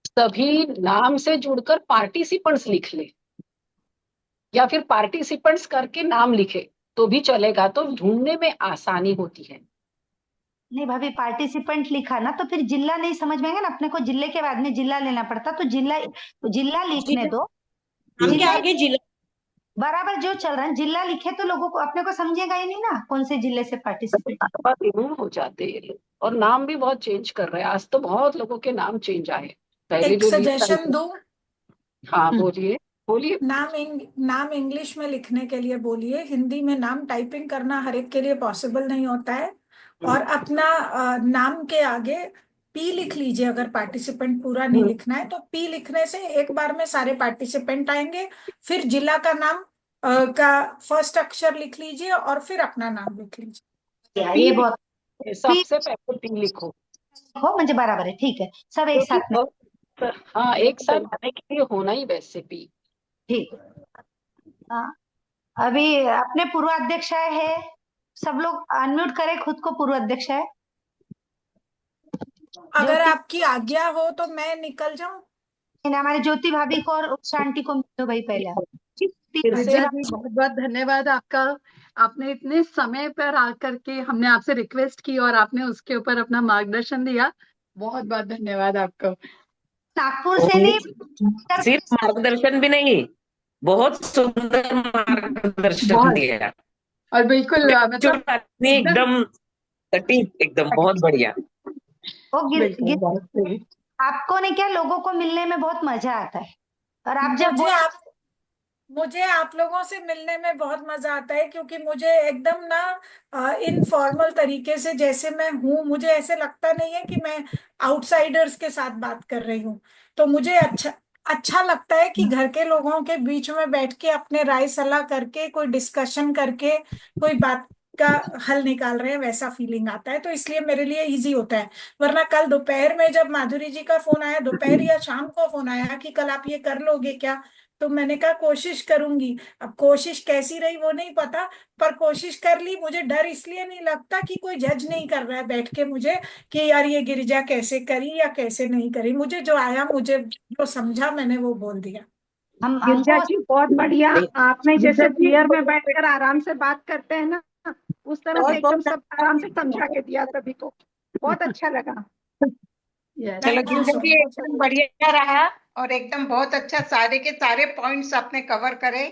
सभी नाम से जुड़कर पार्टिसिपेंट्स लिख ले या फिर पार्टिसिपेंट्स करके नाम लिखे तो भी चलेगा, तो ढूंढने में आसानी होती है। नहीं भाभी, पार्टिसिपेंट लिखा ना तो फिर जिला नहीं समझ में आएगा ना, अपने को जिले के बाद में जिला लेना पड़ता, तो जिला लिखने दो। जिला आगे जिला बराबर जो चल रहा है जिला लिखे तो लोगों को अपने को समझेगा ही नहीं ना कौन से जिले से पार्टिसिपेट। रिमूव हो जाते हैं ये लोग और नाम भी बहुत चेंज कर रहे हैं। आज तो बहुत लोगों के नाम चेंज आए। पहले एक जो सजेशन दो। हाँ बोलिए बोलिए। नाम इंग्लिश में लिखने के लिए बोलिए, हिंदी में नाम टाइपिंग करना हर एक के लिए पॉसिबल नहीं होता है। और अपना नाम के आगे पी लिख लीजिए, अगर पार्टिसिपेंट पूरा नहीं लिखना है तो पी लिखने से एक बार में सारे पार्टिसिपेंट आएंगे। फिर जिला का नाम का फर्स्ट अक्षर लिख लीजिए और फिर अपना नाम लिख लीजिए। ये बहुत सबसे पहले पी लिखो मुझे बराबर है, ठीक है सब एक साथ में। हाँ, एक साथ आने के लिए होना ही वैसे पी। ठीक। अभी अपने पूर्व अध्यक्ष है, सब लोग अनम्यूट करें खुद को। पूर्व अध्यक्ष है, अगर आपकी आज्ञा हो तो मैं निकल जाऊं। हमारी ज्योति भाभी को और उषा आंटी को मिलो भाई पहले। गिरिजा जी बहुत बहुत धन्यवाद आपका। आपने इतने समय पर आकर के हमने आपसे रिक्वेस्ट की और आपने उसके ऊपर अपना मार्गदर्शन दिया। बहुत बहुत धन्यवाद आपको। नागपुर से नहीं, सिर्फ मार्गदर्शन भी नहीं, बहुत सुंदर मार्गदर्शन दिया और बिल्कुल मतलब एकदम सटीक, एकदम बहुत बढ़िया। आपको नहीं क्या लोगों को मिलने में बहुत मजा आता है और आप जब मुझे आप लोगों से मिलने में बहुत मजा आता है, क्योंकि मुझे एकदम ना इनफॉर्मल तरीके से जैसे मैं हूँ, मुझे ऐसे लगता नहीं है कि मैं आउटसाइडर्स के साथ बात कर रही हूँ। तो मुझे अच्छा लगता है कि घर के लोगों के बीच में बैठ के अपने राय सलाह करके कोई डिस्कशन करके कोई बात का हल निकाल रहे हैं, वैसा फीलिंग आता है, तो इसलिए मेरे लिए इजी होता है। वरना कल दोपहर में जब माधुरी जी का फोन आया, दोपहर या शाम को फोन आया कि कल आप ये कर लोगे क्या, तो मैंने कहा कोशिश करूंगी। अब कोशिश कैसी रही वो नहीं पता, पर कोशिश कर ली। मुझे डर इसलिए नहीं लगता कि कोई जज नहीं कर रहा है बैठ के मुझे कि यार ये गिरिजा कैसे करी या कैसे नहीं करी। मुझे जो आया, मुझे जो समझा, मैंने वो बोल दिया। गिरिजा जी बहुत बढ़िया, आपने जैसे चेयर में बैठकर आराम से बात करते हैं ना, उस तरह से एकदम सब आराम से समझा के दिया सभी को, बहुत अच्छा लगा। चलो गिरिजा जी एकदम बढ़िया रहा और एकदम बहुत अच्छा, सारे के सारे पॉइंट्स आपने कवर करे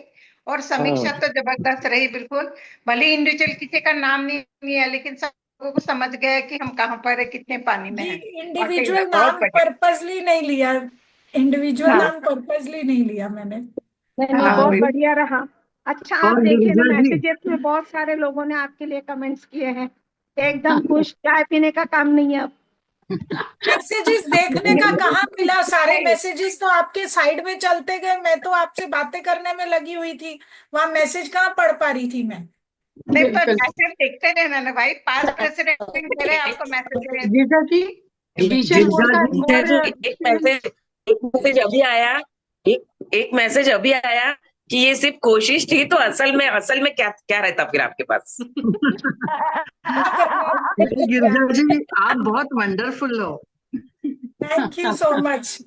और समीक्षा तो जबरदस्त रही बिल्कुल। भले इंडिविजुअल किसी का नाम नहीं लिया लेकिन सबको को समझ गया कि हम कहाँ पर है, कितने पानी में है। इंडिविजुअल नाम पर्पसली नहीं लिया, इंडिविजुअल नाम पर्पसली नहीं लिया मैंने। बहुत बढ़िया रहा। अच्छा, आप देखिए ना मैसेजेस में बहुत सारे लोगों ने आपके लिए कमेंट्स किए हैं, एकदम खुश, चाय पीने का काम नहीं है अब। मैसेजेस देखने का कहाँ मिला, सारे मैसेजेस तो आपके साइड में चलते गए, मैं तो आपसे बातें करने में लगी हुई थी, वहां मैसेज कहाँ पढ़ पा रही थी मैं। नहीं पर मैसेज देखते रहना ना भाई, पास प्रेसिडेंट दे रहे आपको मैसेज। गिरिजा जी, एक मैसेज अभी आया, एक मैसेज अभी आया कि ये सिर्फ कोशिश थी, तो असल में क्या क्या रहता फिर आपके पास। गिरिजा जी आप बहुत वंडरफुल हो। Thank you so much.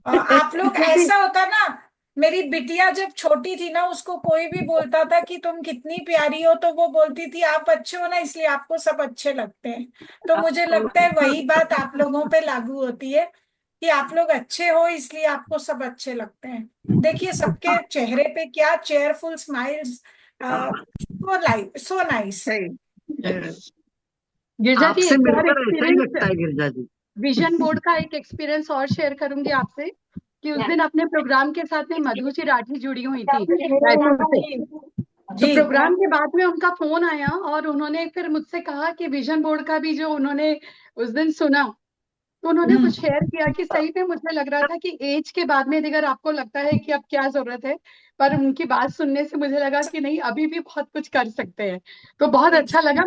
आप लोग, ऐसा होता ना, मेरी बिटिया जब छोटी थी ना, उसको कोई भी बोलता था कि तुम कितनी प्यारी हो, तो वो बोलती थी आप अच्छे हो ना इसलिए आपको सब अच्छे लगते हैं। तो मुझे लगता है वही बात आप लोगों पे लागू होती है कि आप लोग अच्छे हो इसलिए आपको सब अच्छे लगते हैं। देखिए सबके चेहरे पे क्या cheerful smiles, so nice. Girija ji, आपसे एक और मिलकर ऐसा ही लगता है experience, Girija ji. Vision board का एक एक्सपीरियंस और शेयर करूंगी आपसे कि उस दिन अपने प्रोग्राम के साथ में मधु जी राठी जुड़ी हुई थी रायपुर से। तो प्रोग्राम के बाद में उनका फोन आया और उन्होंने फिर मुझसे कहा कि विजन बोर्ड का भी जो उन्होंने उस दिन सुना, तो उन्होंने कुछ शेयर किया कि सही में मुझे लग रहा था कि एज के बाद में अगर आपको लगता है कि अब क्या जरूरत है, पर उनकी बात सुनने से मुझे लगा कि नहीं, अभी भी बहुत कुछ कर सकते हैं। तो बहुत अच्छा लगा।